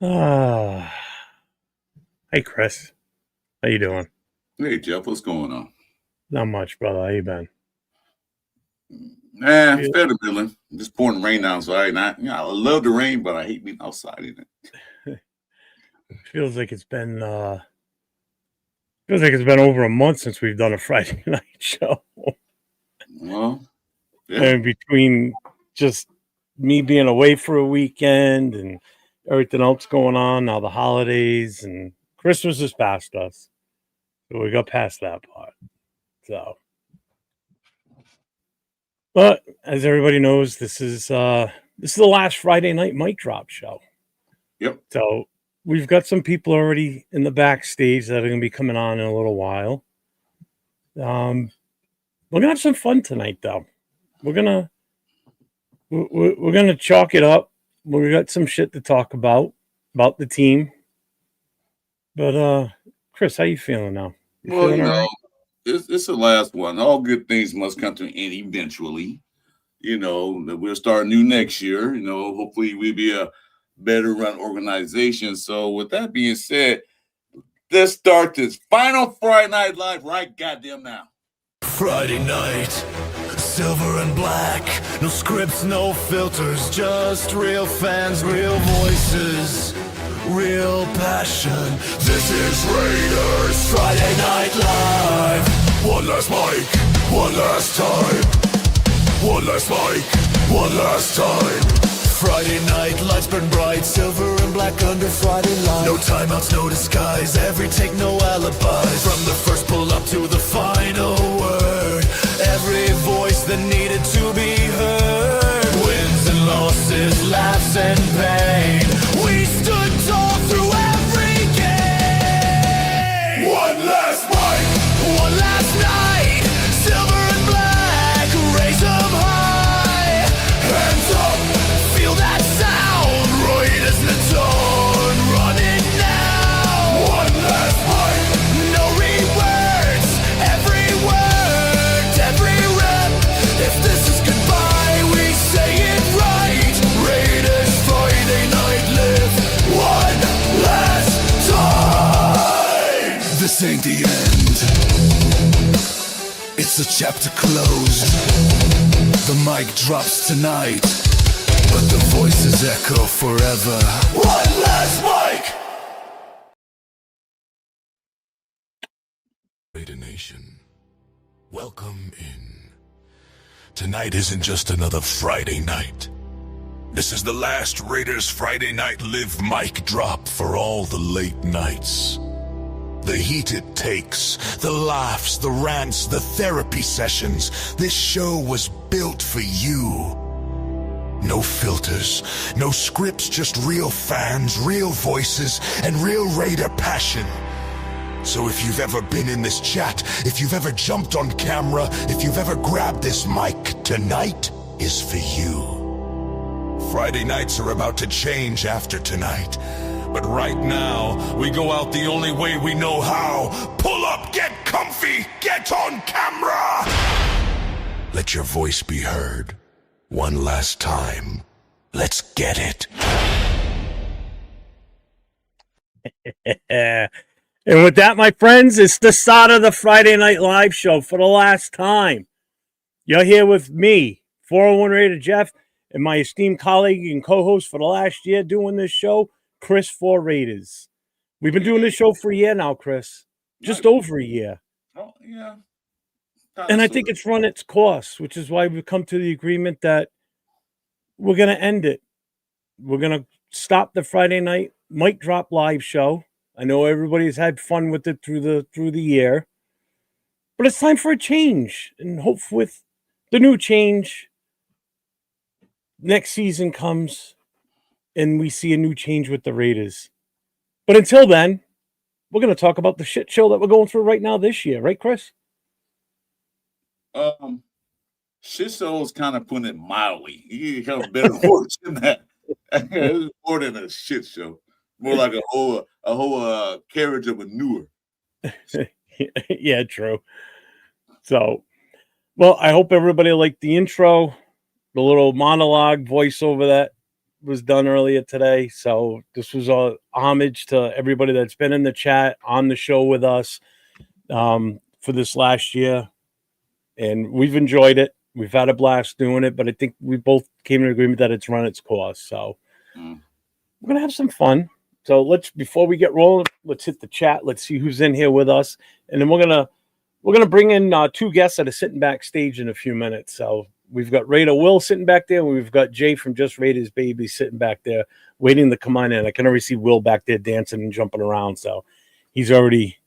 Ah, hey Chris, how you doing? Hey Jeff, what's going on? Not much, brother. How you been? It's Feel, better, Billy. Just pouring rain outside. I love the rain, but I hate being outside in it. feels like it's been over a month since we've done a Friday night show. Well, yeah. And between just me being away for a weekend and everything else going on, now the holidays and Christmas is past us, so we got past that part. So, but as everybody knows, this is the last Friday night mic drop show. Yep. So we've got some people already in the backstage that are going to be coming on in a little while. We're gonna have some fun tonight, though. We're gonna we're gonna chalk it up. We got some shit to talk about the team. But Chris, how you feeling now? You Well, feeling all right? it's the last one. All good things must come to an end eventually. That we'll start new next year. Hopefully we'll be a better run organization. So with that being said, let's start this final Friday Night Live right goddamn now. Friday night, silver and black. No scripts, no filters, just real fans, real voices, real passion. This is Raiders Friday Night Live. One last mic, one last time. One last mic, one last time. Friday night, lights burn bright, silver and black under Friday light. No timeouts, no disguise, every take, no alibis. From the first pull up to the final word, every voice that needed to be heard. Wins and losses, laughs and pain, we stood tall through every game. One last mic, one last night, silver and black, raise them high, hands up. Feel that sound, Raiders in the tone, running now. One last fight, no rewords, every word, every rep. If this is goodbye, we say it right. Raiders Friday night live one last time. This ain't the end, it's a chapter closed. The mic drops tonight, but the voices echo forever. One last mic! Raider Nation, welcome in. Tonight isn't just another Friday night. This is the last Raiders Friday Night Live mic drop for all the late nights. The heated takes, the laughs, the rants, the therapy sessions. This show was built for you. No filters, no scripts, just real fans, real voices, and real Raider passion. So if you've ever been in this chat, if you've ever jumped on camera, if you've ever grabbed this mic, tonight is for you. Friday nights are about to change after tonight. But right now, we go out the only way we know how. Pull up, get comfy, get on camera! Let your voice be heard. One last time. Let's get it. And with that, my friends, it's the start of the Friday Night Live show for the last time. You're here with me, 401 Raider Jeff, and my esteemed colleague and co-host for the last year doing this show, Chris 4 Raiders. We've been doing this show for a year now, Chris. Just over a year. Oh, yeah. And I think it's run its course, which is why we've come to the agreement that we're going to end it. We're going to stop the Friday night mic drop live show. I know everybody's had fun with it through the year, but it's time for a change. And hope with the new change, next season comes and we see a new change with the Raiders. But until then, we're going to talk about the shit show that we're going through right now this year. Right, Chris? Shit show is kind of putting it mildly. You have a better word than that. It's more than a shit show. More like a whole carriage of manure. Yeah, true. So, well, I hope everybody liked the intro, the little monologue voiceover that was done earlier today. So this was a homage to everybody that's been in the chat on the show with us for this last year. And we've enjoyed it. We've had a blast doing it, but I think we both came to an agreement that it's run its course. So we're going to have some fun. So before we get rolling, let's hit the chat. Let's see who's in here with us. And then we're going to bring in two guests that are sitting backstage in a few minutes. So we've got Raider Will sitting back there. And we've got Jay from Just Raiders Baby sitting back there waiting to come on in. I can already see Will back there dancing and jumping around. So he already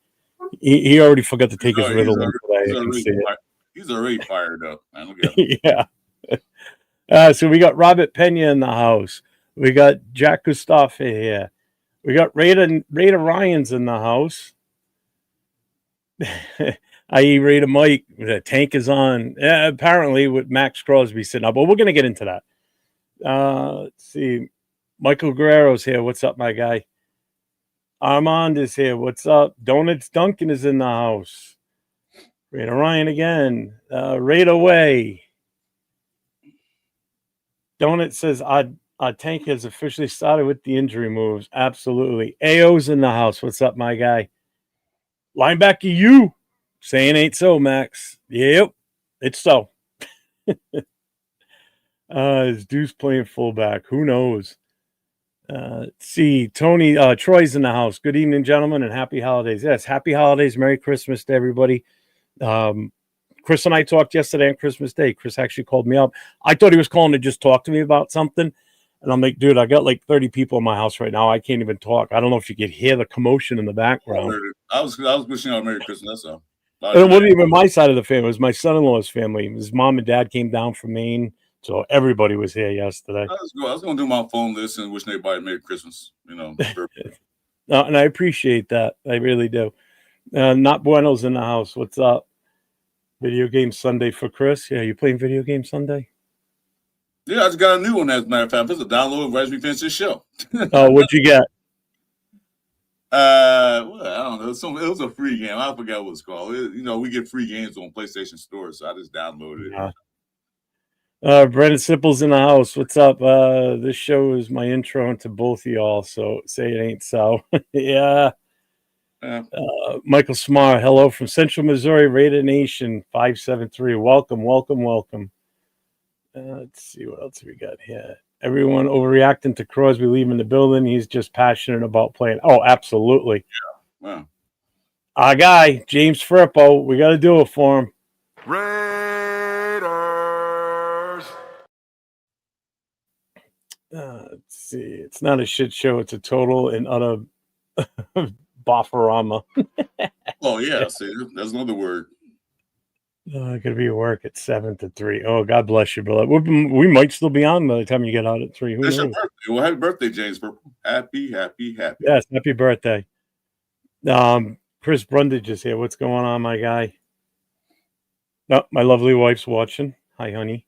forgot to take his Ritalin today. He's already fired up, man. Look at him. Yeah. So we got Robert Pena in the house. We got Jack Gustafa here. We got Raider Ryan's in the house. I.e. Raider Mike. The tank is on. Apparently with Max Crosby sitting up. But we're going to get into that. Let's see. Michael Guerrero's here. What's up, my guy? Armand is here. What's up? Donuts Duncan is in the house. Raider Ryan again. Raider Way. Donut says, our tank has officially started with the injury moves. Absolutely. AO's in the house. What's up, my guy? Linebacker you. Saying ain't so, Max. Yep. It's so. Is Deuce playing fullback? Who knows? See, Tony, Troy's in the house. Good evening, gentlemen, and happy holidays. Yes, happy holidays. Merry Christmas to everybody. Chris and I talked yesterday on Christmas Day. Chris actually called me up. I thought he was calling to just talk to me about something. And I'm like, dude, I got like 30 people in my house right now. I can't even talk. I don't know if you could hear the commotion in the background. I was wishing you a Merry Christmas. That's all. It wasn't even my side of the family. It was my son-in-law's family. His mom and dad came down from Maine. So everybody was here yesterday. I was going to do my phone list and wishing everybody a Merry Christmas. And I appreciate that. I really do. Not Bueno's in the house. What's up? Video game Sunday for Chris. Yeah, you playing video game Sunday? Yeah, I just got a new one, as a matter of fact. It's a download right as we finish this show. Oh, what'd you get? Well, I don't know. It was a free game. I forgot what it's called. We get free games on PlayStation Store, so I just downloaded it. Brendan Sipple's in the house. What's up? This show is my intro into both of y'all, so say it ain't so. Yeah. Michael Smar, hello from Central Missouri, Raider Nation 573. Welcome. Let's see what else we got here. Everyone overreacting to Crosby leaving the building. He's just passionate about playing. Oh, absolutely. Yeah. Wow. Our guy, James Firpo, we got to do it for him. Raiders. Let's see. It's not a shit show. It's a total and utter boffarama. Oh, yeah. See, that's another word. Going to be at work at 7 to 3. Oh, God bless you, brother. We might still be on by the time you get out at 3. It's your birthday. Well, happy birthday, James Purple. Happy. Yes, happy birthday. Chris Brundage is here. What's going on, my guy? Oh, my lovely wife's watching. Hi, honey.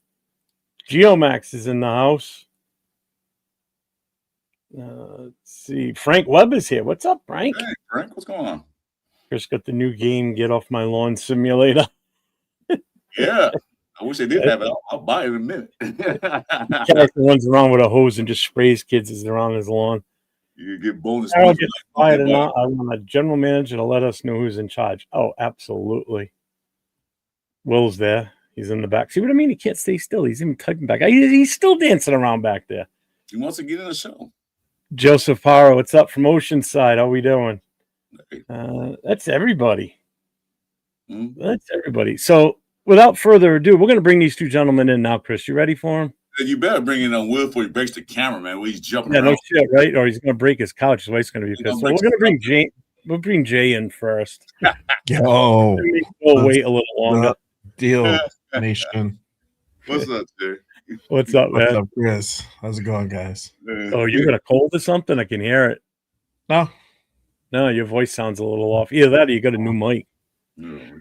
Geomax is in the house. Let's see. Frank Webb is here. What's up, Frank? Hey, Frank, what's going on? Chris got the new game, Get Off My Lawn Simulator. Yeah. I wish they did have it. I'll buy it in a minute. Character runs around with a hose and just sprays kids as they're on his lawn. You get bonus. I don't get fired or not. I want a general manager to let us know who's in charge. Oh, absolutely. Will's there. He's in the back. See what I mean? He can't stay still. He's even typing back. He's still dancing around back there. He wants to get in the show. Joseph Haro, what's up from Oceanside? How we doing? That's everybody. Mm-hmm. That's everybody. So, without further ado, we're going to bring these two gentlemen in now, Chris. You ready for them? You better bring in on Will before he breaks the camera, man. When he's jumping around. No shit, right? Or he's going to break his couch. His wife's going to be pissed. So we're going to bring Jay. We'll bring Jay in first. Yo, we'll wait a little longer. Deal, nation. What's up, Jay? What's up, man? What's up, Chris? How's it going, guys? Oh, you got a cold or something? I can hear it. No, your voice sounds a little off. Either that or you got a new mic. No,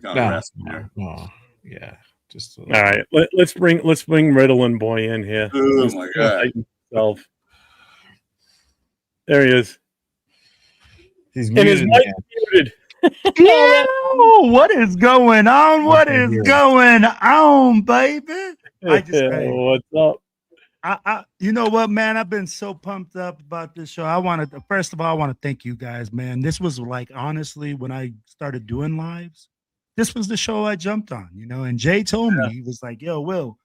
yeah. Just all right. Let's bring Ritalin boy in here. Oh my God! There he is. He's muted. And his mic muted. Yeah, what is going on? What is going on, baby? What's up? You know what, man? I've been so pumped up about this show. First of all, I want to thank you guys, man. This was like, honestly, when I started doing lives, this was the show I jumped on, and Jay told me, he was like, yo, Will,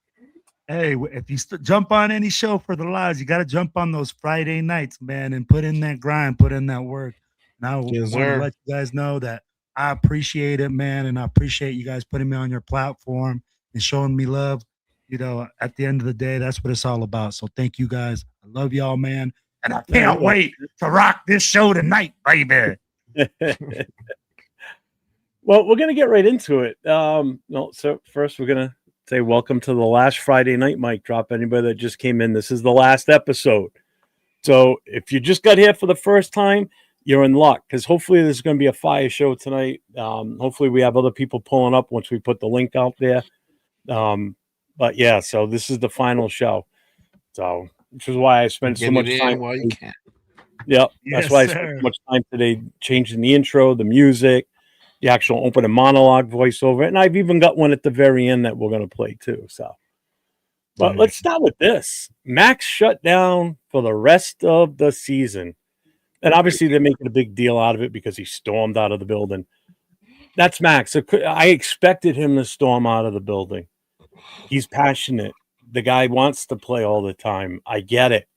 hey, if you jump on any show for the lives, you got to jump on those Friday nights, man, and put in that grind, put in that work. And I want to let you guys know that I appreciate it, man, and I appreciate you guys putting me on your platform and showing me love. At the end of the day, that's what it's all about. So thank you guys. I love y'all, man. And I can't wait to rock this show tonight, baby. Well, we're going to get right into it. So first we're going to say welcome to the last Friday night mic drop. Anybody that just came in, this is the last episode. So if you just got here for the first time, you're in luck, because hopefully there's going to be a fire show tonight. Hopefully we have other people pulling up once we put the link out there. But yeah, so this is the final show. So, which is why I spent so much time. While you can. Yep, that's why I spent so much time today changing the intro, the music, the actual opening monologue voiceover, and I've even got one at the very end that we're going to play too. So, but let's start with this. Max shut down for the rest of the season, and obviously they're making a big deal out of it because he stormed out of the building. That's Max. I expected him to storm out of the building. He's passionate. The guy wants to play all the time. I get it.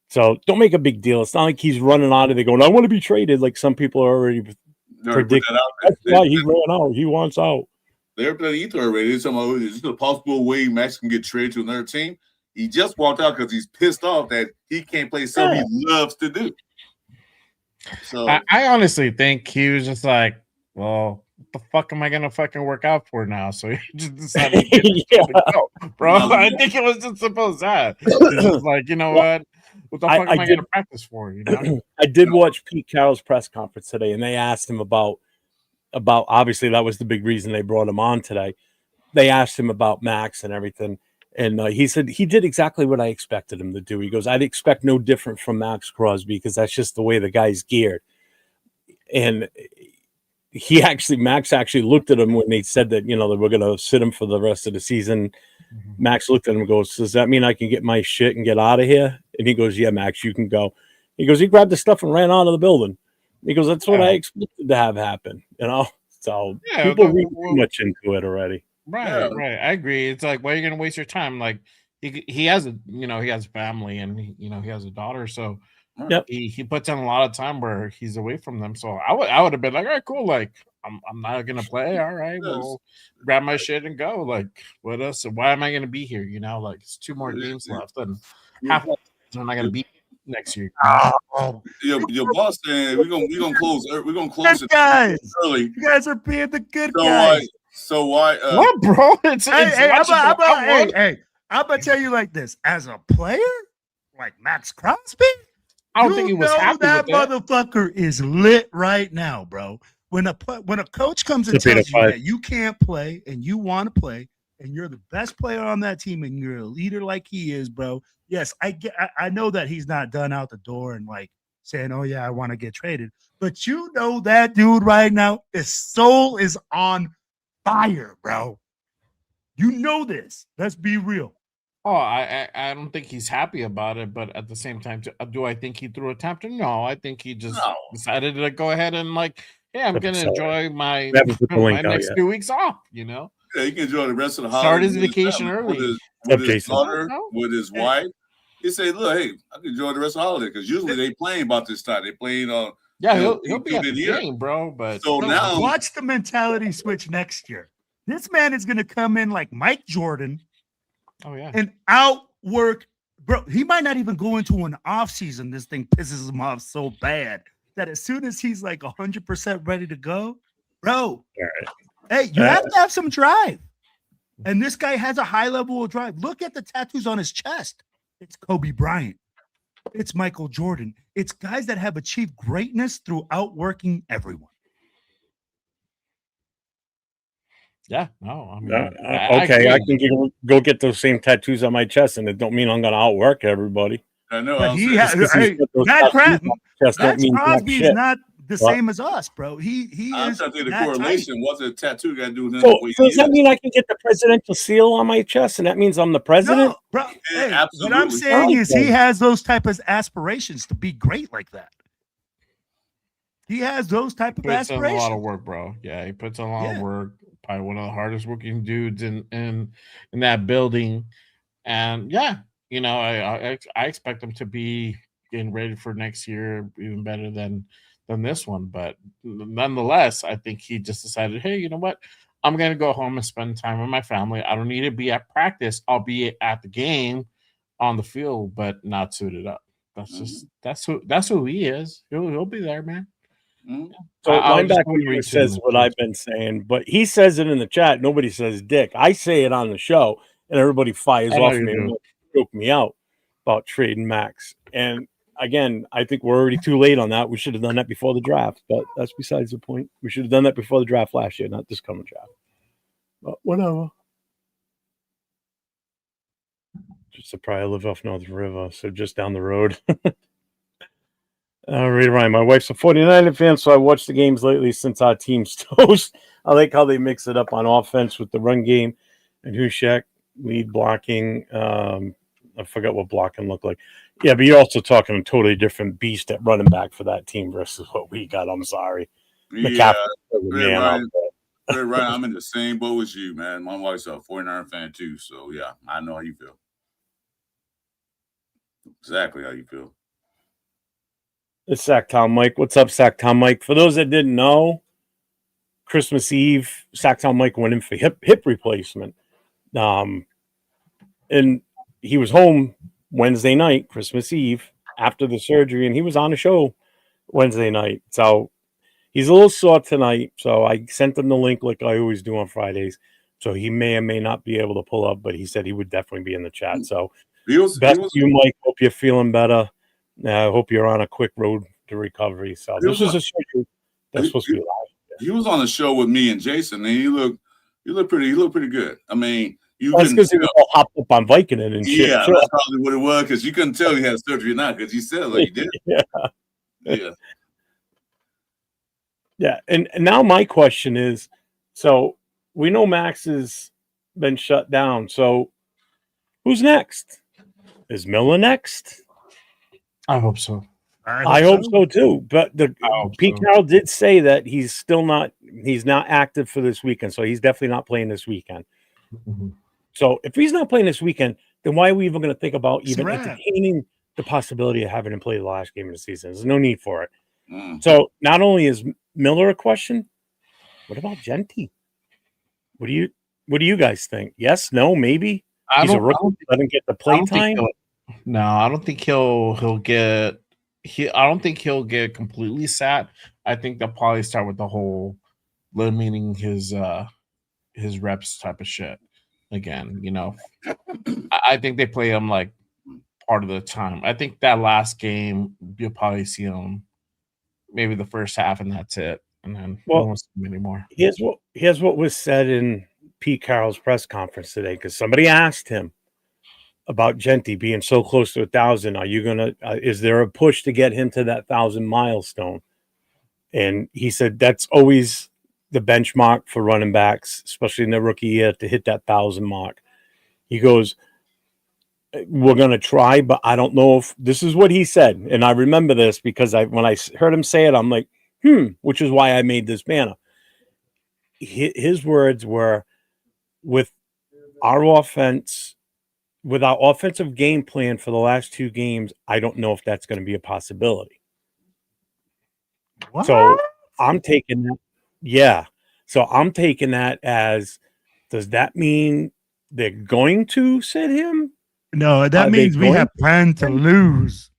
So don't make a big deal. It's not like he's running out of there going, I want to be traded, like some people are already predicting. That's why he ran out. He wants out. They're playing ether already. Is this a possible way Max can get traded to another team? He just walked out because he's pissed off that he can't play something he loves to do. So I honestly think he was just like, well, what the fuck am I gonna fucking work out for now? So he just decided to go, bro. I think it was just simple as that. It's just like, you know what? What the fuck am I gonna practice for? I did watch Pete Carroll's press conference today, and they asked him about obviously that was the big reason they brought him on today. They asked him about Max and everything, and he said he did exactly what I expected him to do. He goes, I'd expect no different from Max Crosby because that's just the way the guy's geared. And Max actually looked at him when they said that, that we're going to sit him for the rest of the season. Mm-hmm. Max looked at him and goes, does that mean I can get my shit and get out of here? And he goes, yeah, Max, you can go. He goes, he grabbed the stuff and ran out of the building. He goes, that's what I expected to have happen, So people read too much into it already. Right. I agree. It's like, why are you going to waste your time? Like he has he has family and he has a daughter. So he puts in a lot of time where he's away from them. So I would have been like, all right, cool. Like I'm not gonna play. All right, well, grab my shit and go. Like, what else? Why am I gonna be here? Like it's 2 more games left, and half of I'm not gonna be next year. Your boss saying we're gonna close. We're gonna close it guys early. You guys are being the good guys. So why? What, bro? Hey, I'm gonna tell you like this. As a player, like Max Crosby. I don't think he was happy that with that. motherfucker is lit right now, bro. When a coach comes and tells you that you can't play and you want to play and you're the best player on that team and you're a leader like he is, bro. Yes, I know that he's not done out the door and like saying, "Oh yeah, I want to get traded." But that dude right now, his soul is on fire, bro. You know this. Let's be real. Oh, I don't think he's happy about it, but at the same time, do I think he threw a temper? No, I think he just decided to go ahead and like, hey, I'm going to enjoy my next 2 weeks off, Yeah, he can enjoy the rest of the holiday. Start his vacation early. With his daughter, with his wife. He say, look, hey, I can enjoy the rest of the holiday because usually they playing about this time. They playing on. He'll be at the game, bro. But so now watch the mentality switch next year. This man is going to come in like Mike Jordan. Oh, yeah. And outwork, bro. He might not even go into an offseason. This thing pisses him off so bad that as soon as he's like 100% ready to go, bro, hey, you have to have some drive. And this guy has a high level of drive. Look at the tattoos on his chest. It's Kobe Bryant. It's Michael Jordan. It's guys that have achieved greatness through outworking everyone. Yeah, no, I mean, okay, I can go get those same tattoos on my chest, and it don't mean I'm going to outwork everybody. I know. But Max Crosby's not the same as us, bro. He I'm is trying to think the that correlation. tight. What's a tattoo got to do with him? So, The way so he does that is? mean I can get the presidential seal on my chest, and that means I'm the president? No, bro. Yeah, Hey, what I'm absolutely. saying is he Okay. has those type of aspirations to be great like that. He has those type of Puts in a lot of aspirations. work, bro. Yeah, he puts in a lot of Yeah. work. Probably one of the hardest working dudes in that building. And yeah, you know, I expect him to be getting ready for next year even better than this one. But nonetheless, I think he just decided, hey, you know what? I'm gonna go home and spend time with my family. I don't need to be at practice. I'll be at the game on the field, but not suited up. That's just that's who he is. He'll be there, man. Mhm. So I just linebacker wouldn't read too says much what into I've it. been saying, but he says it in the chat. Nobody says dick. I say it on the show, and everybody fires I know off you me and do. joke me out about trading Max. And again, I think we're already too late on that. We should have done that before the draft, but that's besides the point. We should have done that before the draft last year, not this coming draft. But whatever. Just probably live off North River, so just down the road. Read Ryan. My wife's a 49er fan, so I watched the games lately since our team's toast. I like how they mix it up on offense with the run game and Hushek lead blocking. I forgot what blocking looked like. Yeah, but you're also talking a totally different beast at running back for that team versus what we got. I'm sorry. Yeah, McCaffrey, Red man, Ryan. Red Ryan, I'm in the same boat as you, man. My wife's a 49er fan too, so yeah, I know how you feel. Exactly how you feel. It's Sacktown Mike. What's up, Sacktown Mike? For those that didn't know, Christmas Eve, Sacktown Mike went in for hip replacement. And he was home Wednesday night, Christmas Eve, after the surgery, and he was on the show Wednesday night. So he's a little sore tonight. So I sent him the link like I always do on Fridays. So he may or may not be able to pull up, but he said he would definitely be in the chat. So best to you, Mike. Hope you're feeling better. I hope you're on a quick road to recovery. So this is a surgery that's supposed to be live. He was on the show with me and Jason, and he looked pretty good. I mean, that's because he was all hopped up on Vicodin and shit. Yeah, that's probably what it was, because you couldn't tell he had surgery or not, because he said like he did. Yeah. And now my question is, so we know Max has been shut down. So who's next? Is Miller next? I hope so. I hope so too. But Pete Carroll did say that he's not active for this weekend. So he's definitely not playing this weekend. Mm-hmm. So if he's not playing this weekend, then why are we even going to think about even entertaining the possibility of having him play the last game of the season? There's no need for it. So not only is Miller a question, what about Genty? What do you guys think? Yes, no, maybe? He's a rookie, doesn't get the play time. No, I don't think he'll get I don't think he'll get completely sat. I think they'll probably start with the whole limiting his reps type of shit again. You know, I think they play him like part of the time. I think that last game you'll probably see him maybe the first half, and that's it. And then we won't see him anymore. Here's what was said in Pete Carroll's press conference today, because somebody asked him about Genty being so close to 1,000. Are you gonna? Is there a push to get him to that 1,000 milestone? And he said that's always the benchmark for running backs, especially in their rookie year, to hit that 1,000 mark. He goes, "We're gonna try, but I don't know if this is what he said." And I remember this because when I heard him say it, I'm like, which is why I made this banner. His words were, with our offense. With our offensive game plan for the last 2 games, I don't know if that's going to be a possibility. What? So I'm taking that. Yeah. So I'm taking that as, does that mean they're going to sit him? No, that means we have planned to lose.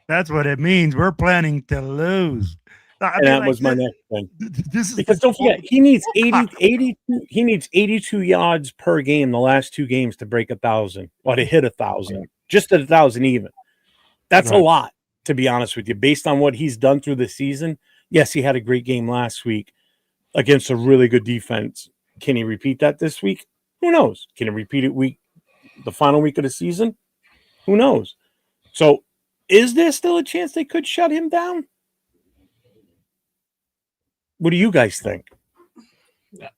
That's what it means. We're planning to lose. And that was my next thing. Because don't forget, he needs 82 yards per game the last 2 games to break 1,000 or to hit 1,000, just at 1,000 even. That's a lot, to be honest with you, based on what he's done through the season. Yes, he had a great game last week against a really good defense. Can he repeat that this week? Who knows? Can he repeat it the final week of the season? Who knows? So is there still a chance they could shut him down? What do you guys think?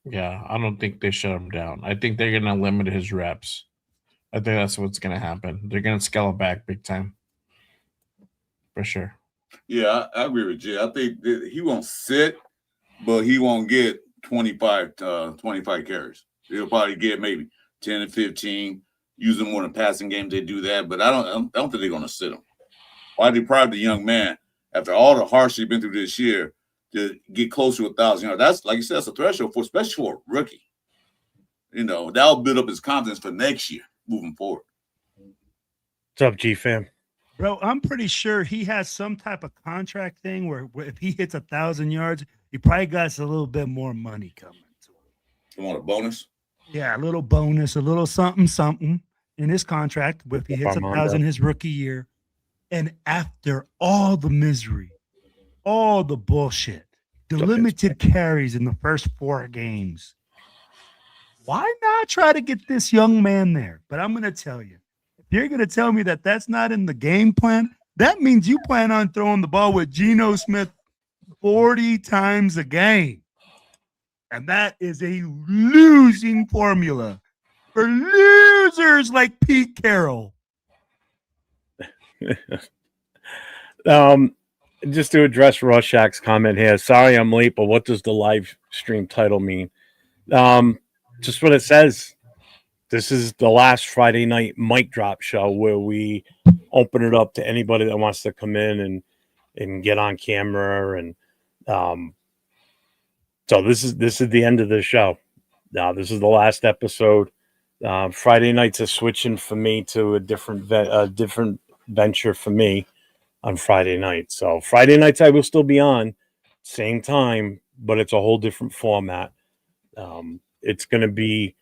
Yeah, I don't think they shut him down. I think they're gonna limit his reps. I think that's what's gonna happen. They're gonna scale it back big time, for sure. Yeah, I agree with Jay. I think that he won't sit, but he won't get 25 carries. He'll probably get maybe 10 and 15. Using more in passing games, they do that, but I don't think they're going to sit him. Why deprive the young man after all the hardship he's been through this year to get close to 1,000 yards? That's, like you said, that's a threshold especially for a rookie. You know, that'll build up his confidence for next year moving forward. What's up, G fam? Bro, I'm pretty sure he has some type of contract thing where if he hits 1,000 yards, he probably got a little bit more money coming to him. You want a bonus? Yeah, a little bonus, a little something in his contract if he hits 1,000 his rookie year. And after all the misery, all the bullshit, the limited carries in the first 4 games, why not try to get this young man there? But I'm going to tell you, if you're going to tell me that that's not in the game plan, that means you plan on throwing the ball with Geno Smith 40 times a game. And that is a losing formula for losers like Pete Carroll. Just to address Rorschach's comment here. Sorry I'm late, but what does the live stream title mean? Just what it says. This is the last Friday night mic drop show where we open it up to anybody that wants to come in and get on camera. And so this is the end of the show. Now this is the last episode. Friday nights are switching for me to a different venture for me on Friday night. So Friday nights I will still be on, same time, but it's a whole different format. It's going to be,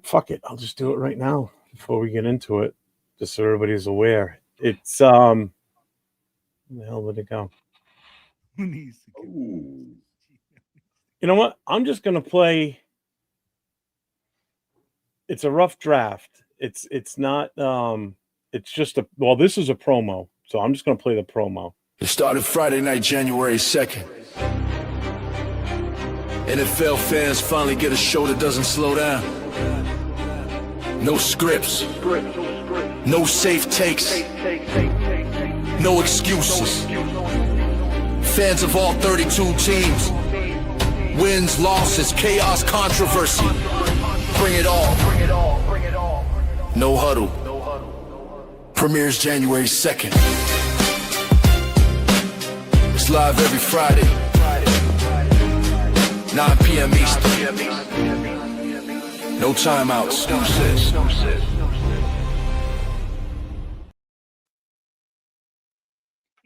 fuck it, I'll just do it right now before we get into it, just so everybody's aware. It's where the hell did it go? Ooh. You know what? I'm just going to play. It's a rough draft. It's not. It's just this is a promo, so I'm just going to play the promo. It started Friday night, January 2nd. NFL fans finally get a show that doesn't slow down. No scripts, no safe takes, no excuses. Fans of all 32 teams, wins, losses, chaos, controversy. Bring it all. No huddle. Premieres January 2nd. It's live every Friday, 9 p.m. Eastern. No timeouts.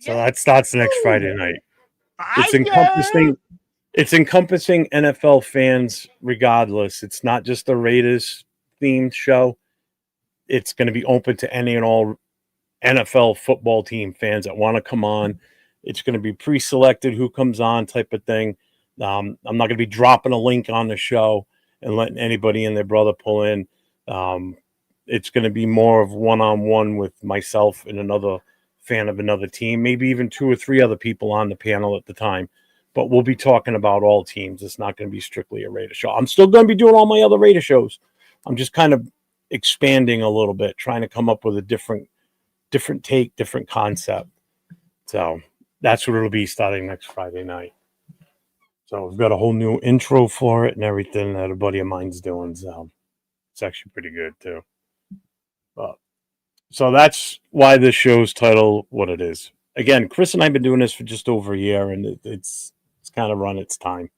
So that starts next Friday night. It's encompassing NFL fans regardless. It's not just a Raiders themed show. It's going to be open to any and all NFL football team fans that want to come on. It's going to be pre-selected who comes on type of thing. I'm not going to be dropping a link on the show and letting anybody and their brother pull in. It's going to be more of one-on-one with myself and another fan of another team, maybe even 2 or 3 other people on the panel at the time. But we'll be talking about all teams. It's not going to be strictly a Raider show. I'm still going to be doing all my other Raider shows. I'm just kind of expanding a little bit, trying to come up with a different take, different concept. So that's what it'll be starting next Friday night. So we've got a whole new intro for it and everything that a buddy of mine's doing. So it's actually pretty good too. But so that's why this show's title what it is. Again, Chris and I have been doing this for just over a year, and it's kind of run its time.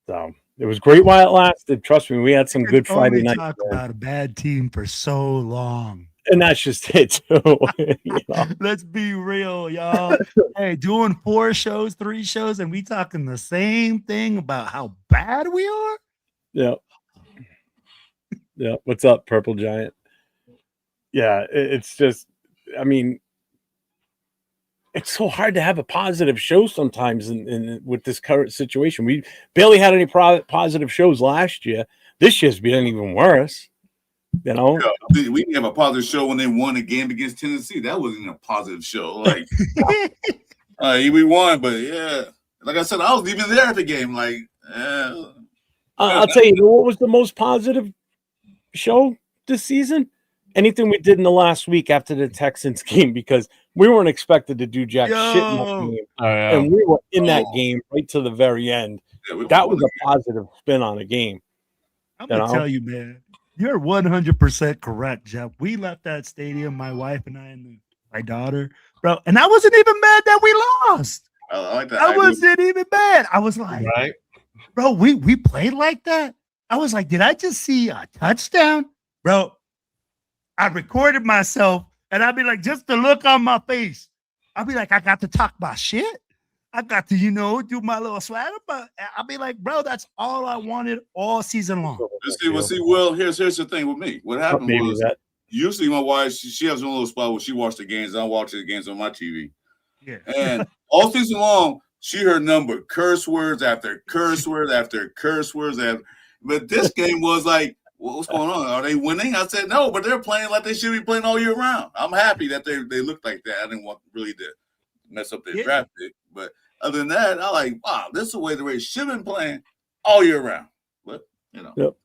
So it was great while it lasted. Trust me, we had some good Friday night. Talk about a bad team for so long. And that's just it, too. You know? Let's be real, y'all. Hey, doing 4 shows, 3 shows, and we talking the same thing about how bad we are? Yeah. Yeah. What's up, Purple Giant? Yeah, it's just, I mean, it's so hard to have a positive show sometimes in with this current situation. We barely had any positive shows last year. This year's been even worse. You know, yeah, we didn't have a positive show when they won a game against Tennessee. That wasn't a positive show. Like, we won, but yeah, Like I said, I was even there at the game. Like, I'll tell you what was the most positive show this season. Anything we did in the last week after the Texans game, because we weren't expected to do jack shit in that game, and we were in that game right to the very end. That was a positive spin on the game. I'm gonna tell you, man, you're 100% correct, Jeff. We left that stadium, my wife and I, and my daughter, bro, and I wasn't even mad that we lost. I like that. I wasn't even mad. I was like, Right. Bro, we played like that. I was like, did I just see a touchdown, bro? I recorded myself, and I'd be like, just the look on my face. I'd be like, I got to talk my shit. I got to, do my little swagger, but I'll be like, bro, that's all I wanted all season long. Well, here's the thing with me. What happened was usually my wife, she has one little spot where she watched the games. I watch the games on my TV. Yeah. And all season long, she heard number curse words after curse words after curse words. But this game was like, what's going on? Are they winning? I said, no, but they're playing like they should be playing all year round. I'm happy that they look like that. I didn't want really to mess up their draft pick. But other than that, I like, wow, this is the way the Rays should have been playing all year round. But, Yep.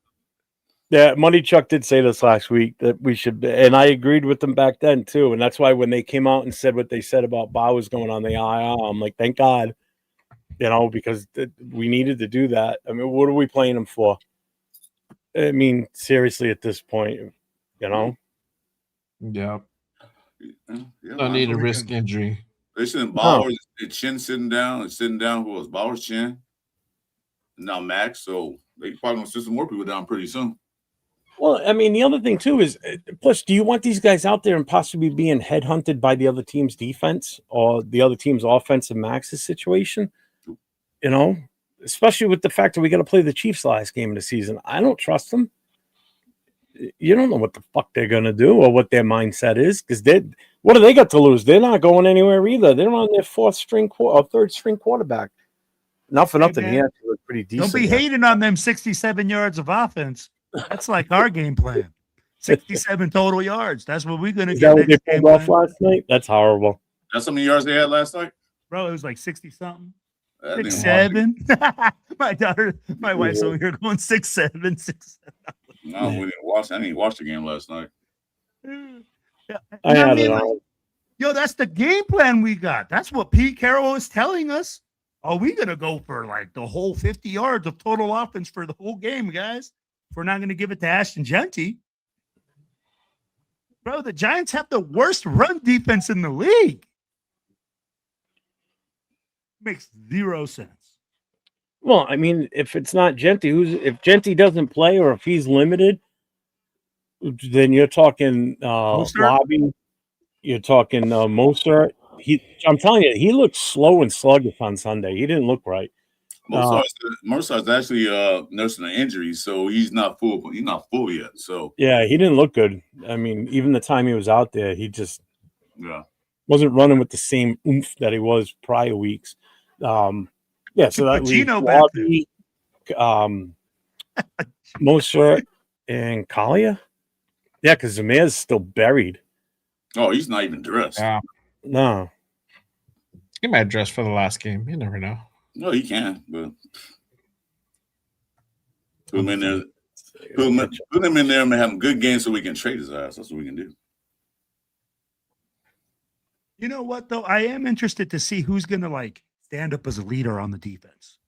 Yeah, Money Chuck did say this last week that we should, and I agreed with them back then too. And that's why when they came out and said what they said about Bowers going on the IR, I'm like, thank God, because we needed to do that. I mean, what are we playing him for? I mean, seriously, at this point, Yeah. No need to risk injury. They sitting Bowers, Chin sitting down. Who was Bowers' Chin? Now Max. So they probably gonna sit some more people down pretty soon. Well, I mean, the other thing too is, plus, do you want these guys out there and possibly being headhunted by the other team's defense or the other team's offense in Max's situation? Especially with the fact that we got to play the Chiefs last game of the season. I don't trust them. You don't know what the fuck they're going to do or what their mindset is, because what do they got to lose? They're not going anywhere either. They're on their third string quarterback. Not for nothing. He actually looked pretty decent. Don't be hating on them 67 yards of offense. That's like our game plan. 67 total yards. That's what we're going to get. Is that what they pulled off last night? That's horrible. That's how many yards they had last night? Bro, it was like 60-something. 6-7. My wife's over here going 6-7, 6-7. No, we didn't watch. I didn't watch the game last night. Yeah. I had it on. That's the game plan we got. That's what Pete Carroll is telling us. Are we going to go for like the whole 50 yards of total offense for the whole game, guys? If we're not going to give it to Ashton Genty. Bro, the Giants have the worst run defense in the league. Makes zero sense. Well, I mean, if it's not Genty, if Genty doesn't play or if he's limited, then you're talking Lobby, you're talking Mostert. I'm telling you, he looked slow and sluggish on Sunday. He didn't look right. Mostert's actually nursing an injury, so he's not full. He's not full yet. So yeah, he didn't look good. I mean, even the time he was out there, he just wasn't running with the same oomph that he was prior weeks. So that leaves Lobby, Mostert, and Kalia. Yeah, because Zamir's still buried. Oh, he's not even dressed. Yeah. No. He might dress for the last game. You never know. No, he can, but put him in there. Put him in there and have him good games so we can trade his ass. That's what we can do. You know what, though? I am interested to see who's going to stand up as a leader on the defense.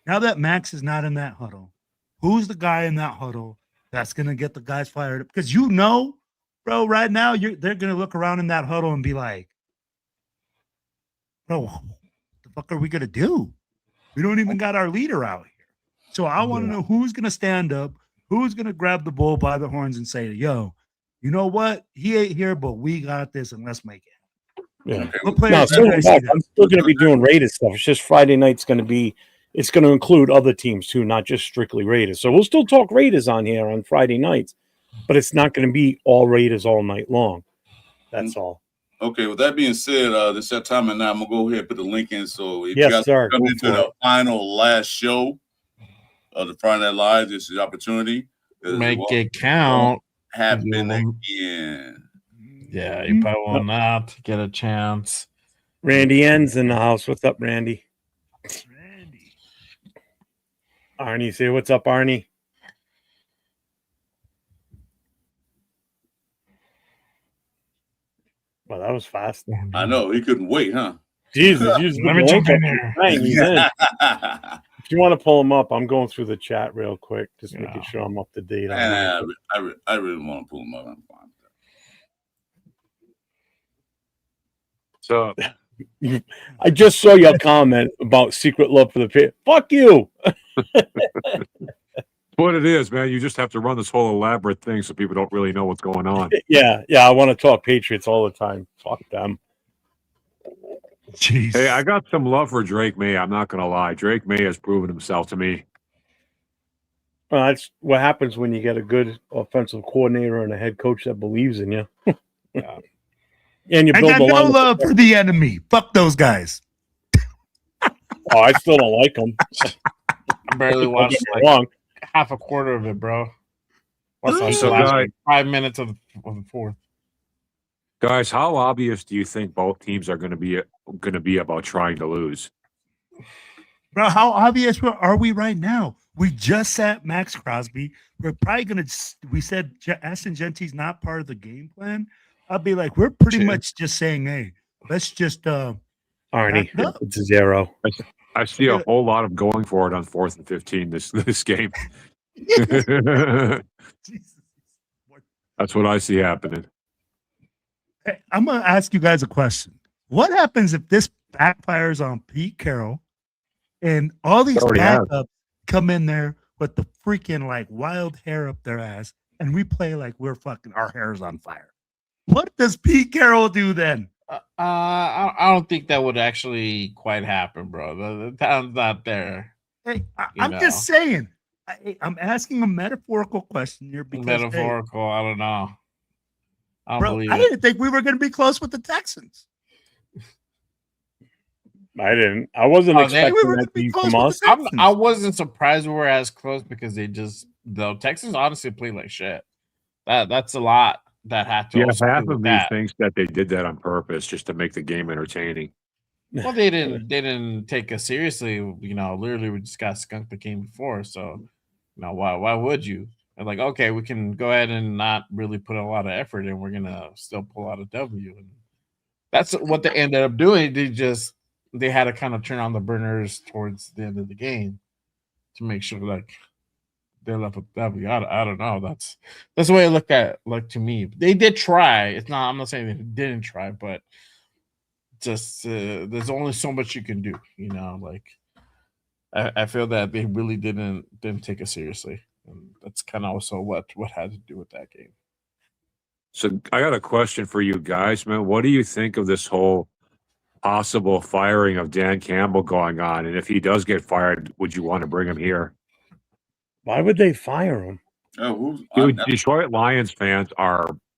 Now that Max is not in that huddle, who's the guy in that huddle that's going to get the guys fired up? Because bro, right now they're going to look around in that huddle and be like, bro, what the fuck are we going to do? We don't even got our leader out here. So I want to know who's going to stand up, who's going to grab the bull by the horns and say, yo, you know what? He ain't here, but we got this, and let's make it. Yeah. I'm still going to be doing Raiders stuff. It's just Friday night's going to be – it's going to include other teams too, not just strictly Raiders. So we'll still talk Raiders on here on Friday nights, but it's not going to be all Raiders all night long. That's all. Okay, with that being said, this is that time, and now I'm gonna go ahead and put the link in. So if yes, you guys sir. come into the last show of the Friday Night Live, this is the opportunity. Make it count. Happen again. Yeah, you probably will not get a chance. Randy N's in the house. What's up, Randy? Arnie, say what's up, Arnie. Well, that was fast. I know he couldn't wait, huh? Jesus, you Let me jump in here. He's in. If you want to pull him up, I'm going through the chat real quick, just making sure I'm up to date. I really want to pull him up. I'm fine. So I just saw your comment about secret love for the pit. Fuck you. what it is, man. You just have to run this whole elaborate thing so people don't really know what's going on. Yeah. I want to talk Patriots all the time. Fuck them. Jeez. Hey, I got some love for Drake May. I'm not going to lie. Drake May has proven himself to me. Well, that's what happens when you get a good offensive coordinator and a head coach that believes in you. Yeah. And you I build got a no line. love for the enemy. Fuck those guys. Oh, I still don't like them. I barely watched like half a quarter of it, bro. What's like So, the last guys, 5 minutes of the fourth? guys, how obvious do you think both teams are going to be about trying to lose? Bro, how obvious are we right now? We just sat Max Crosby. We're probably going to, we said Aston Gentry's not part of the game plan. I'll be like, we're pretty much just saying, hey, let's just Arnie, up. it's a 0. I see a whole lot of going for it on 4th and 15 this game. That's what I see happening. Hey, I'm going to ask you guys a question. What happens if this backfires on Pete Carroll and all these backups come in there with the freaking like wild hair up their ass and we play like we're fucking our hair's on fire? What does Pete Carroll do then? I don't think that would actually quite happen, bro. The talent's not there. Hey, I'm just saying. I'm asking a metaphorical question here because Metaphorical, I don't know. I don't believe I it. didn't think we were going to be close with the Texans. I didn't. I wasn't expecting that to come us. I wasn't surprised we were as close because the Texans honestly played like shit. That's a lot that had to. Yeah, half of me thinks that they did that on purpose just to make the game entertaining. Well, they didn't take us seriously. Literally, we just got skunked the game before. So, why would you? And like, okay, we can go ahead and not really put a lot of effort in. We're gonna still pull out a W, and that's what they ended up doing. They had to kind of turn on the burners towards the end of the game to make sure like they're left with W. I don't know. That's the way I look at it. Like to me, they did try. I'm not saying they didn't try, but just there's only so much you can do. Like I feel that they really didn't take it seriously, and that's kind of also what had to do with that game. So I got a question for you guys, man. What do you think of this whole possible firing of Dan Campbell going on? And if he does get fired, would you want to bring him here? Why would they fire him? Dude, Detroit Lions fans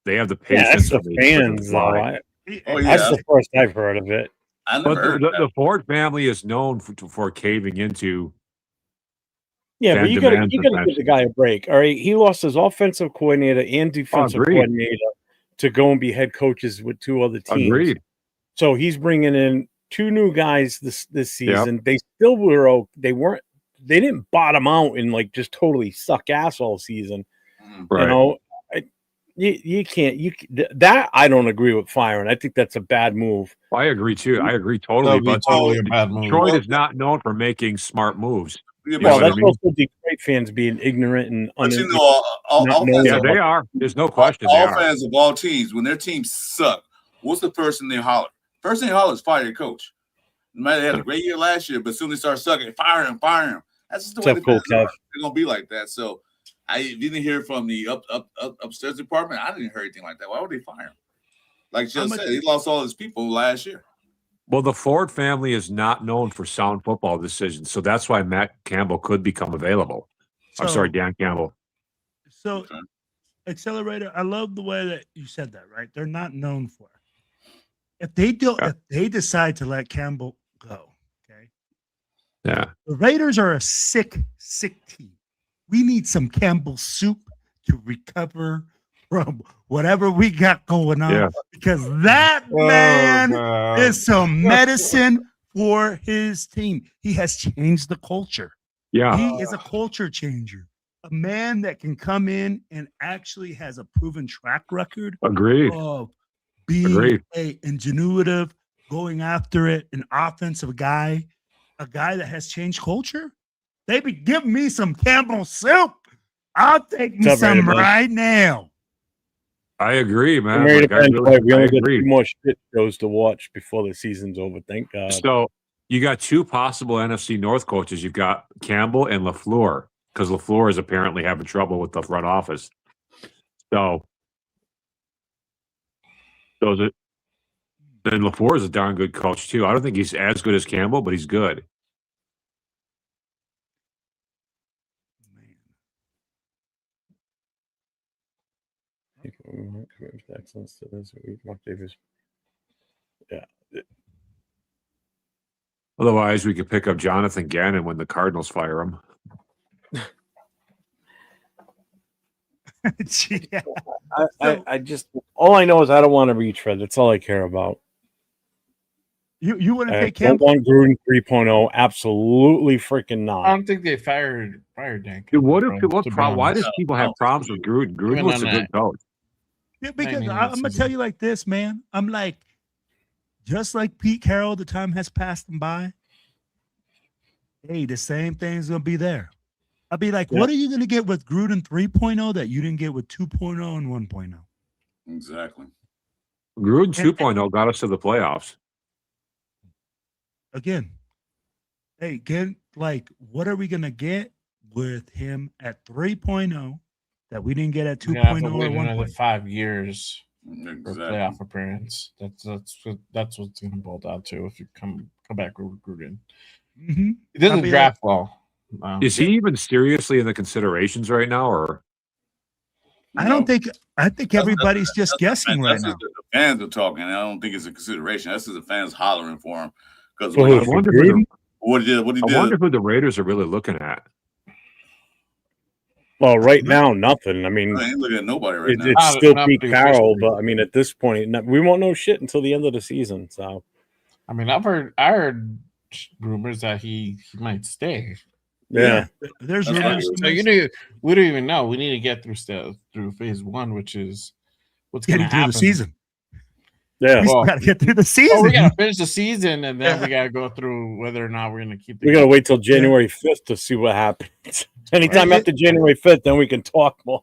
they have the patience. Yeah, that's the fans, though. That's the first I've heard of it. But the Ford family is known for caving into. Yeah, but you gotta give the guy a break. All right, he lost his offensive coordinator and defensive coordinator to go and be head coaches with 2 other teams. Agreed. So he's bringing in 2 new guys this season. Yep. They still were. They didn't bottom out and like just totally suck ass all season. Right. You can't. That I don't agree with firing. I think that's a bad move. I agree too. I agree totally. But totally a bad move. Detroit is not known for making smart moves. Well, that's also Detroit fans being ignorant and yeah, they are. There's no question. All fans of all teams, when their teams suck, what's the first thing they holler? First thing they holler is fire your coach. No matter they had a great year last year, but soon they start sucking, fire him. That's just the way the fans are. They're gonna be like that. So I didn't hear from the upstairs department. I didn't hear anything like that. Why would they fire him? Like Joe said, he lost all his people last year. Well, the Ford family is not known for sound football decisions, so that's why Matt Campbell could become available. I'm sorry, Dan Campbell. So, Accelerator, I love the way that you said that. Right? They're not known for it. If they decide to let Campbell go, okay. Yeah. The Raiders are a sick team. We need some Campbell soup to recover from whatever we got going on because that man is some medicine for his team. He has changed the culture. Yeah. He is a culture changer. A man that can come in and actually has a proven track record Agreed. of being Agreed. a ingenuitive, going after it, an offensive guy, a guy that has changed culture. They be giving me some Campbell soup. I'll take me What's up, some Randy? right now. I agree, I'm man. ready Like, to I bend really, play. We I only got agree. 2 more shit shows to watch before the season's over. Thank God. So you got two possible NFC North coaches. You've got Campbell and LaFleur, because LaFleur is apparently having trouble with the front office. So those are, then LaFleur is a darn good coach too. I don't think he's as good as Campbell, but he's good. Excellence to this. Mark Davis. Yeah. Otherwise, we could pick up Jonathan Gannon when the Cardinals fire him. Yeah. I just all I know is I don't want to retread. That's all I care about. You wouldn't I take don't Campbell? want Gruden 3.0. Absolutely freaking I not. don't think they fired Dan. Dude, what Campbell, if, what to be problem? Why honest. does people have problems with Gruden? Gruden Even was on a good coach. Yeah, because Maybe I'm gonna this tell is- you like this, man. I'm like, just like Pete Carroll, the time has passed him by. Hey, the same thing's gonna be there. I'll be like, what are you gonna get with Gruden 3.0 that you didn't get with 2.0 and 1.0? Exactly. Gruden 2.0 got us to the playoffs. Again, hey, like, what are we gonna get with him at 3.0 that we didn't get at We're gonna have 2.0 to or wait another 1.0? 5 years for Exactly. playoff appearance. That's what's gonna boil down to if you come back with Gruden. Mm-hmm. He doesn't be draft well. Is he even seriously in the considerations right now, or? I don't think. I think everybody's just guessing right That's now. just the fans are talking. I don't think it's a consideration. That's just the fans hollering for him because For I wonder who the, what he did. What he I did. wonder who the Raiders are really looking at. Well, right now, nothing. I mean, I ain't looking at nobody right now. it's still Not Pete the Carroll, official. but I mean, at this point, we won't know shit until the end of the season. So, I mean, I heard rumors that he might stay. yeah. There's That's rumors. So we don't even know. We need to get through phase one, which is what's going to Getting through happen. the season. Yeah. We Well, got to get through the Oh, season. we got to finish the season, and then we got to go through whether or not we're going to keep. We got to wait till January 5th to see what happens. Anytime after January 5th, then we can talk more.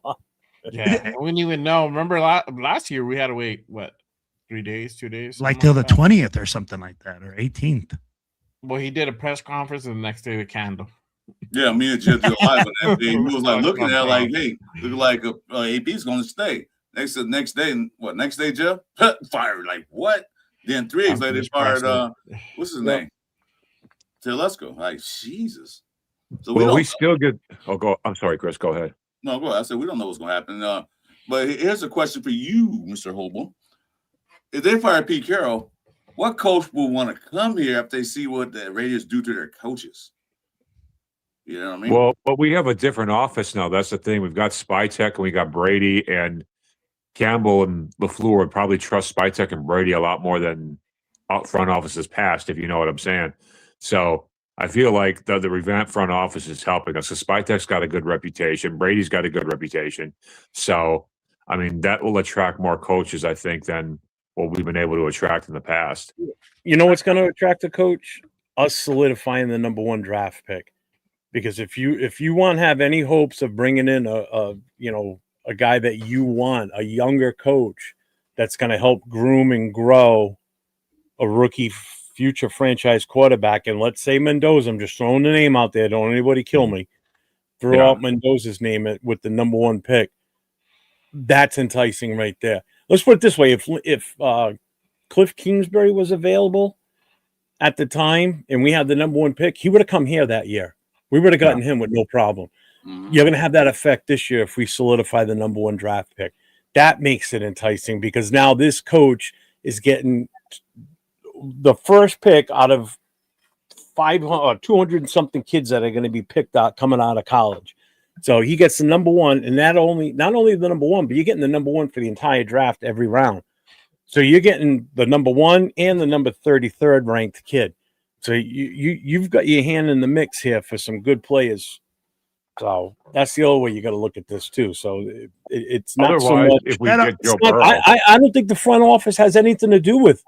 Yeah, we didn't even know. Remember last year we had to wait 3 days, 2 days, Like something till the that. 20th or something like that, or 18th. Well, he did a press conference, and the next day the candle. Yeah, me and Jeff did a live on that day. He was like looking at it like, hey, look like AP's going to stay. Next day, next day, Jeff? Fired. Like, what? Then 3 days later, they fired, what's his name? Telesco. Like, Jesus. So we still get. Oh, go. I'm sorry, Chris. Go ahead. No, go ahead. I said, we don't know what's going to happen. But here's a question for you, Mr. Hobo. If they fire Pete Carroll, what coach will want to come here if they see what the Raiders do to their coaches? You know what I mean? Well, but we have a different office now. That's the thing. We've got Spytek and we got Brady, and Campbell and LaFleur would probably trust Spytek and Brady a lot more than front offices past, if you know what I'm saying. So I feel like the revamped front office is helping us. So Spytek's got a good reputation. Brady's got a good reputation. So, I mean, that will attract more coaches, I think, than what we've been able to attract in the past. You know what's going to attract a coach? Us solidifying the number 1 draft pick. Because if you want to have any hopes of bringing in a guy that you want, a younger coach that's going to help groom and grow a rookie future franchise quarterback, and let's say Mendoza, I'm just throwing the name out there, don't anybody kill me, throw out Mendoza's name with the number 1 pick, that's enticing right there. Let's put it this way, if Cliff Kingsbury was available at the time and we had the number 1 pick, he would have come here that year. We would have gotten him with no problem. Mm-hmm. You're going to have that effect this year if we solidify the number 1 draft pick. That makes it enticing because now this coach is getting the first pick out of 200 and something kids that are going to be picked out coming out of college. So he gets the number 1, and not only the number 1, but you're getting the number 1 for the entire draft every round. So you're getting the number 1 and the number 33rd ranked kid. So you've got your hand in the mix here for some good players. So that's the other way you got to look at this too. So it's not so Otherwise, much. if we get Joe Not, Burrow, I don't think the front office has anything to do with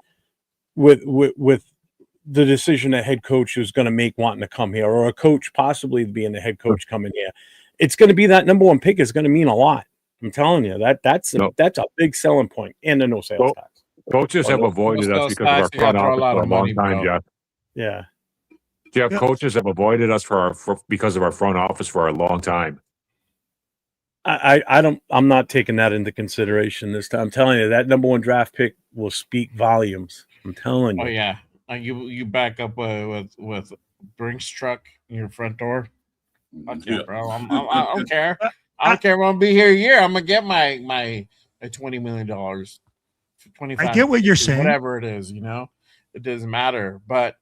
the decision a head coach is going to make wanting to come here, or a coach possibly being the head coach coming here. It's going to be that number one pick is going to mean a lot. I'm telling you that's a big selling point, and the no sales tax. coaches have avoided us because of our front office for a long time, Jeff. Yeah. Jeff, coaches have avoided us because of our front office for a long time. I'm not taking that into consideration this time. I'm telling you, that number one draft pick will speak volumes. I'm telling you. Oh yeah, you back up with Brinks truck in your front door. Fuck yeah, bro. I don't care. I don't care if I'm gonna be here a year. I'm gonna get my $20 million, 25. I get what you're saying. Whatever it is, it doesn't matter. But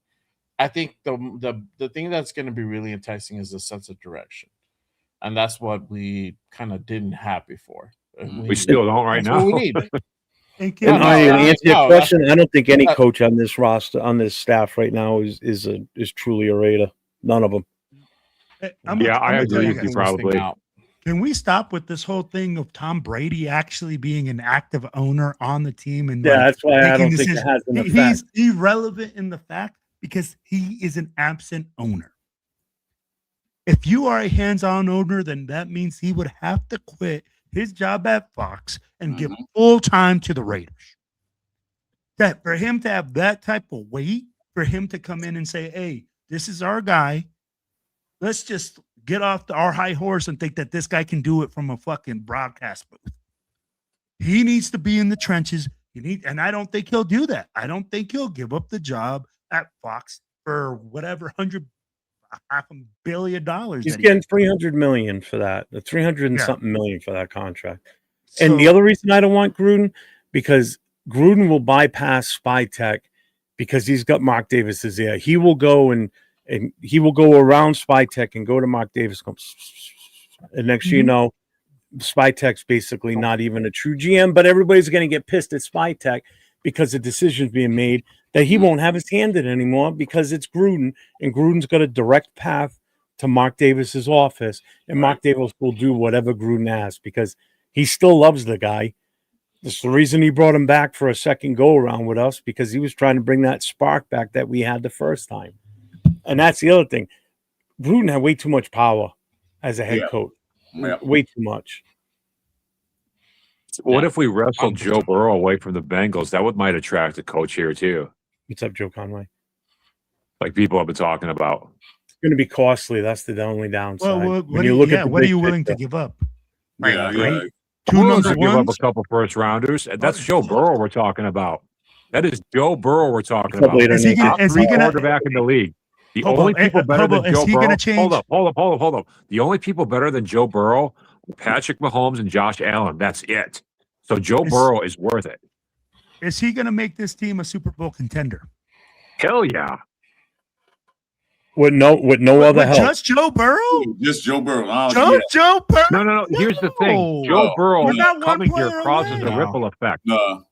I think the thing that's going to be really enticing is the sense of direction, and that's what we kind of didn't have before. We still don't right now. What we need. And to answer your question, I don't think any coach on this roster, on this staff right now, is truly a Raider. None of them. I agree with you probably. Can we stop with this whole thing of Tom Brady actually being an active owner on the team? And that's why I don't think it has an effect. He's irrelevant in the fact because he is an absent owner. If you are a hands-on owner, then that means he would have to quit his job at Fox and give full time to the Raiders. That for him to have that type of weight, for him to come in and say, "Hey, this is our guy. Let's just get off our high horse and think that this guy can do it from a fucking broadcast booth." He needs to be in the trenches. And I don't think he'll do that. I don't think he'll give up the job at Fox for whatever $500 million. He's getting $300 million for that. The 300 and something million for that contract. And the other reason I don't want Gruden, because Gruden will bypass Spy Tech because he's got Mark Davis's ear. He will go and he will go around Spy Tech and go to Mark Davis. And next you know, Spy Tech's basically not even a true GM, but everybody's going to get pissed at Spy Tech because the decision's being made that he won't have his hand in anymore because it's Gruden, and Gruden's got a direct path to Mark Davis's office, and Mark Davis will do whatever Gruden asks because he still loves the guy. That's the reason he brought him back for a second go around with us, because he was trying to bring that spark back that we had the first time. And that's the other thing. Gruden had way too much power as a head coach. Way too much. What if we wrestled Joe Burrow away from the Bengals? That might attract a coach here too. What's up, Joe Conway? Like people have been talking about. It's going to be costly. That's the only downside. Well, what are you willing to give up? Two number ones? Give up a couple first rounders. That's Joe Burrow we're talking about. That is Joe Burrow we're talking about. Is he going to quarterback in the league? The only people better than Joe Burrow. Hold up. The only people better than Joe Burrow, Patrick Mahomes and Josh Allen. That's it. So Joe Burrow is worth it. Is he going to make this team a Super Bowl contender? Hell yeah. With no other help. Just Joe Burrow? Just Joe Burrow. Joe Burrow? No. Here's the thing. Joe Burrow coming here causes a ripple effect.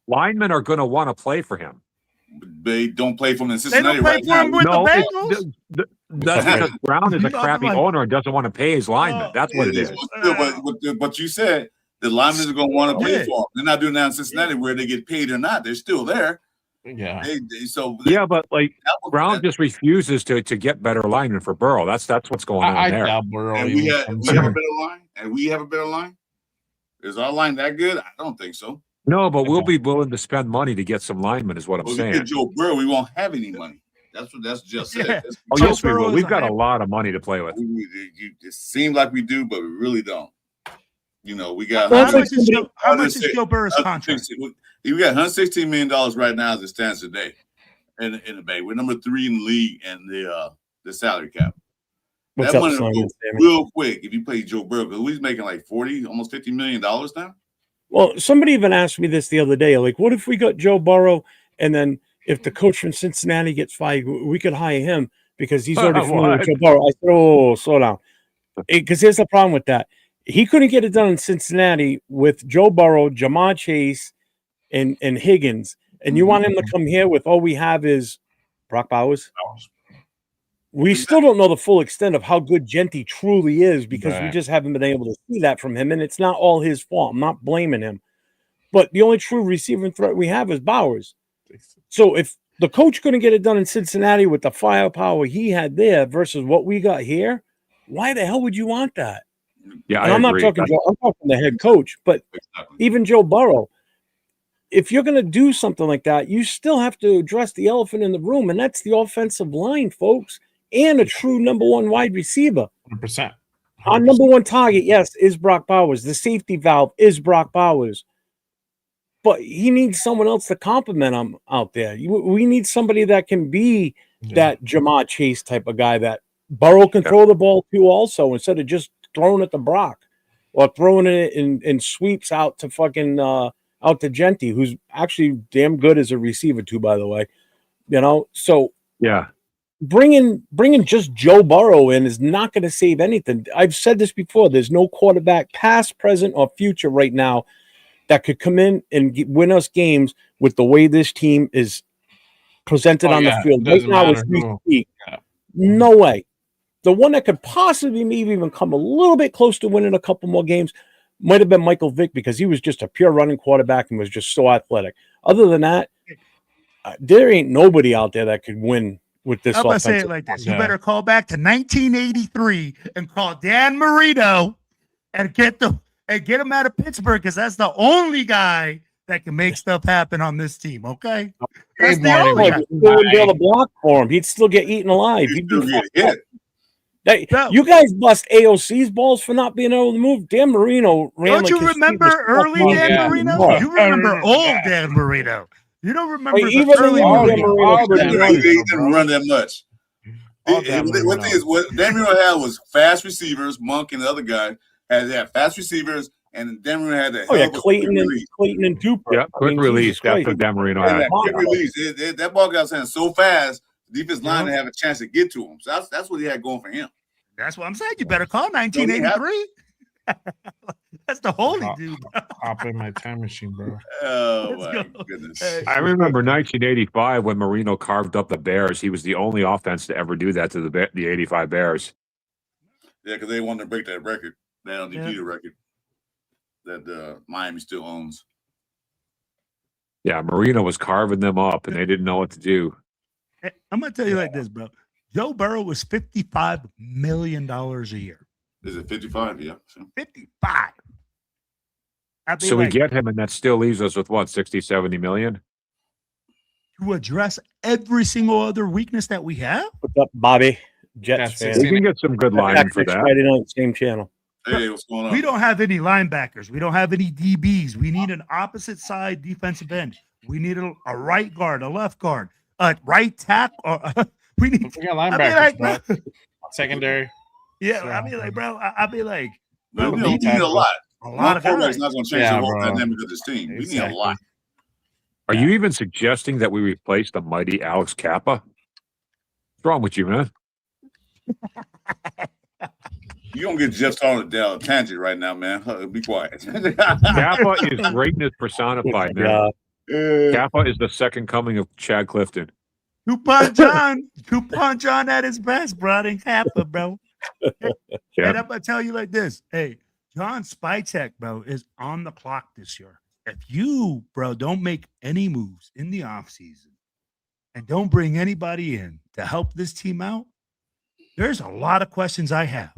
Linemen are going to want to play for him. They don't play for him in Cincinnati right now. That's because Brown is a crappy owner and doesn't want to pay his linemen. That's what it is. But you said the linemen are going to want to pay for them. They're not doing that in Cincinnati where they get paid or not. They're still there. Yeah. But like Brown just refuses to get better linemen for Burrow. That's what's going on there. Doubt Burrow. And we have a better line. And we have a better line. Is our line that good? I don't think so. No, but we'll be willing to spend money to get some linemen, is what I'm saying. We get Joe Burrow, we won't have any money. That's just said. Yes, we will. We've got a lot of money to play with. It seems like we do, but we really don't. We got how much is Joe Burrow's contract? We got $116 million right now as it stands today in the Bay. We're number 3 in the league and the salary cap. That money will go real quick if you pay Joe Burrow, because he's making like $40, almost $50 million now. Well, somebody even asked me this the other day. Like, what if we got Joe Burrow, and then if the coach from Cincinnati gets fired, we could hire him because he's already familiar with Joe Burrow. I said, oh, slow down. Because here's the problem with that. He couldn't get it done in Cincinnati with Joe Burrow, Jamar Chase, and Higgins. And you want him to come here with all we have is Brock Bowers? We still don't know the full extent of how good Genty truly is because we Right. just haven't been able to see that from him, and it's not all his fault. I'm not blaming him. But the only true receiving threat we have is Bowers. So if the coach couldn't get it done in Cincinnati with the firepower he had there versus what we got here, why the hell would you want that? Yeah, And I I'm not agree. talking Joe, I'm talking the head coach, but even Joe Burrow. If you're going to do something like that, you still have to address the elephant in the room, and that's the offensive line, folks, and a true number one wide receiver. 100%. Our number one target, yes, is Brock Bowers. The safety valve is Brock Bowers. But he needs someone else to complement him out there. We need somebody that can be that Jamar Chase type of guy that Burrow can throw the ball to also instead of just throwing it to Brock or throwing it in sweeps out to fucking out to Genty, who's actually damn good as a receiver too, by the way. You know, so Yeah. bringing just Joe Burrow in is not going to save anything. I've said this before. There's no quarterback, past, present, or future right now that could come in and win us games with the way this team is presented on the field. Right now, as we speak, no way. The one that could possibly maybe even come a little bit close to winning a couple more games might have been Michael Vick because he was just a pure running quarterback and was just so athletic. Other than that, there ain't nobody out there that could win with this. I'm going to say it like this. You better call back to 1983 and call Dan Marino and get him out of Pittsburgh because that's the only guy that can make stuff happen on this team. Okay, that's the only guy. He wouldn't be able to block for him. He'd still get eaten alive. He'd be hit. You guys bust AOC's balls for not being able to move. Dan Marino ran. Don't you remember early Dan Marino? You remember old Dan Marino. You don't remember even early Dan Marino. He didn't run that much. One thing is what Dan Marino had was fast receivers. Monk and the other guy had fast receivers, and Dan Marino had that. Clayton and Duper. Yeah, quick release. That's what Dan Marino had. Quick release. That ball got sent so fast. Defense line to have a chance to get to him. So that's what he had going for him. That's what I'm saying. You better call 1983. That's the holy dude. Hop in my time machine, bro. Oh my goodness! I remember 1985 when Marino carved up the Bears. He was the only offense to ever do that to the 85 Bears. Yeah, because they wanted to break that record, that undefeated record that Miami still owns. Yeah, Marino was carving them up, and they didn't know what to do. I'm gonna tell you like this, bro. Joe Burrow was $55 million a year. Is it 55? Yeah. 55. So we get him, and that still leaves us with what, 60, 70 million? To address every single other weakness that we have? What's up, Bobby? Jets fan. We can get some good linemen for that. Friday night, same channel. Hey, what's going on? We don't have any linebackers. We don't have any DBs. We need an opposite side defensive end. We need a right guard, a left guard, a right tackle. We got linebackers, bro. Secondary. Yeah, I mean, like, bro, I'll be like, we need a lot. A lot of guys. Not going to change the whole dynamic of this team. We need a lot. Are you even suggesting that we replace the mighty Alex Kappa? What's wrong with you, man? You don't get Jeff started down a tangent right now, man. Be quiet. Kappa is greatness personified, man. Kappa is the second coming of Chad Clifton. Coupon John at his best, bro. In Kappa, bro. And I'm gonna tell you like this. Hey, John Spytek, bro, is on the clock this year. If you, bro, don't make any moves in the offseason and don't bring anybody in to help this team out, there's a lot of questions I have.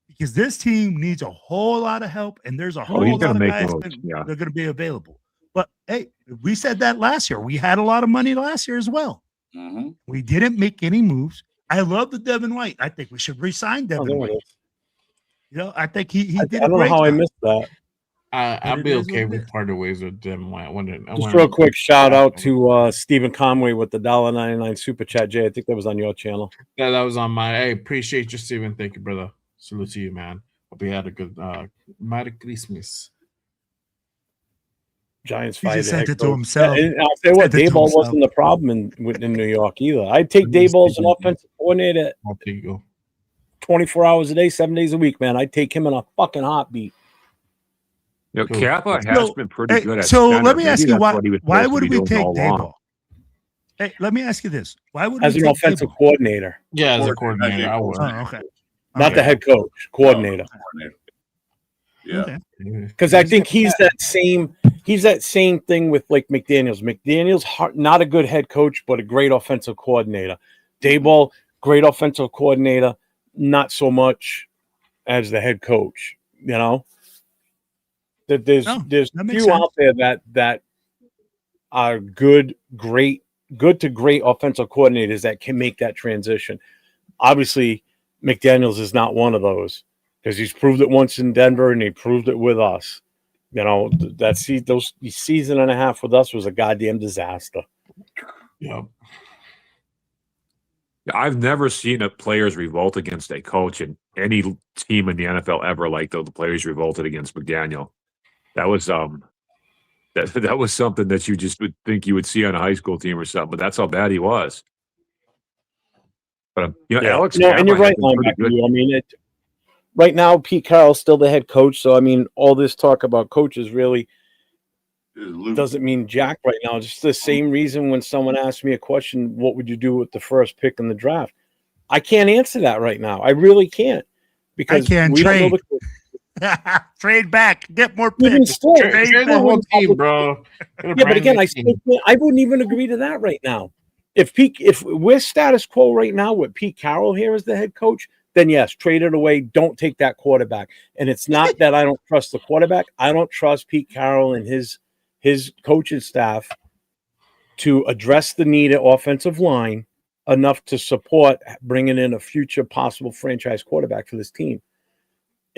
Because this team needs a whole lot of help, and there's a whole lot of guys that they're going to be available. But, hey, we said that last year. We had a lot of money last year as well. Mm-hmm. We didn't make any moves. I love the Devin White. I think we should re-sign Devin White. You know, I think he did a great job. I don't know how I missed that. I'll be okay with parting ways with Devin White. Just real quick, shout out to Stephen Conway with the $1.99 super chat. Jay, I think that was on your channel. Yeah, that was on my. Hey, appreciate you, Stephen. Thank you, brother. Salute to you, man. Hope you had a good Merry Christmas. Giants he fight. Just sent it to himself. And I'll say what, Dayball wasn't the problem in New York either. I'd take Dayball as an offensive coordinator 24 hours a day, 7 days a week, man. I'd take him in a fucking heartbeat. You know, Kappa has been pretty good at so center. let me ask you, why would we take Dayball? Hey, let me ask you this: why would as we an take offensive Dibble? coordinator, Yeah, as a Coordinator, coordinator, I would. Oh, okay. not the head coach, coordinator. Coordinator. Yeah. Okay. Because I think he's that same thing with like McDaniels. McDaniels not a good head coach, but a great offensive coordinator. Daboll, great offensive coordinator, not so much as the head coach. You know, that there's that makes few sense. out there that are good to great offensive coordinators that can make that transition. Obviously, McDaniels is not one of those because he's proved it once in Denver and he proved it with us. You know, those season and a half with us was a goddamn disaster. Yeah. I've never seen a players revolt against a coach in any team in the NFL ever like the players revolted against McDaniel. That was that was something that you just would think you would see on a high school team or something, but that's how bad he was. But Alex, no, and you're right, linebacker. I mean, right now Pete Carroll's still the head coach, so I mean, all this talk about coaches really doesn't mean jack right now. Just the same reason when someone asks me a question, what would you do with the first pick in the draft? I can't answer that right now. I really can't because we don't know the trade back, get more picks. Trade the whole team, bro. Yeah, but again, I wouldn't even agree to that right now. If we're status quo right now with Pete Carroll here as the head coach, then yes, trade it away. Don't take that quarterback. And it's not that I don't trust the quarterback. I don't trust Pete Carroll and his coaching staff to address the need at offensive line enough to support bringing in a future possible franchise quarterback for this team.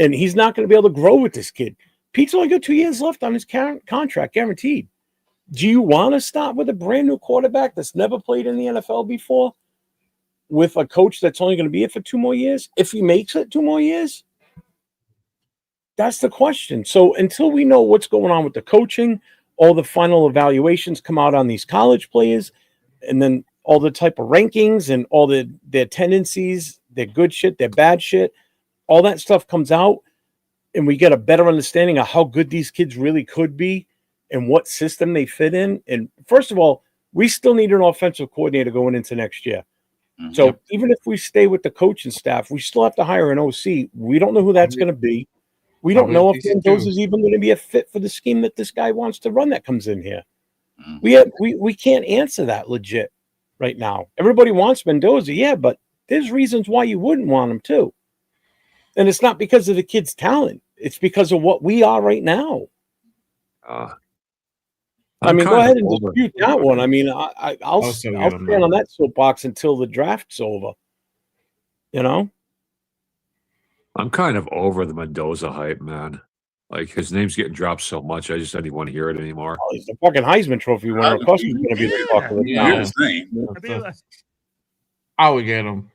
And he's not going to be able to grow with this kid. Pete's only got 2 years left on his contract, guaranteed. Do you want to start with a brand new quarterback that's never played in the NFL before with a coach that's only going to be here for 2 more years? If he makes it 2 more years, that's the question. So until we know what's going on with the coaching, all the final evaluations come out on these college players, and then all the type of rankings and all their tendencies, their good shit, their bad shit, all that stuff comes out, and we get a better understanding of how good these kids really could be and what system they fit in. And first of all, we still need an offensive coordinator going into next year. Mm-hmm. So even if we stay with the coaching staff, we still have to hire an OC. We don't know who that's going to be. We don't know if Mendoza is even going to be a fit for the scheme that this guy wants to run that comes in here. We can't answer that legit right now. Everybody wants Mendoza, yeah, but there's reasons why you wouldn't want him too. And it's not because of the kid's talent. It's because of what we are right now. I mean, go ahead and dispute that one. I mean, I'll stand on that soapbox until the draft's over. You know? I'm kind of over the Mendoza hype, man. Like, his name's getting dropped so much, I just don't even want to hear it anymore. Oh, he's the fucking Heisman Trophy winner. Of course he's going to be the talk of the town. I would get him.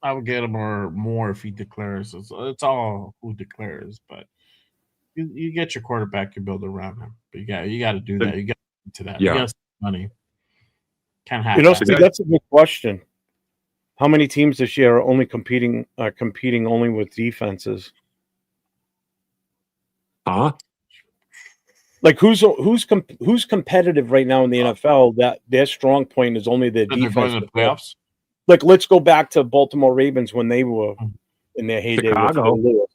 I would get him or more if he declares. It's all who declares, but you get your quarterback, you build around him. But you got to do that. You got to that. Yeah. You got money. Can't have. That's a good question. How many teams this year are only competing only with defenses? Huh? Like who's competitive right now in the NFL that their strong point is only their defense? The playoffs. Like, let's go back to Baltimore Ravens when they were in their heyday. Chicago.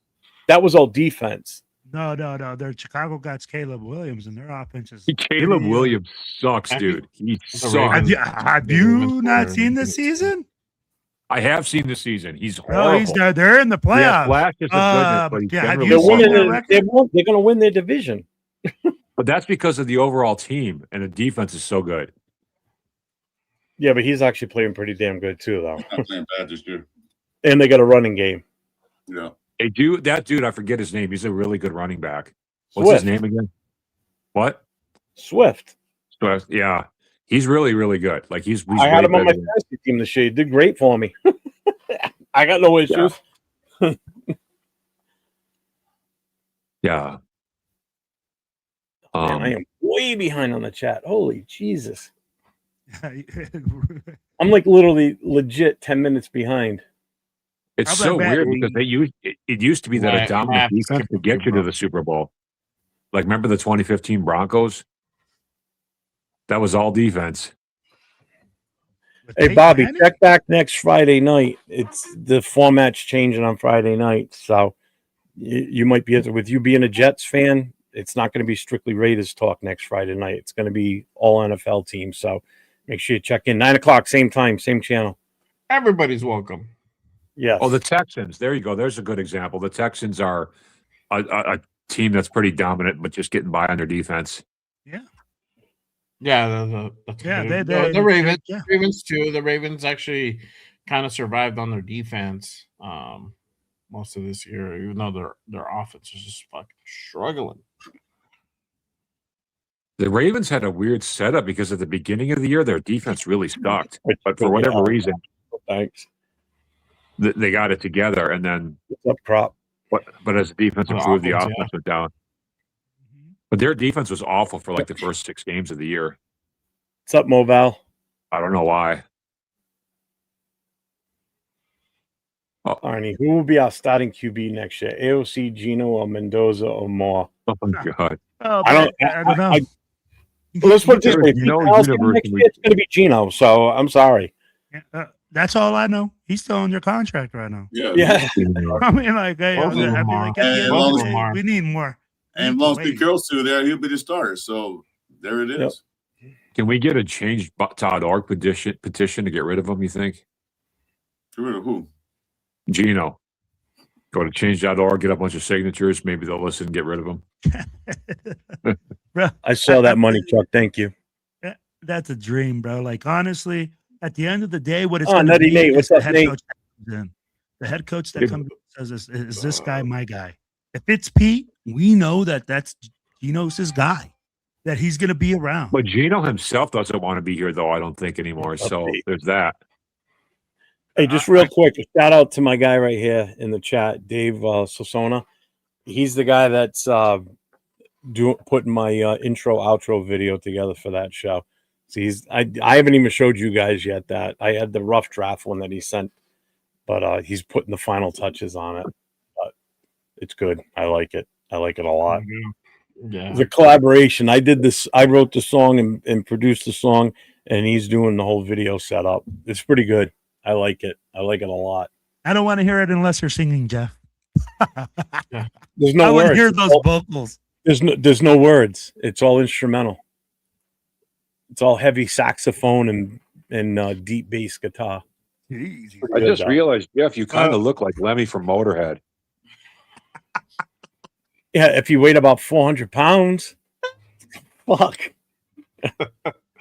That was all defense. No. Their Chicago got Caleb Williams, and their offense is Caleb Williams sucks, dude. He sucks. Have you not seen the season? I have seen the season. He's horrible. No, they're in the playoffs. Flashes of goodness, but have you seen their record? They're going to win their division. But that's because of the overall team, and the defense is so good. Yeah, but he's actually playing pretty damn good too, though. Not playing bad this year. And they got a running game. Yeah. That dude, I forget his name. He's a really good running back. What's his name again? What? Swift. Yeah. He's really, really good. Like he's I had him on my fantasy team this year. He did great for me. I got no issues. Yeah. Man, I am way behind on the chat. Holy Jesus. I'm like literally legit 10 minutes behind. It's so weird because it used to be that a dominant defense to get you to the Super Bowl. Like, remember the 2015 Broncos? That was all defense. Hey, Peyton Bobby, Manning? check back next Friday night. It's the format's changing on Friday night, so you might be with you being a Jets fan. It's not going to be strictly Raiders talk next Friday night. It's going to be all NFL teams. So make sure you check in 9:00, same time, same channel. Everybody's welcome. Yes. Oh, the Texans. There you go. There's a good example. The Texans are a team that's pretty dominant, but just getting by on their defense. Yeah. Yeah, the Ravens, yeah. Ravens too. The Ravens actually kind of survived on their defense most of this year, even though their offense is just fucking struggling. The Ravens had a weird setup because at the beginning of the year, their defense really sucked. But for whatever reason, Thanks. they got it together. And then, What's up, prop? but as the defense The improved, the offense, offense went down. But their defense was awful for like the first 6 games of the year. What's up, Moval? I don't know why. Arnie, who will be our starting QB next year? AOC, Gino, or Mendoza, or more? Oh my God. Oh, I don't know. Well, let's put it this way: if You know, Pete Carroll's universe next we- year, it's going to be Gino. So I'm sorry. That's all I know. He's still under contract right now. Yeah. I mean, like, hey, Both of them I mean, are. like, at the end Both of of the them day, are. we need more. And We once need the to wait. girl's still there, he'll be the starter. So there it is. Can we get a change.org petition to get rid of him, you think? Get rid of who? Gino. Go to change.org, get a bunch of signatures. Maybe they'll listen and get rid of him. Bro, I saw that money, Chuck. Thank you. that's a dream, bro. Like, honestly, at the end of the day, what it's Oh, going to Nutty be Nate, is what's the up, head Nate? coach that comes in. The head coach that comes in says, is this guy my guy? If it's Pete, we know that's Gino's his guy, that he's going to be around. But Gino himself doesn't want to be here, though, I don't think anymore. So there's that. Hey, just real quick, a shout out to my guy right here in the chat, Dave Sosona. He's the guy that's putting my intro outro video together for that show. So I haven't even showed you guys yet that I had the rough draft one that he sent, but he's putting the final touches on it. But it's good. I like it. I like it a lot. Yeah. It's a collaboration. I did this. I wrote the song and produced the song, and he's doing the whole video setup. It's pretty good. I like it. I like it a lot. I don't want to hear it unless you're singing, Jeff. There's no I want words. to hear those vocals. There's no words. It's all instrumental. It's all heavy saxophone and deep bass guitar. Jeez. I Good, just though. realized, Jeff, you kind of look like Lemmy from Motorhead. Yeah, if you weighed about 400 pounds. Fuck. Yeah,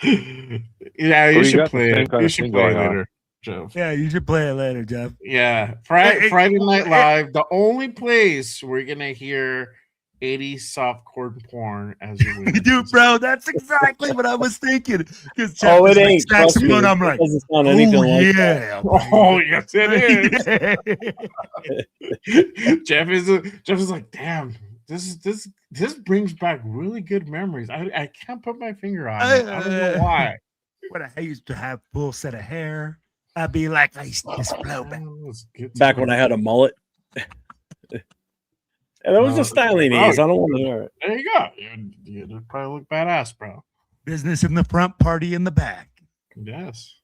Oh, you you should got the play same it. kind You of should thing play it going on. later, Jeff. Yeah, you should play it later, Jeff. Yeah, Hey, Friday Night Live, the only place we're gonna hear 80s softcore porn as you Dude, bro, that's exactly what I was thinking. Because Oh, it ain't. Trust me. saxophone, I'm It like, doesn't sound anything oh like that. yeah. Oh yes, it is. Jeff is like, damn, this brings back really good memories. I can't put my finger on it. I don't know why. When I used to have full set of hair, I'd be like, I used to just flow back. Back when I had a mullet. And that was the styling days. I don't want to hear it. There you go. You'd probably look badass, bro. Business in the front, party in the back. Yes.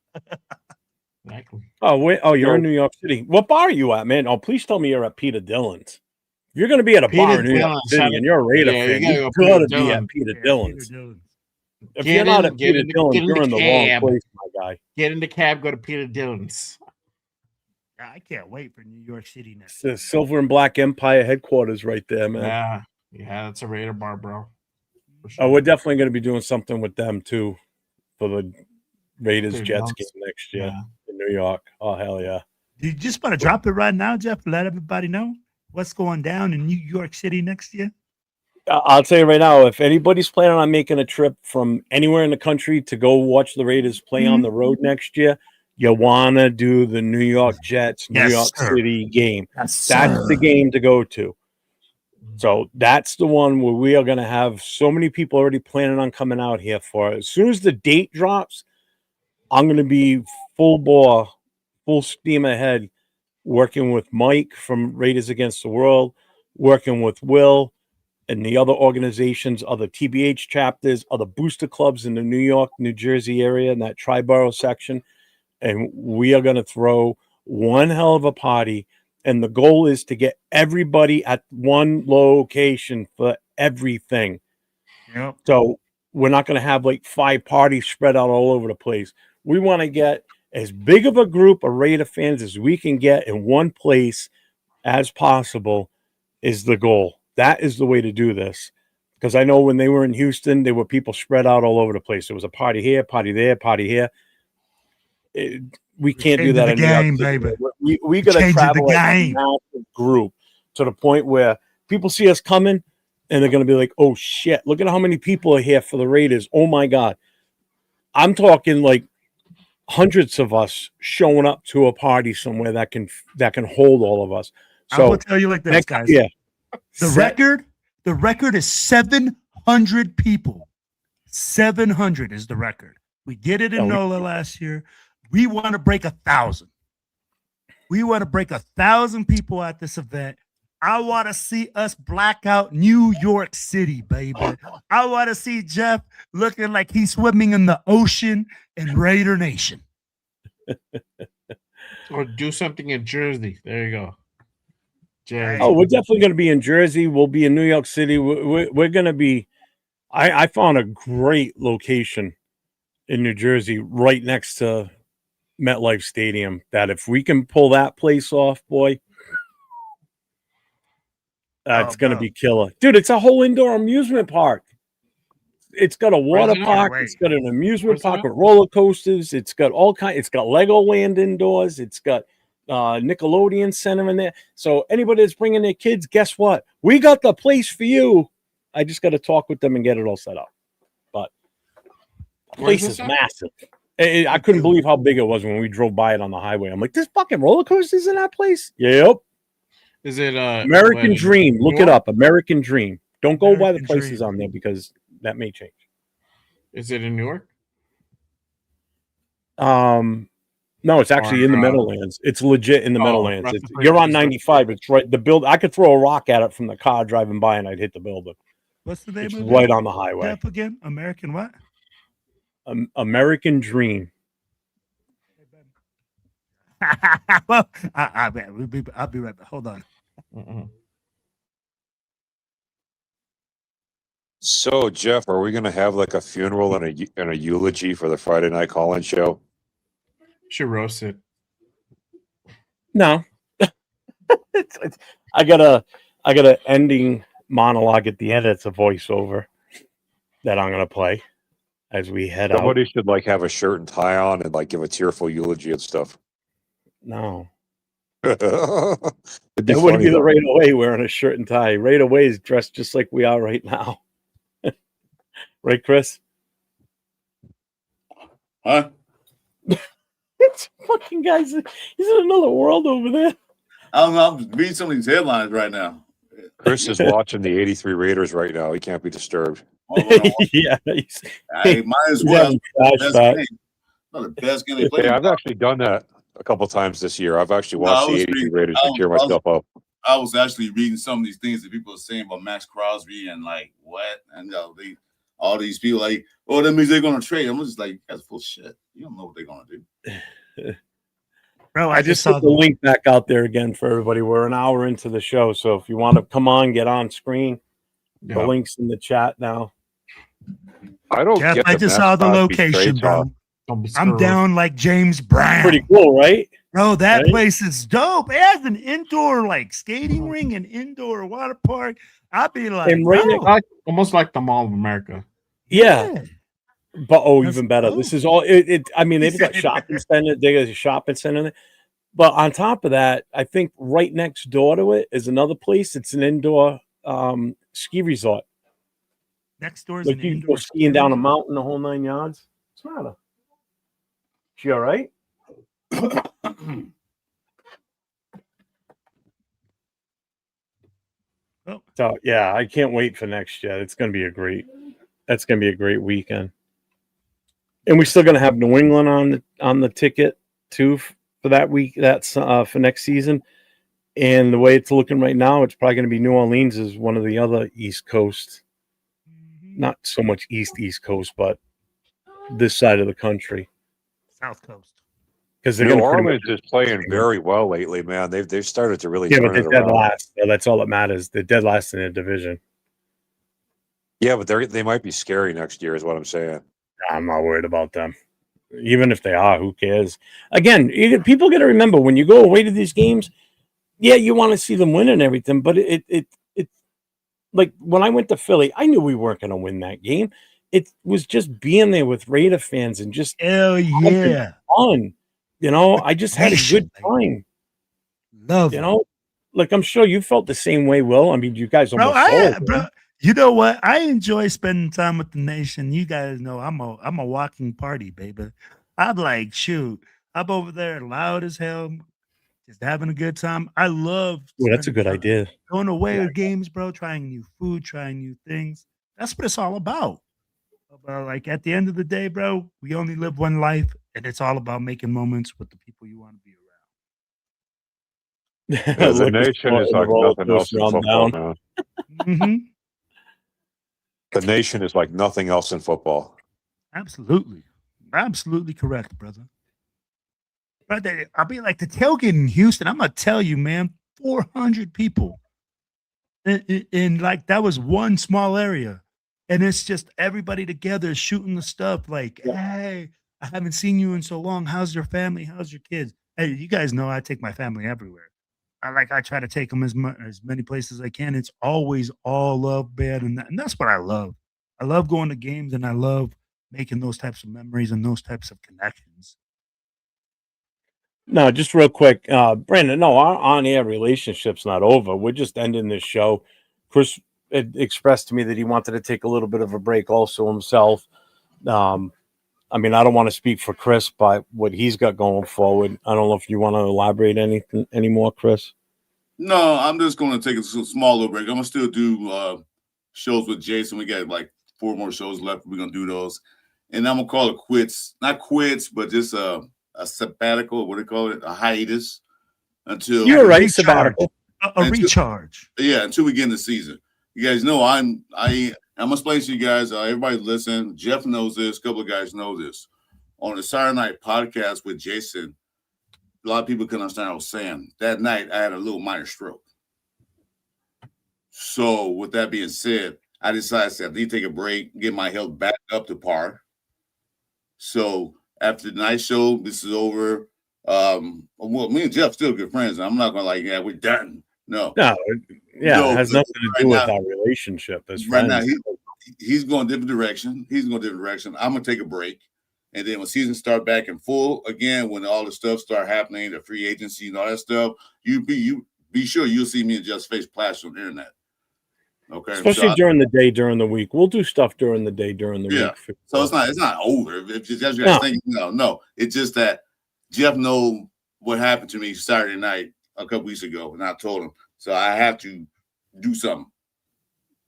Exactly. Oh, wait. Oh, you're in New York City. What bar are you at, man? Oh, please tell me you're at Peter Dillon's. If you're going to be at a bar in New York City and you're a Raider fan, you got to be at Peter Dillon's. If you're not at Peter Dillon's, you're in the wrong place, my guy. Get in the cab, go to Peter Dillon's. I can't wait for New York City now. It's the Silver and Black Empire headquarters right there, man. Yeah, that's a Raider bar, bro. Oh, we're definitely going to be doing something with them too for the Raiders Jets game next year in New York. Oh, hell yeah. You just want to drop it right now, Jeff? Let everybody know what's going down in New York City next year. I'll tell you right now, if anybody's planning on making a trip from anywhere in the country to go watch the Raiders play on the road next year, you want to do the New York Jets, New York City game. That's the game to go to. So that's the one where we are going to have so many people already planning on coming out here for it. As soon as the date drops, I'm going to be full bore, full steam ahead, working with Mike from Raiders Against the World, working with Will and the other organizations, other TBH chapters, other booster clubs in the New York, New Jersey area in that Tri-Borough section. and we are going to throw one hell of a party. And the goal is to get everybody at one location for everything. Yep. So we're not going to have like 5 parties spread out all over the place. We want to get as big of a group of Raider fans as we can get in one place as possible is the goal. That is the way to do this. Because I know when they were in Houston, there were people spread out all over the place. There was a party here, party there, party here. We can't do that game, anymore. baby. We got to Changing travel the as a game. massive group to the point where people see us coming and they're going to be like, oh, shit, look at how many people are here for the Raiders. Oh, my God. I'm talking like hundreds of us showing up to a party somewhere that can hold all of us. So I will tell you like this, guys. Yeah. The record is 700 people. 700 is the record. We did it in NOLA last year. We want to break 1,000. We want to break 1,000 people at this event. I want to see us black out New York City, baby. I want to see Jeff looking like he's swimming in the ocean in Raider Nation. Or do something in Jersey. There you go. Jersey. Oh, we're definitely going to be in Jersey. We'll be in New York City. We're going to be. I found a great location in New Jersey, right next to MetLife Stadium. That if we can pull that place off, boy, it's going to be killer, dude. It's a whole indoor amusement park. It's got a water park. It's got an amusement park with roller coasters. It's got all kinds. It's got Legoland indoors. It's got Nickelodeon Center in there. So anybody that's bringing their kids, guess what? We got the place for you. I just got to talk with them and get it all set up. But the place is massive. I couldn't believe how big it was when we drove by it on the highway. I'm like, there's fucking roller coasters in that place? Yep. Is it American Dream? Look it up. American Dream. Don't go by the places on there because that may change. Is it in New York? No, it's actually in the Meadowlands. It's legit in the Meadowlands. You're on 95. It's right. The build. I could throw a rock at it from the car driving by, and I'd hit the building. What's the name it's of it? Right on the highway. Jeff again? American what? American Dream. Well, I'll be right back. Hold on. So, Jeff, are we going to have like a funeral and a eulogy for the Friday night call-in show? Should roast it. No, I got a ending monologue at the end. It's a voiceover that I'm gonna play as we head out. Somebody should like have a shirt and tie on and like give a tearful eulogy and stuff. No, it wouldn't be the Right Away wearing a shirt and tie. Right Away is dressed just like we are right now. Right, Chris? Huh? It's fucking guys. He's in another world over there. I don't know. I'm reading some of these headlines right now. Chris is watching the 83 Raiders right now. He can't be disturbed. Yeah. Hey, might as well. The best game they played. Yeah, I've actually done that a couple times this year. I've actually watched the 83 Raiders to cheer myself up. I was actually reading some of these things that people are saying about Max Crosby and like what, and all these people like, oh, that means they're gonna trade. I'm just like, that's full shit. You don't know what they're gonna do. Bro, I just put the link back out there again for everybody. We're an hour into the show, so if you want to come on, get on screen. The link's in the chat now. I don't Jeff, get I just saw the location, bro. I'm down like James Brown. Pretty cool, right? Bro, that place is dope. It has an indoor like skating ring and indoor water park. I'd be like, almost like the Mall of America. Yeah. But even better. This is all I mean, they've got shopping center, they got a shopping center. But on top of that, I think right next door to it is another place. It's an indoor ski resort. Next door is like an you indoor go skiing down a mountain the whole 9 yards. What's the matter? She all right? So yeah, I can't wait for next year. It's gonna be a great weekend. And we're still gonna have New England on the ticket too for that week. That's for next season. And the way it's looking right now, it's probably gonna be New Orleans is one of the other East Coast. Not so much East Coast, but this side of the country. South Coast. because they're New going to Orleans is playing very well lately, man. They've started to really but turn it they're dead around. last. So that's all that matters. They're dead last in their division. Yeah, but they might be scary next year, is what I'm saying. I'm not worried about them. Even if they are, who cares? Again, people got to remember when you go away to these games, yeah, you want to see them win and everything, but it like when I went to Philly, I knew we weren't going to win that game. It was just being there with Raider fans and just Hell yeah. fun. You know, I just had a good time. Love You it. know, like I'm sure you felt the same way, Will. I mean, you guys Bro, almost sold. bro, you know what? I enjoy spending time with the nation. You guys know I'm a walking party, baby. I'm like, shoot, I'm over there loud as hell, just having a good time. I love Well, that's a spending good time idea. going away with games, bro, trying new food, trying new things. That's what it's all about. But like at the end of the day, bro, we only live one life, and it's all about making moments with the people you want to be around. Yeah, the Look, it's nation caught is in the like roller nothing else coaster, in I'm football, down. man. Mm-hmm. The nation is like nothing else in football. Absolutely. Absolutely correct, brother. Brother, I'll be like the tailgate in Houston. I'm gonna tell you, man, 400 people. And like that was one small area. And it's just everybody together shooting the stuff like, hey, I haven't seen you in so long. How's your family? How's your kids? Hey, you guys know I take my family everywhere. I try to take them as many places as I can. It's always all love, bad, and that's what I love. I love going to games, and I love making those types of memories and those types of connections. No, just real quick, Brandon. No, our on-air relationship's not over. We're just ending this show. Chris had expressed to me that he wanted to take a little bit of a break, also himself. I mean, I don't want to speak for Chris, but what he's got going forward. I don't know if you want to elaborate anything anymore, Chris. No, I'm just going to take a small little break. I'm going to still do shows with Jason. We got like 4 more shows left. We're going to do those. And I'm going to call it quits. Not quits, but just a sabbatical. What do you call it? A hiatus. Until You're right, sabbatical. A recharge. Yeah, until we get in the season. You guys know I'm going to explain to you guys, everybody listen. Jeff knows this. A couple of guys know this. On the Saturday night podcast with Jason, a lot of people couldn't understand what I was saying. That night, I had a little minor stroke. So with that being said, I decided I need to take a break, get my health back up to par. So after the night show, this is over. Well, me and Jeff still good friends. I'm not going to we're done. No. It has nothing to do with our relationship as friends. Right now, he's going a different direction. He's going a different direction. I'm going to take a break. And then when season start back in full again, when all the stuff start happening, the free agency and all that stuff, you be sure you'll see me and Jeff's face flash on the internet. Okay. Especially during the day, during the week. We'll do stuff during the day, during the week. So it's not over. If you guys thinking, no. It's just that Jeff know what happened to me Saturday night a couple weeks ago, and I told him. So I have to do something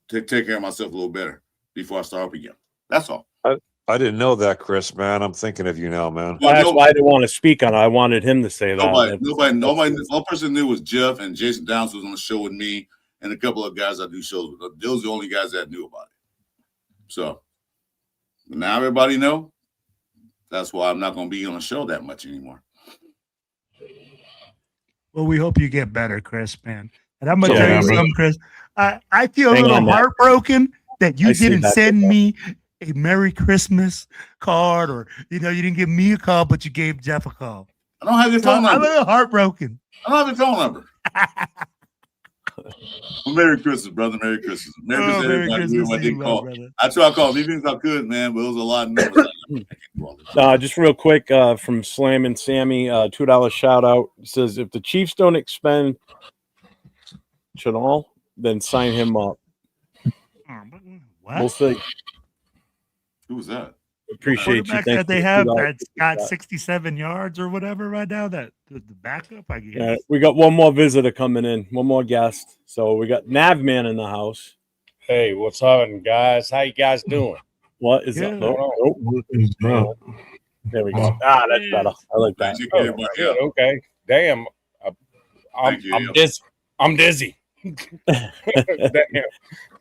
to take care of myself a little better before I start up again. That's all. I didn't know that, Chris, man. I'm thinking of you now, man. Well, that's why I didn't want to speak on it. I wanted him to say that. Nobody. One person knew was Jeff, and Jason Downs was on the show with me, and a couple of guys I do shows with. Those are the only guys that knew about it. So now everybody know. That's why I'm not going to be on the show that much anymore. Well, we hope you get better, Chris, man. And I'm going to tell you something, Chris. I feel a little heartbroken that you didn't send me a Merry Christmas card, or you didn't give me a call, but you gave Jeff a call. I don't have your phone number. I'm a little heartbroken. I don't have your phone number. Well, Merry Christmas, brother. Merry Christmas. Merry Christmas. I tried to call even if I could, man, but it was a lot of numbers. Just real quick, from Slam and Sammy, $2 shout out. It says if the Chiefs don't expend Chanel, then sign him up. What? We'll see. Who was that? Appreciate you. That they have that's got 67 yards or whatever right now. That the backup, I guess. We got one more visitor coming in, one more guest. So we got Navman in the house. Hey, what's up, guys? How you guys doing? What is that? No. There we go. That's better. I like that. Good. Okay. Damn. I'm dizzy. I'm dizzy. Damn.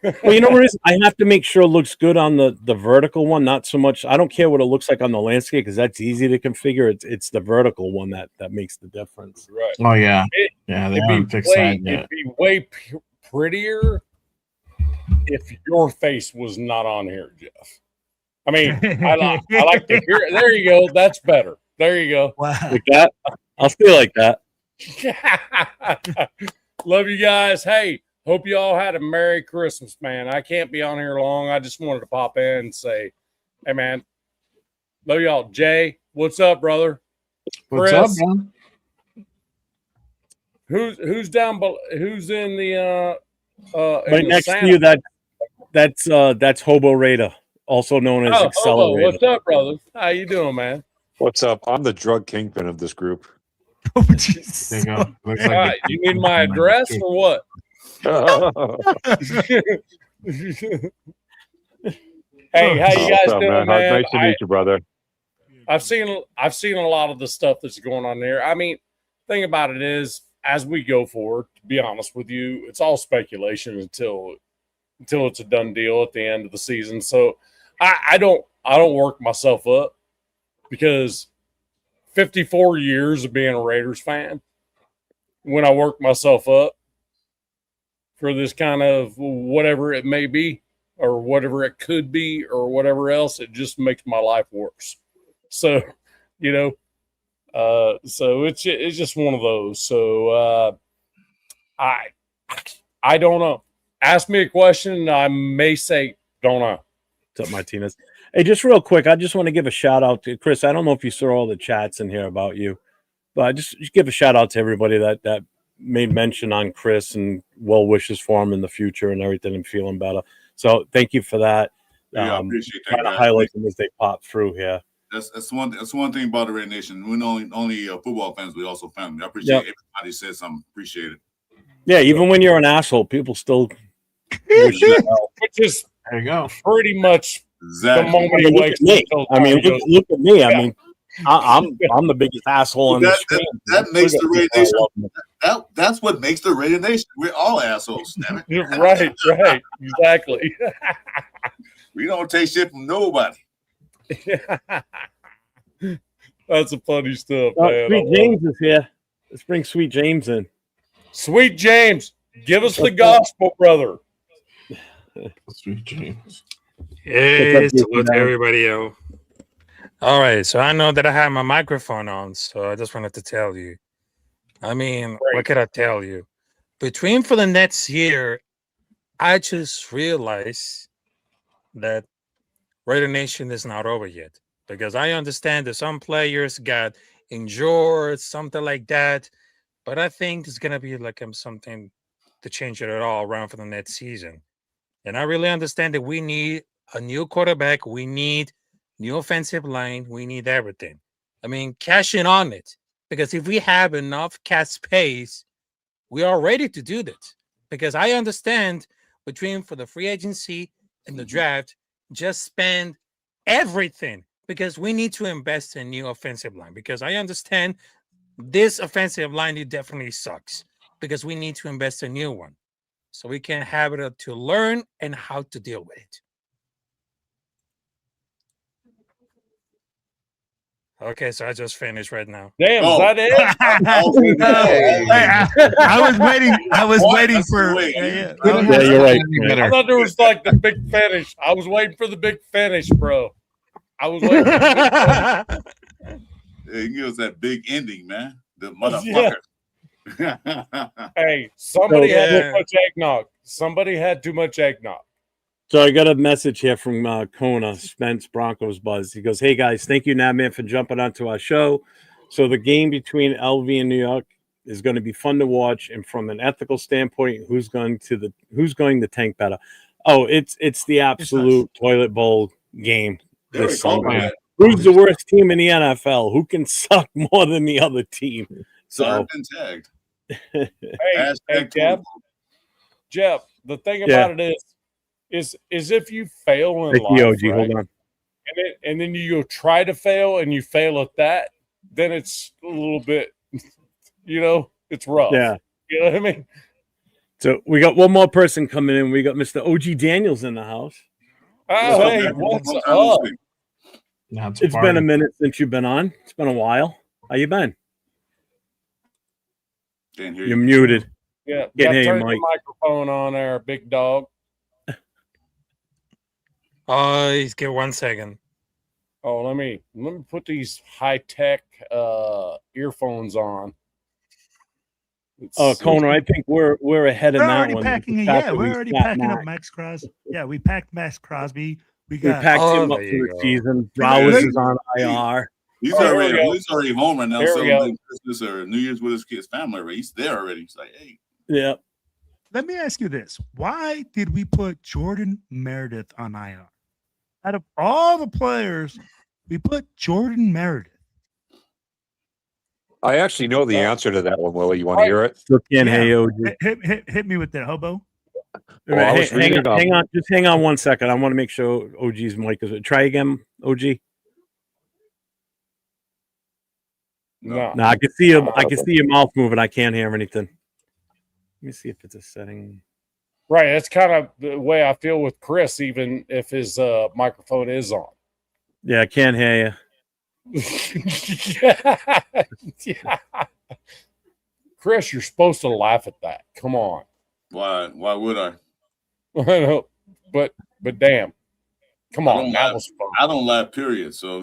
Well, you know what it is? I have to make sure it looks good on the vertical one, not so much. I don't care what it looks like on the landscape because that's easy to configure. It's the vertical one that makes the difference. Right. Oh yeah, It, yeah. They it'd haven't be fixed way, that yet. it'd be way prettier if your face was not on here, Jeff. I mean, I like to hear it. There you go. That's better. There you go. Wow. Like that, I'll stay like that. Love you guys. Hey, hope you all had a Merry Christmas, man. I can't be on here long. I just wanted to pop in and say, hey, man, love y'all. Jay, what's up, brother? What's Chris, up, man? Who's down? Who's in the Right next to you, that's Hobo Raider, also known as Accelerator. What's up, brother? How you doing, man? What's up? I'm the drug kingpin of this group. Oh, Jesus. There you go. Looks All like right, you need my address or what? Hey, how you guys What's up, doing, man? Nice to meet you, brother. I've seen a lot of the stuff that's going on there. I mean, thing about it is, as we go forward, to be honest with you, it's all speculation until it's a done deal at the end of the season. So I don't work myself up because 54 years of being a Raiders fan, when I work myself up for this kind of whatever it may be or whatever it could be or whatever else, it just makes my life worse. So, you know, so it's just one of those. So I don't know. Ask me a question and I may say don't know. What's up, Martinez? Hey, just real quick, I just want to give a shout out to Chris. I don't know if you saw all the chats in here about you, but just give a shout out to everybody that made mention on Chris and well wishes for him in the future and everything and feeling better. So thank you for that. Yeah, I appreciate that. Trying to highlight them as they pop through here. That's one thing about the Red Nation. We're not only football fans, we also family. I appreciate everybody said something. Appreciate it. Yeah, even when you're an asshole, people still wish you well. Which is There you go. pretty much the moment he Look wakes at me. up. I mean, look at me. I mean, I'm the biggest asshole on the screen. That makes the Red Nation. That's what makes the Red Nation. We're all assholes. Damn it. Right, exactly. We don't take shit from nobody. That's a funny stuff, man. Sweet James is here. Let's bring Sweet James in. Sweet James, give us the gospel, brother. Sweet James. Hey, salute to everybody, yo. All right, so I know that I have my microphone on, so I just wanted to tell you. I mean, what could I tell you? Between for the next year, I just realized that Raider Nation is not over yet. Because I understand that some players got injured, something like that. But I think it's going to be like something to change it all around for the next season. And I really understand that we need a new quarterback. We need new offensive line. We need everything. I mean, cash in on it. Because if we have enough cap space, we are ready to do that. Because I understand between for the free agency and the draft, just spend everything. Because we need to invest in new offensive line. Because I understand this offensive line, it definitely sucks. Because we need to invest in a new one. So we can have it to learn and how to deal with it. Okay, so I just finished right now. Damn, is that it? I was waiting for. Yeah, you're right. I thought there was like the big finish. I was waiting for the big finish, bro. I was waiting for the big finish. He gives us that big ending, man. The motherfucker. Hey, somebody had too much eggnog. Somebody had too much eggnog. So I got a message here from Kona, Spence Broncos Buzz. He goes, "Hey guys, thank you, Nabman, for jumping onto our show. So the game between LV and New York is going to be fun to watch. And from an ethical standpoint, who's going to tank better? Oh, it's the absolute toilet bowl game this Sunday. Who's the worst team in the NFL? Who can suck more than the other team? So tagged. Hey, Jeff. The thing about it is if you fail in life, OG, hold on. and then you go try to fail and you fail at that, then it's a little bit, it's rough. Yeah. You know what I mean? So we got one more person coming in. We got Mr. OG Daniels in the house. Oh, hey, what's up? It's been a minute since you've been on. It's been a while. How you been? Can't hear You're you. muted. Yeah, Can't hear you, turn Mike. the microphone on there, big dog. Just give 1 second. Oh, let me put these high-tech earphones on. Oh, Kona, I think we're ahead in We're that already one. packing it. Yeah, we're already packing up Max Crosby. Yeah, we packed Max Crosby. We packed him up for the season. Browers is on IR. He's already home right now Here we celebrating Christmas or New Year's with his kids' family. Right? He's there already. He's like, hey. Yeah. Let me ask you this. Why did we put Jordan Meredith on IR? Out of all the players, we put Jordan Meredith. I actually know the answer to that one, Willie. You want to hear it? Still can't hear you, OG. Hit me with that, hobo. Well, hang on. Just hang on 1 second. I want to make sure OG's mic is. Try again, OG. No, I can see him. I can see your mouth moving. I can't hear anything. Let me see if it's a setting. Right, that's kind of the way I feel with Chris, even if his microphone is on. Yeah, I can't hear you. Yeah. Chris, you're supposed to laugh at that. Come on. Why would I? but damn. Come on. That was fun. I don't laugh, period. So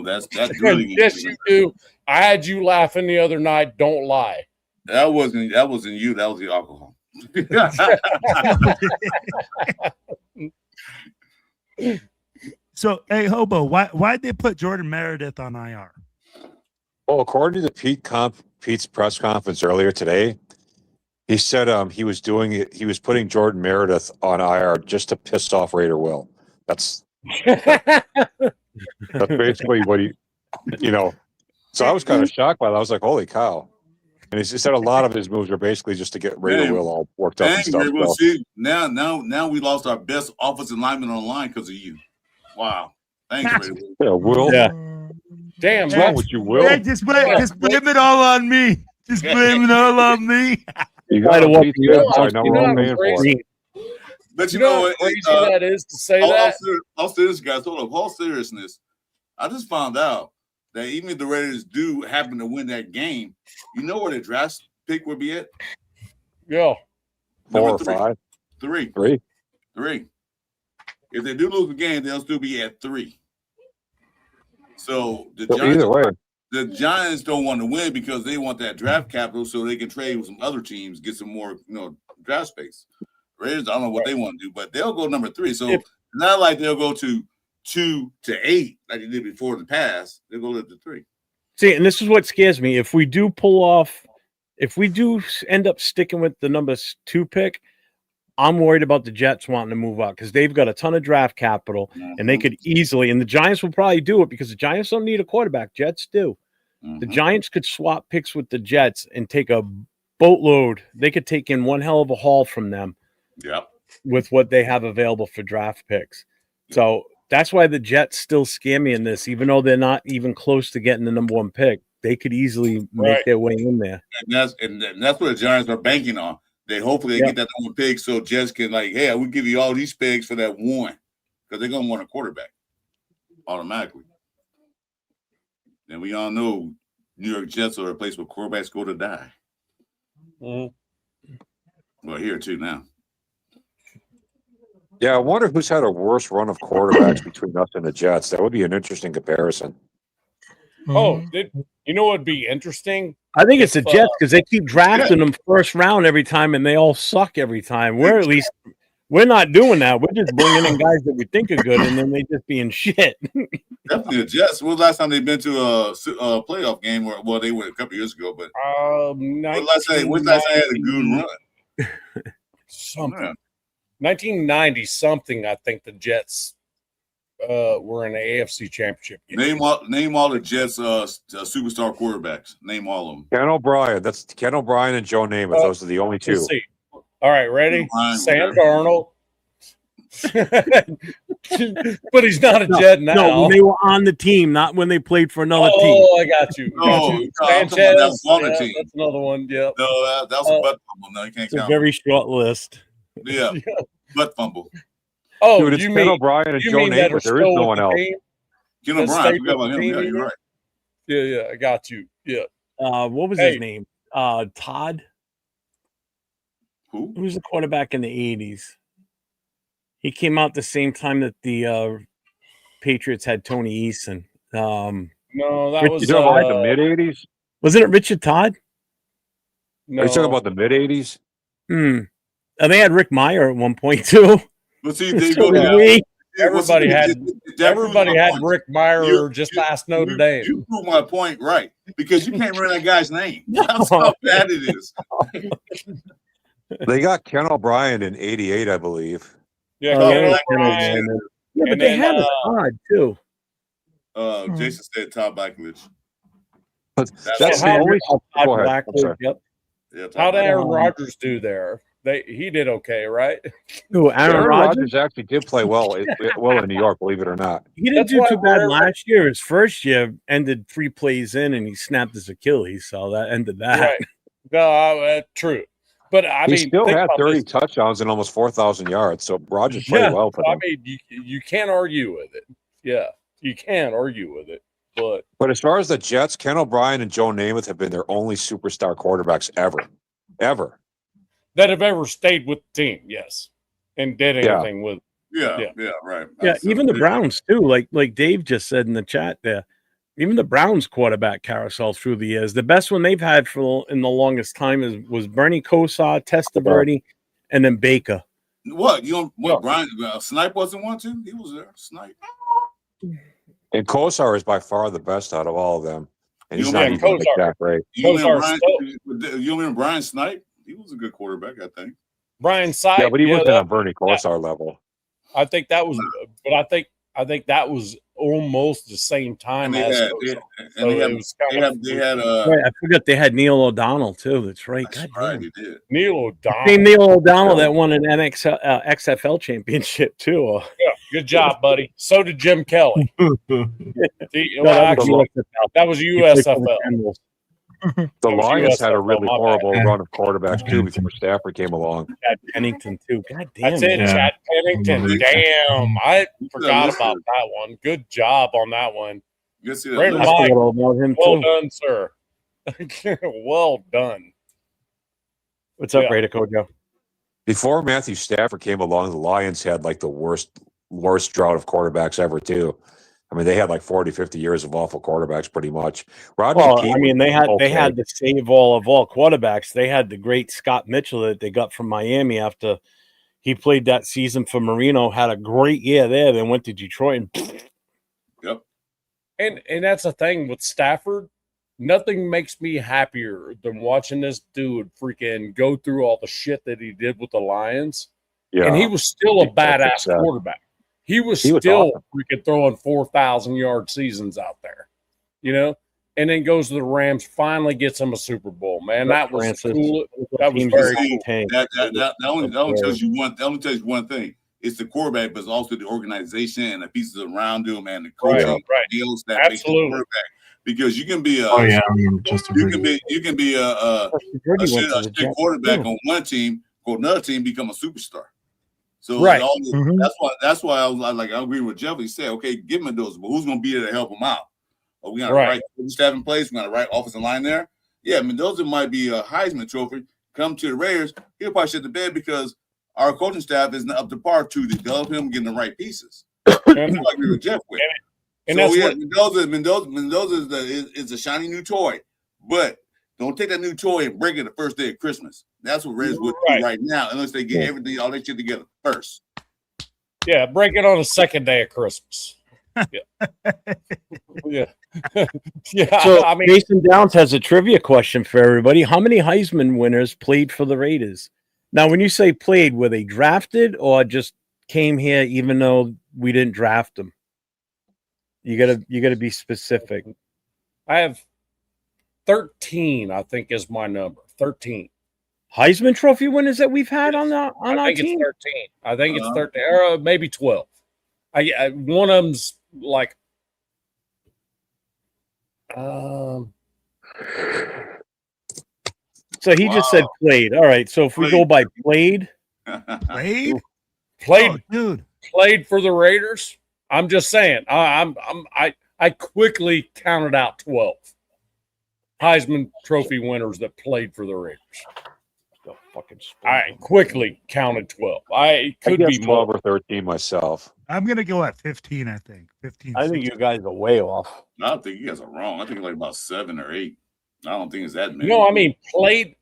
that's really yes, you do. I had you laughing the other night. Don't lie. That wasn't you. That was the alcohol. So, hey, hobo, why'd they put Jordan Meredith on IR? Well, according to Pete's press conference earlier today, he said he was doing it. He was putting Jordan Meredith on IR just to piss off Raider Will. That's basically what he. So I was kind of shocked by that. I was like, "Holy cow!" And he said a lot of his moves are basically just to get Raider Will all worked up and stuff. Will, see, now we lost our best offensive lineman on the line because of you. Wow. Thanks, Raider Will. Yeah, Will. Yeah. Damn, what's wrong with you, Will? Hey, just blame it all on me. Just blame it all on me. You got to walk you. I know we're all paying for it. But you know what crazy that is to say that? All serious, guys. Hold up. All seriousness. I just found out that even if the Raiders do happen to win that game, you know where the draft pick would be at? Yeah. 4 or 5? 3. 3. 3. If they do lose the game, they'll still be at 3. So the Giants don't want to win because they want that draft capital so they can trade with some other teams, get some more, draft space. Raiders, I don't know what they want to do, but they'll go number 3. So it's not like they'll go to 2 to 8 like they did before in the past. They'll go to 3. See, and this is what scares me. If we do end up sticking with the number 2 pick, I'm worried about the Jets wanting to move up because they've got a ton of draft capital and they could easily, and the Giants will probably do it because the Giants don't need a quarterback. Jets do. The Giants could swap picks with the Jets and take a boatload. They could take in one hell of a haul from them with what they have available for draft picks. So that's why the Jets still scare me in this, even though they're not even close to getting the number 1 pick. They could easily make their way in there. And that's what the Giants are banking on. They hopefully get that number 1 pick so Jets can hey, we'll give you all these picks for that 1 because they're gonna want a quarterback automatically. And we all know New York Jets are a place where quarterbacks go to die. Well, here too now. Yeah, I wonder who's had a worse run of quarterbacks between us and the Jets. That would be an interesting comparison. Oh, you know what would be interesting? I think it's the Jets because they keep drafting them first round every time, and they all suck every time. We're not doing that. We're just bringing in guys that we think are good, and then they just being shit. Definitely the Jets. When was the last time they've been to a playoff game? Well, they went a couple years ago, but when's last time they had a good run? Something. 1990 something. I think the Jets were in the AFC Championship game. Name all the Jets superstar quarterbacks. Name all of them. Ken O'Brien. That's Ken O'Brien and Joe Namath. Those are the only 2. Let's see. All right, ready? Sam Darnold, But he's not a Jet now. No, when they were on the team, not when they played for another team. Oh, I got you. Sanchez, team. that's another one. Yep. No, that was a butt fumble. No, you can't It's a count. very short list. Yeah, butt fumble. Oh, Dude, it's Ken O'Brien and Joe Namath. There is no one else. Ken O'Brien, I forgot about him. Yeah, you're right. Yeah, I got you. Yeah. What was his name? Todd. Who? Who was the quarterback in the 80s? He came out the same time that the Patriots had Tony Eason. No, that was like the mid 80s. Wasn't it Richard Todd? No. Are you talking about the mid 80s? And they had Rick Meyer at one point too. But see, everybody had Rick Meyer. Just ask Notre Dame. You proved my point right because you can't remember that guy's name. That's how bad it is. They got Ken O'Brien in '88, I believe. Yeah, but they had a Todd too. Jason said Todd Blackledge. But that's the only. Go ahead. I'm sorry. Yep. Yeah, how did Aaron Rodgers do there? He did okay, right? Who, Aaron Rodgers actually did play well in New York, believe it or not. He didn't do too bad last year. His first year ended 3 plays in, and he snapped his Achilles, so that ended that. Right. No, true. But he still had 30 touchdowns and almost 4,000 yards. So Rodgers played well for them. I mean, you can't argue with it. Yeah, you can't argue with it. But as far as the Jets, Ken O'Brien and Joe Namath have been their only superstar quarterbacks ever. That have ever stayed with the team, yes, and did anything with. Yeah, right. Yeah, even the Browns too. Like Dave just said in the chat there, even the Browns quarterback carousel through the years. The best one they've had in the longest time was Bernie Kosar, Testaverde, and then Baker. What Brian Snipe wasn't one too? He was there. Snipe. And Kosar is by far the best out of all of them, and he's not even Kosar. that great. You remember Brian Snipe? He was a good quarterback, I think. Brian Sipe. Yeah, but he wasn't on Bernie Kosar level. I think that was, but I think that was almost the same time as. I forgot they had Neil O'Donnell too. That's right. That's right, he did. Neil O'Donnell. Neil O'Donnell that won an XFL championship too. Yeah, good job, buddy. So did Jim Kelly. That was USFL. The Lions had a really horrible run of quarterbacks too before Stafford came along. Chad Pennington too. God damn. That's it, Chad Pennington. Damn, I forgot about that one. Good job on that one. Well done, sir. Well done. What's up, Raider Kojo? Before Matthew Stafford came along, the Lions had like the worst drought of quarterbacks ever too. I mean, they had like 40, 50 years of awful quarterbacks pretty much. They had the save all of all quarterbacks. They had the great Scott Mitchell that they got from Miami after he played that season for Marino, had a great year there, then went to Detroit. Yep. And that's the thing with Stafford. Nothing makes me happier than watching this dude freaking go through all the shit that he did with the Lions. Yeah. And he was still a badass quarterback. He was still awesome. Freaking throwing 4,000-yard seasons out there, and then goes to the Rams, finally gets him a Super Bowl. Man, that was cool. That was very cool. That only tells you one thing. It's the quarterback, but it's also the organization and the pieces around him and the coaching deals that make the quarterback. Because you can be a shit quarterback on one team, go another team, become a superstar. So that's why I was like, I agree with Jeff. He said, okay, give Mendoza, but who's going to be there to help him out? Are we got the right staff in place? We got the right offensive line there? Yeah, Mendoza might be a Heisman Trophy. Come to the Raiders, he'll probably shit the bed because our coaching staff isn't up to par to develop him getting the right pieces. That's what I agree with Jeff with. Mendoza is a shiny new toy, but don't take that new toy and break it the first day of Christmas. That's what Reds would do right now, unless they get everything, all that shit together first. Yeah, break it on the second day of Christmas. Yeah. So Jason Downs has a trivia question for everybody. How many Heisman winners played for the Raiders? Now, when you say played, were they drafted or just came here even though we didn't draft them? You gotta be specific. I have 13, I think is my number. 13. Heisman Trophy winners that we've had on our team? It's 13. I think it's 13 or maybe 12. One of them's like, So he just said played. All right. So if we go by played, Played? played, Oh, dude. played for the Raiders. I'm just saying. I quickly counted out 12 Heisman Trophy winners that played for the Raiders. I quickly counted 12. I could guess be 12 more. or 13 myself. I'm gonna go at 15. I think 15. I think 16. you guys are way off. I don't think you guys are wrong. I think like about 7 or 8. I don't think it's that many. No, I mean played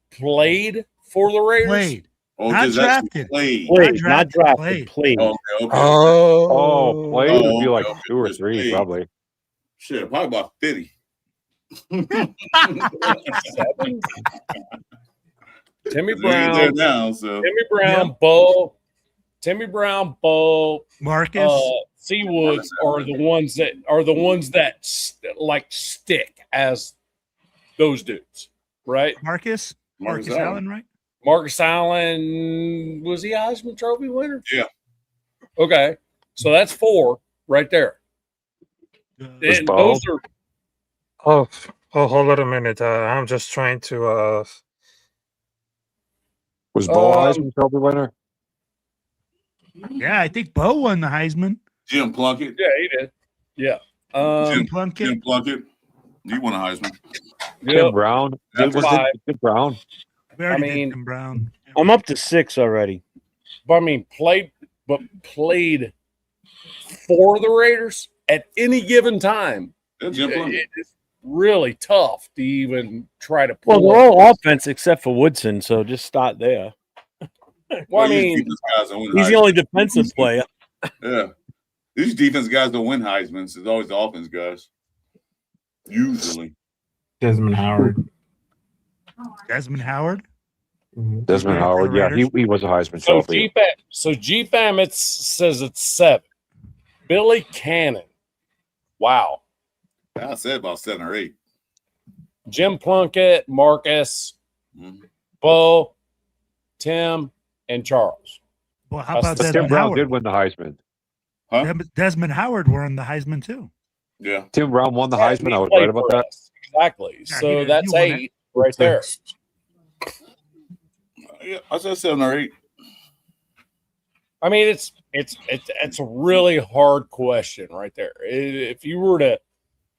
for the Raiders. Played. Oh, Not just actually drafted. played. Not drafted. Played. Played. Okay, okay. Oh, played would be Oh, like okay, 2 or just 3, played. probably. Shit, probably about 50. Timmy They're there Brown, now, so Timmy Brown, Bo, Marcus. Seawood are the ones that stick as those dudes, right? Marcus Marcus Allen, right? Marcus Allen, was he a Heisman Trophy winner? Yeah. Okay, so that's 4 right there. Was And Bo? those are Oh, hold on a minute. I'm just trying to. Was Bo a Heisman Trophy winner? Yeah, I think Bo won the Heisman. Jim Plunkett. yeah, he did. Yeah. Jim Plunkett. Jim Plunkett. He won a Heisman. Tim Yep. Brown? That's Was five. it Tim Brown? We already I mean- did Tim Brown. I'm up to 6 already. But I mean, played for the Raiders at any given time. Yeah, Jim Plunkett. It's really tough to even try to Well, pull. they're all offense except for Woodson, so just start there. Well, I these mean, defense guys don't win He's the Heisman. only defensive player. Yeah. These defense guys don't win Heisman's. It's always the offense guys. Usually. Desmond Howard. Desmond Howard. Desmond Howard. Yeah, he was a Heisman so Trophy. GFAM it says it's 7. Billy Cannon. Wow. I said about 7 or 8. Jim Plunkett, Marcus, Mhm. Bo, Tim, and Charles. Well, how about But Tim Desmond Brown Howard? did win the Heisman. Huh? Desmond Howard won the Heisman too. Yeah. Tim Brown won the Yeah, Heisman. he I was played right about for that. us. Exactly. Yeah, So he did. that's He won 8 right there. Yeah, I said 7 or 8. I mean, it's a really hard question right there. If you were to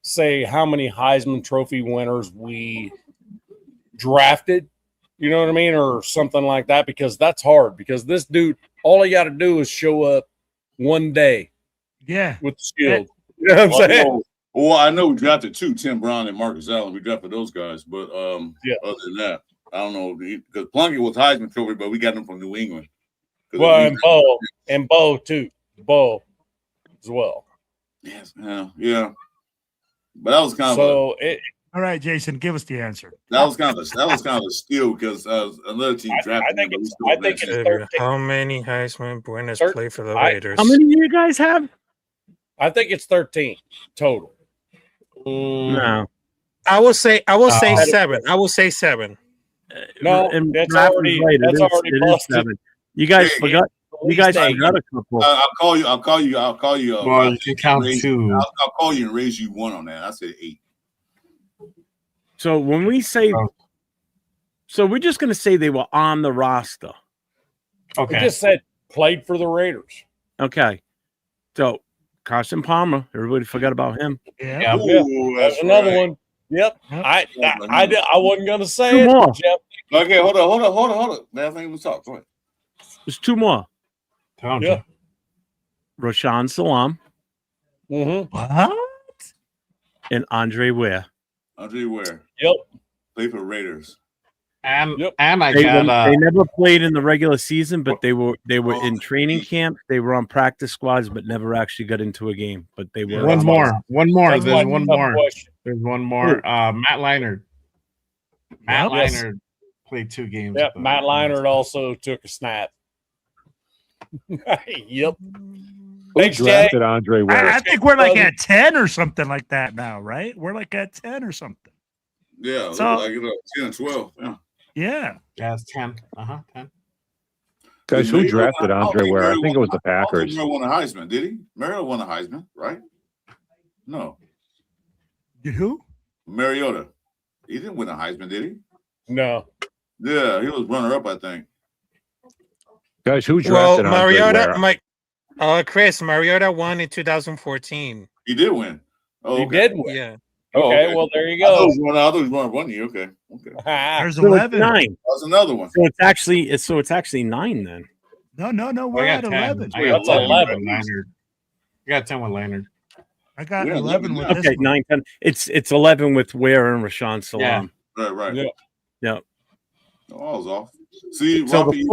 say how many Heisman Trophy winners we drafted, you know what I mean, or something like that, because that's hard. Because this dude, all he got to do is show up one day Yeah. with the shield. You know what I'm saying? Well, I know we drafted 2, Tim Brown and Marcus Allen. We drafted those guys, but Yeah. other than that, I don't know, because Plunkett was Heisman Trophy, but we got him from New England. Well, and Bo too, Bo as well. Yes, yeah. But that was kind of So All right, Jason, give us the answer. that was kind of a steal because another team drafted think him, but we it's- still I think drafted it's him. 13. How many Heisman winners Thir- play for the I- Raiders? How many do you guys have? I think it's 13 total. No. I will say Uh, 7. I will say 7. No, And that's Raph is already right. It that's is- already it is busted. 7. You guys Hey, forgot. You guys forgot a couple. I'll call you. Well, you can count raise- 2. I'll call you and raise you 1 on that. I said 8. So when we say, Oh. so we're just going to say they were on the roster. It Okay. just said played for the Raiders. Okay. So Carson Palmer, everybody forgot about him. Yeah. Yeah. Ooh, That's another right. one. Yep. Yep. I wasn't gonna say Two it, more. Jeff. Okay, hold on. Last thing we talk. Go ahead. There's 2 more. Yeah. Rashawn Salam Mm-hmm. What? and Andre Ware. Andre Ware Yep. played for Raiders. And Yep. and I They, got they never played in the regular season, but they were in training camp. They were on practice squads, but never actually got into a game. But they were one on- more. That's There's my one tough more. question. There's one more. Matt Leinart. Matt Yes. Leinart played 2 games. Yep. with the Matt Raiders. Leinart also took a snap. Yep. Who Thanks, Jay. drafted Andre Ware? I think we're like at 10 or something like that now, right? We're like at 10 or something. Yeah, So- like 10 and 12. Yeah. Yeah. Yeah, it's 10. 10. Guys, who drafted Andre Ware? I think it was the Packers. Mariota won a Heisman, did he? Mariota won a Heisman, right? No. Did who? Mariota. He didn't win a Heisman, did he? No. Yeah, he was runner-up, I think. Guys, who drafted Andre Mariota? Chris, Mariota won in 2014. He did win. Oh, He did win. Yeah. Okay, well, there you I go. thought he was running 1 year. Okay. There's So it's 11. 9. That's another one. So it's actually 9 then. No. I We're got at 10. 11. I got That's 11 11. with Leonard. I got 10 with Leonard. I got We're at 11 with 11 this Okay, one. 9, 10. It's 11 with Ware and Rashawn Salam. Right. Yeah. Yeah. Oh, I was off. See, So Rumpy,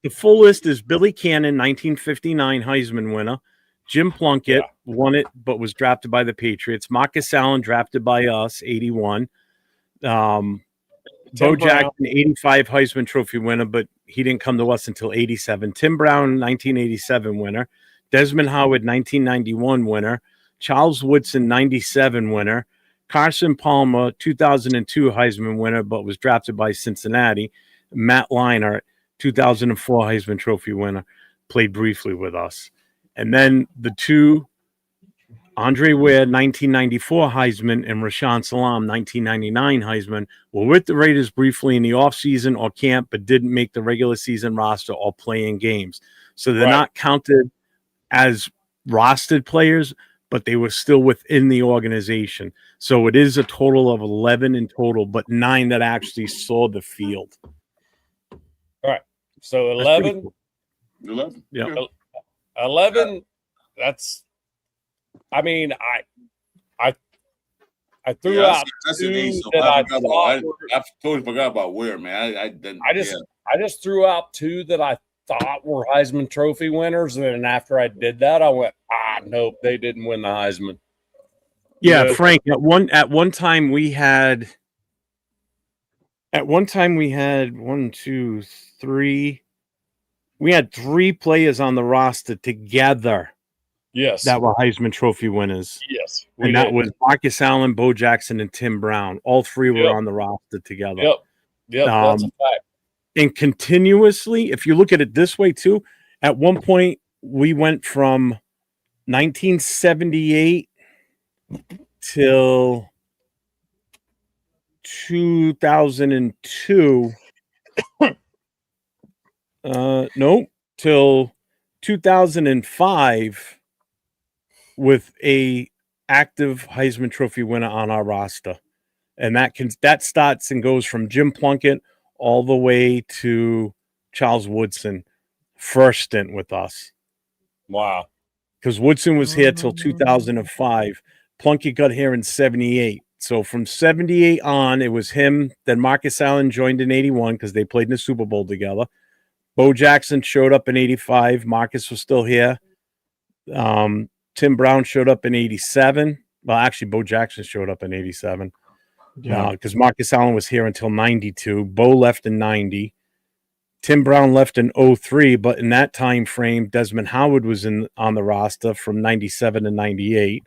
the full list is Billy Cannon, 1959 Heisman winner. Jim Plunkett won it, but was drafted by the Patriots. Marcus Allen drafted by us, 81. Bo Jackson, 85 Heisman Trophy winner, but he didn't come to us until 87. Tim Brown, 1987 winner. Desmond Howard, 1991 winner. Charles Woodson, 97 winner. Carson Palmer, 2002 Heisman winner, but was drafted by Cincinnati. Matt Leinart, 2004 Heisman Trophy winner, played briefly with us. And then the two, Andre Ware, 1994 Heisman, and Rashawn Salam, 1999 Heisman, were with the Raiders briefly in the offseason or camp, but didn't make the regular season roster or play in games. So they're not counted as rostered players, but they were still within the organization. So it is a total of 11 in total, but 9 that actually saw the field. All right. So That's pretty 11. cool. 11. Yeah. 11. That's. I mean, I threw out that's two an ace. that I totally forgot about Ware, man. I just threw out 2 that I thought were Heisman Trophy winners, and then after I did that, I went, nope, they didn't win the Heisman. Yeah, Frank. At one time we had 1, 2, 3. We had 3 players on the roster together. Yes, that were Heisman Trophy winners. Yes, and that was Marcus Allen, Bo Jackson, and Tim Brown. All 3 were on the roster together. Yep, that's a fact. And continuously, if you look at it this way too, at one point we went from 1978 till 2002. Till 2005 with a active Heisman Trophy winner on our roster. And that starts and goes from Jim Plunkett all the way to Charles Woodson, first stint with us. Wow. Because Woodson was here till 2005. Plunkett got here in 78. So from 78 on, it was him. Then Marcus Allen joined in 81 because they played in the Super Bowl together. Bo Jackson showed up in 85. Marcus was still here. Tim Brown showed up in 87. Well, actually, Bo Jackson showed up in 87. Because Marcus Allen was here until 92. Bo left in 90. Tim Brown left in 03, but in that time frame, Desmond Howard was on the roster from 97 to 98.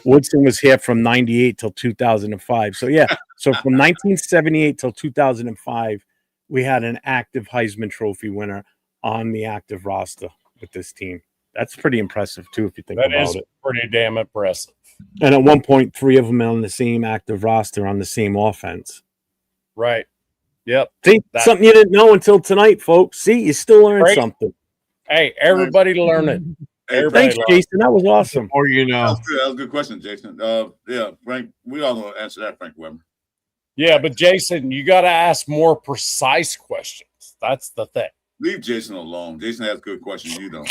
Woodson was here from 98 till 2005. So from 1978 till 2005, we had an active Heisman Trophy winner on the active roster with this team. That's pretty impressive too, if you think about it. That is pretty damn impressive. And at one point, 3 of them on the same active roster on the same offense. Right. Yep. See, something you didn't know until tonight, folks. See, you still learned something. Hey, everybody learn it. Thanks, Jason. That was awesome. Or you know, that was a good question, Jason. Frank, we all know to answer that, Frank Weber. Yeah, but Jason, you got to ask more precise questions. That's the thing. Leave Jason alone. Jason has good questions. You don't.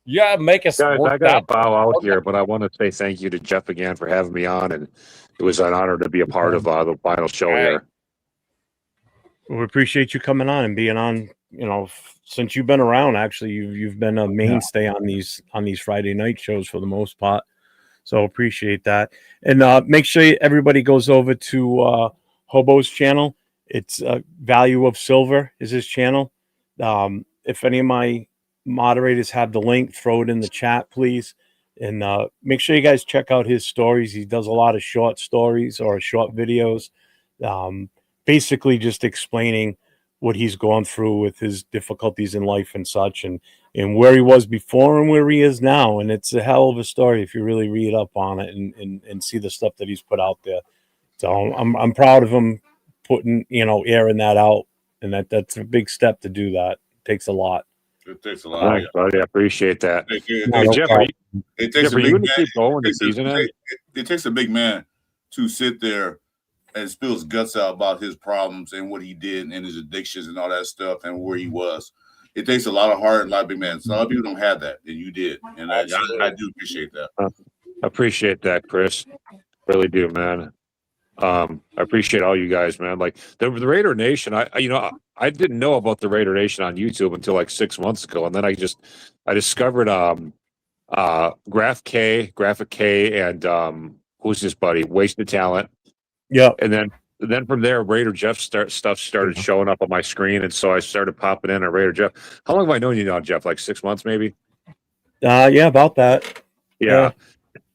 Yeah, make us. Guys, I got to bow out here, but I want to say thank you to Jeff again for having me on, and it was an honor to be a part of the final show here. We appreciate you coming on and being on. You know, since you've been around, actually, you've been a mainstay on these Friday night shows for the most part. So appreciate that, and make sure everybody goes over to Hobo's channel. It's Value of Silver is his channel. If any of my moderators have the link, throw it in the chat, please. And make sure you guys check out his stories. He does a lot of short stories or short videos, basically just explaining what he's gone through with his difficulties in life and such, and where he was before and where he is now. And it's a hell of a story if you really read up on it and see the stuff that he's put out there. So I'm proud of him putting, airing that out, and that's a big step to do that. It takes a lot. It takes a lot. Thanks, buddy. I appreciate that. It Jeff, takes a big man. Keep going the season end? It takes a big man to sit there and spill his guts out about his problems and what he did and his addictions and all that stuff and where he was. It takes a lot of heart and a lot of big men. So a lot of people don't have that, and you did. And I do appreciate that. I appreciate that, Chris. Really do, man. I appreciate all you guys, man. Like the Raider Nation, I didn't know about the Raider Nation on YouTube until like 6 months ago, and then I discovered Graphic K, and who's this buddy? Wasted Talent. Yeah, and then from there, Raider Jeff stuff started showing up on my screen, and so I started popping in on Raider Jeff. How long have I known you now, Jeff? Like 6 months, maybe. Yeah, about that. Yeah.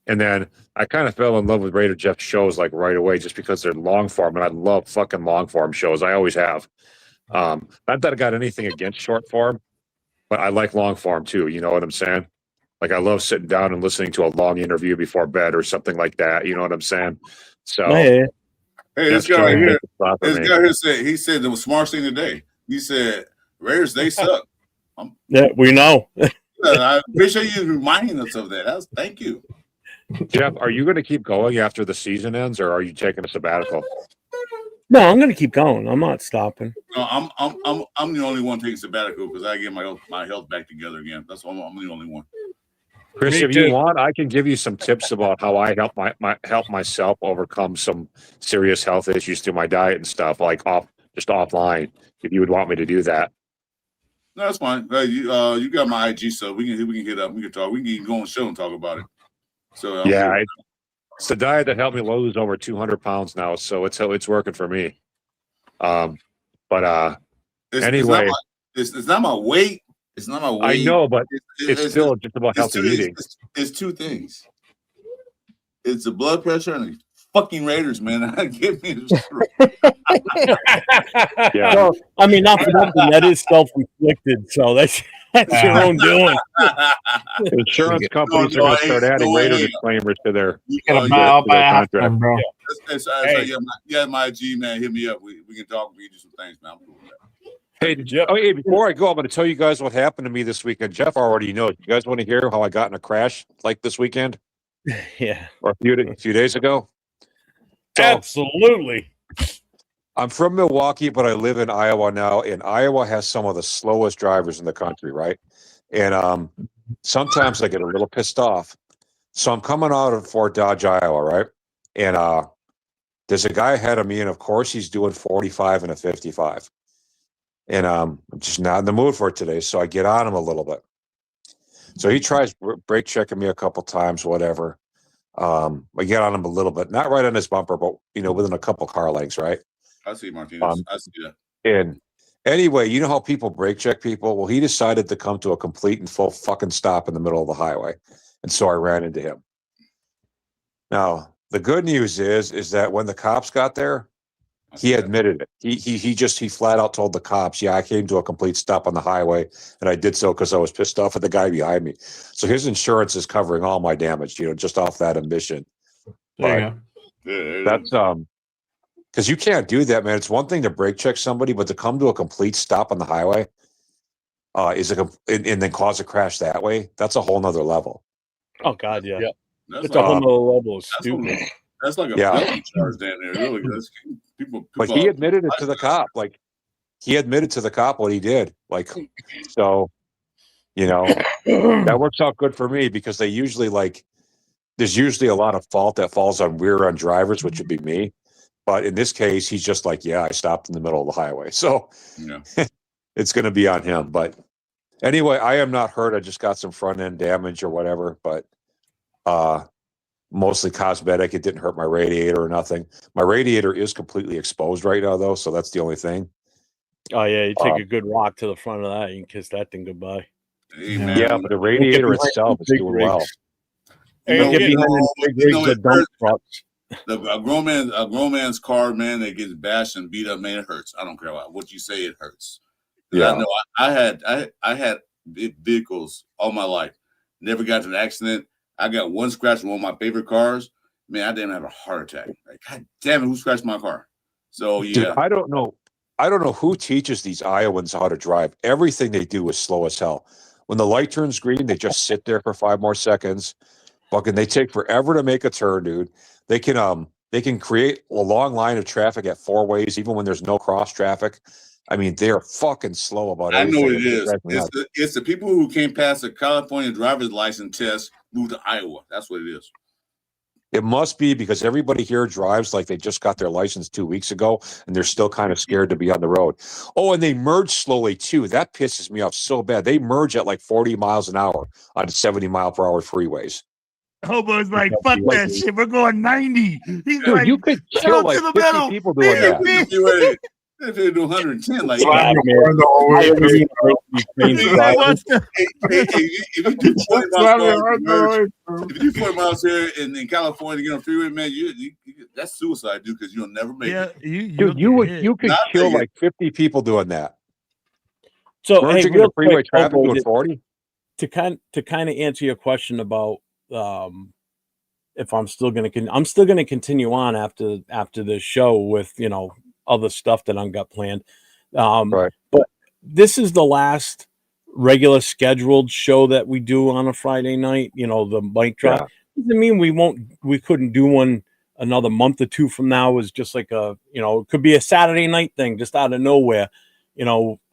And then I kind of fell in love with Raider Jeff shows like right away, just because they're long form, and I love fucking long form shows. I always have. Not that I got anything against short form, but I like long form too. You know what I'm saying? Like I love sitting down and listening to a long interview before bed or something like that. You know what I'm saying? So, hey, this guy right here, he said the smartest thing today. He said, Raiders, they suck. Yeah, we know. I appreciate you reminding us of that. Thank you. Jeff, are you going to keep going after the season ends, or are you taking a sabbatical? No, I'm going to keep going. I'm not stopping. No, I'm the only one taking sabbatical because I get my health back together again. That's why I'm the only one. Chris, if you want, I can give you some tips about how I help myself overcome some serious health issues through my diet and stuff, like offline. If you would want me to do that. No, that's fine. You got my IG, so we can hit up. We can talk. We can even go on the show and talk about it. So it's the diet that helped me lose over 200 pounds now, so it's working for me. Anyway, it's not my weight. It's not my weight. I know, but it's still just about healthy eating. It's two things. It's the blood pressure and the fucking Raiders, man. Give me yeah. Well, I mean, not for nothing. That is self-inflicted, so that's your own doing. Insurance companies are going to start adding Raider disclaimers to their contract, bro. My G man, hit me up. We can talk. We can do some things, man. I'm cool with that. Hey, before I go, I'm going to tell you guys what happened to me this weekend. Jeff already knows. You guys want to hear how I got in a crash like this weekend? Yeah. Or a few days ago? So, absolutely. I'm from Milwaukee, but I live in Iowa now, and Iowa has some of the slowest drivers in the country, right? And sometimes I get a little pissed off. So I'm coming out of Fort Dodge, Iowa, right? And there's a guy ahead of me, and of course he's doing 45 and a 55. And I'm just not in the mood for it today, so I get on him a little bit. So he tries brake checking me a couple times, whatever. I get on him a little bit, not right on his bumper, but within a couple car lengths, right? I see, Martinez. I see that. And anyway, you know how people brake check people? Well, he decided to come to a complete and full fucking stop in the middle of the highway, and so I ran into him. Now, the good news is that when the cops got there, he admitted it. He flat out told the cops, "Yeah, I came to a complete stop on the highway, and I did so because I was pissed off at the guy behind me." So his insurance is covering all my damage, just off that admission. But that's because you can't do that, man. It's one thing to brake check somebody, but to come to a complete stop on the highway and then cause a crash that way, that's a whole nother level. Oh God, yeah. That's a whole nother level of stupid. That's like a felony charge down there. Really, people but he admitted it to the cop. Like he admitted to the cop what he did. Like so, that works out good for me because they usually there's usually a lot of fault that falls on rear-end drivers, which would be me. But in this case, he's just like, yeah, I stopped in the middle of the highway. So it's going to be on him. But anyway, I am not hurt. I just got some front-end damage or whatever, but mostly cosmetic. It didn't hurt my radiator or nothing. My radiator is completely exposed right now, though, so that's the only thing. Oh, yeah, you take a good rock to the front of that, you can kiss that thing goodbye. Yeah, but the radiator itself is doing well. Get behind the big rigs, the dump trucks. A grown man's car, man, that gets bashed and beat up, man, it hurts. I don't care what you say, it hurts. Yeah, I know. I had vehicles all my life. Never got to an accident. I got one scratch on one of my favorite cars. Man, I didn't have a heart attack. Like, God damn it, who scratched my car? So yeah, dude, I don't know who teaches these Iowans how to drive. Everything they do is slow as hell. When the light turns green, they just sit there for 5 more seconds. Fucking, they take forever to make a turn, dude. They can create a long line of traffic at 4 ways, even when there's no cross traffic. I mean, they're fucking slow about everything. I know it is. It's the people who came past the California driver's license test moved to Iowa. That's what it is. It must be because everybody here drives like they just got their license 2 weeks ago, and they're still kind of scared to be on the road. Oh, and they merge slowly too. That pisses me off so bad. They merge at like 40 miles an hour on 70-mile-per-hour freeways. Hobo's like, fuck that shit. We're going 90. He's dude, like, you could kill like 50 people doing that. If they do 110, like if you do 40 miles here in California, you get on freeway, man, that's suicide, dude, because you'll never make it. You could kill like 50 people doing that. So merging into freeway traffic doing 40. To kind of answer your question about if I'm still going to continue on after this show with other stuff that I've got planned. Right. But this is the last regular scheduled show that we do on a Friday night, the mic drop. Yeah. Doesn't mean we couldn't do one another month or two from now. Is just like it could be a Saturday night thing just out of nowhere.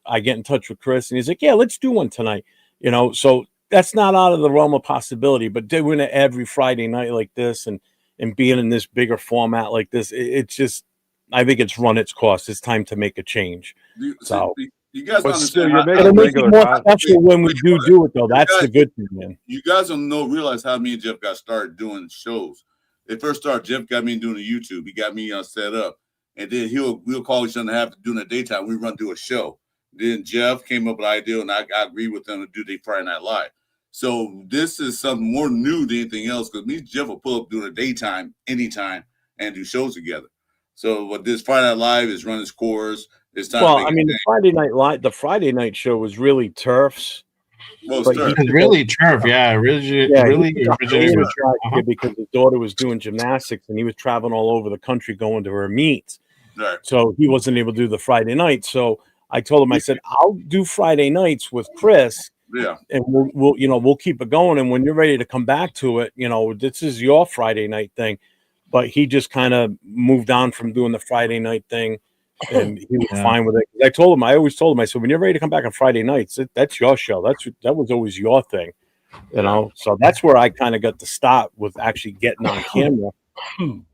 I get in touch with Chris and he's like, yeah, let's do one tonight. So that's not out of the realm of possibility, but doing it every Friday night like this and being in this bigger format like this, it's just, I think it's run its course. It's time to make a change. So you guys understand? It'll make it more special when we do it, though. That's the good thing, man. You guys don't realize how me and Jeff got started doing shows. It first started, Jeff got me doing the YouTube. He got me set up, and then we'll call each other have to do in the daytime. We run through a show. Then Jeff came up with an idea, and I agree with them to do the Friday Night Live. So this is something more new than anything else because me and Jeff will pull up during the daytime, anytime, and do shows together. So what this Friday Night Live is run its course. It's time. Well, I mean, the Friday night show was really Turf's. Well, it's really Turf, yeah, really. Because his daughter was doing gymnastics and he was traveling all over the country going to her meets. Right. So he wasn't able to do the Friday night. So I told him, I said, I'll do Friday nights with Chris. Yeah. And we'll keep it going. And when you're ready to come back to it, this is your Friday night thing. But he just kind of moved on from doing the Friday night thing, and he was fine with it. I always told him, I said, when you're ready to come back on Friday nights, that's your show. That was always your thing, So that's where I kind of got the start with actually getting on camera.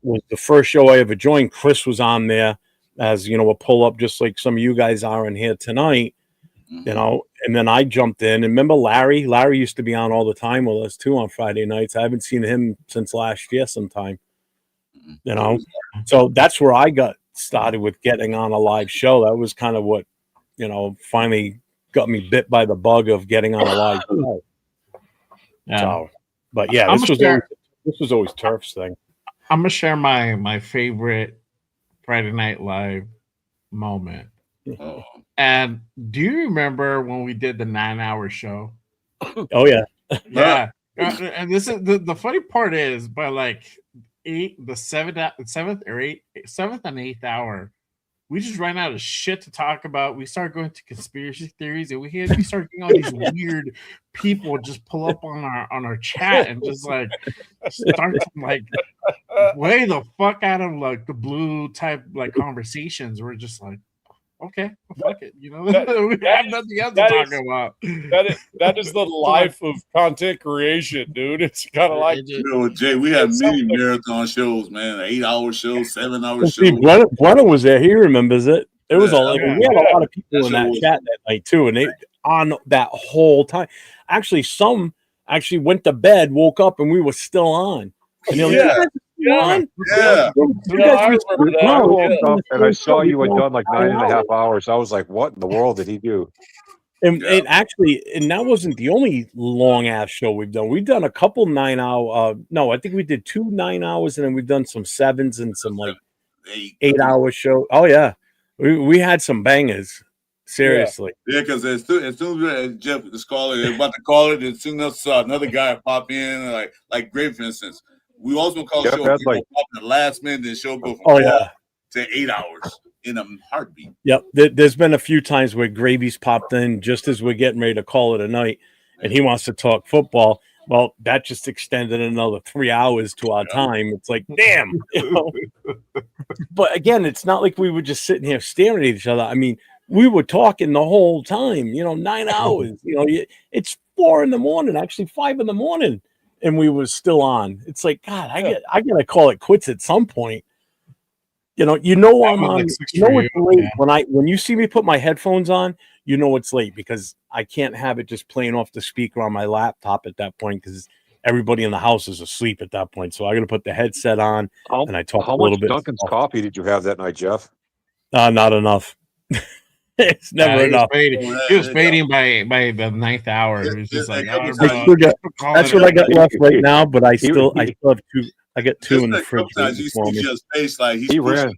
Was the first show I ever joined. Chris was on there as a pull up, just like some of you guys are in here tonight. And then I jumped in. And remember Larry? Larry used to be on all the time with us too on Friday nights. I haven't seen him since last year sometime. So that's where I got started with getting on a live show. That was kind of what, finally got me bit by the bug of getting on a live show. Yeah. So, but yeah, this was always Turf's thing. I'm gonna share my favorite Friday Night Live moment. Oh. And do you remember when we did the 9-hour show? Oh yeah. Yeah. And this is the funny part is by like the seventh and eighth hour, we just ran out of shit to talk about. We started going to conspiracy theories, and we started getting all these weird people just pull up on our chat and just like start some like way the fuck out of like the blue type like conversations. We're just like, okay, well, fuck it, we have nothing else to talk about. That is the life of content creation, dude. It's kind of like Jay. We have many marathon shows, man. 8-hour shows, 7-hour shows. Brennan was there. He remembers it. There was we had a lot of people in that chat that night too, and they on that whole time. Actually, some went to bed, woke up, and we were still on. And they're like, Yeah. I woke up and I saw you had done like 9.5 hours. I was like, what in the world did he do? And it actually, and that wasn't the only long ass show we've done. We've done a couple 9-hour. No, I think we did 2 9 hours, and then we've done some 7s and some like 8-hour show. Oh yeah, we had some bangers. Seriously. Yeah, because as soon as Jeff is calling, they're about to call it, as soon as another guy pop in, like Grape, for instance, we also call Jeff show had, pop in the last minute, the show go from 12 to 8 hours in a heartbeat. Yep. There's been a few times where Gravy's popped in just as we're getting ready to call it a night, and he wants to talk football. Well, that just extended another 3 hours to our time. It's like, damn. You know? But again, it's not like we were just sitting here staring at each other. I mean, we were talking the whole time, 9 hours. It's 4 a.m, actually 5 a.m, and we were still on. It's like, God, I gotta call it quits at some point. I'm on. It's late when you see me put my headphones on. It's late because I can't have it just playing off the speaker on my laptop at that point because everybody in the house is asleep at that point. So I got to put the headset on and I talk a little bit. How much Dunkin's coffee did you have that night, Jeff? Not enough. It's never enough. He was fading by the 9th hour. It was just like, that's what I got left right now. But I still have 2. I got 2 in the fridge. You see his face like he ran.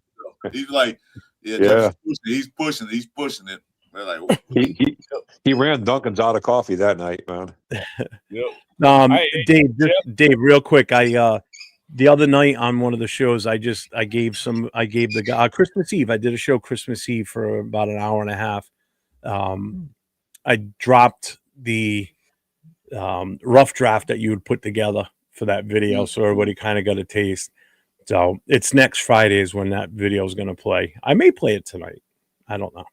He's like, he's pushing it. We're like, he ran Dunkin's out of coffee that night, man. Dave, real quick, the other night on one of the shows, I gave the guy Christmas Eve. I did a show Christmas Eve for about an hour and a half. I dropped the rough draft that you would put together for that video, so everybody kind of got a taste. So it's next Friday is when that video is going to play. I may play it tonight. I don't know.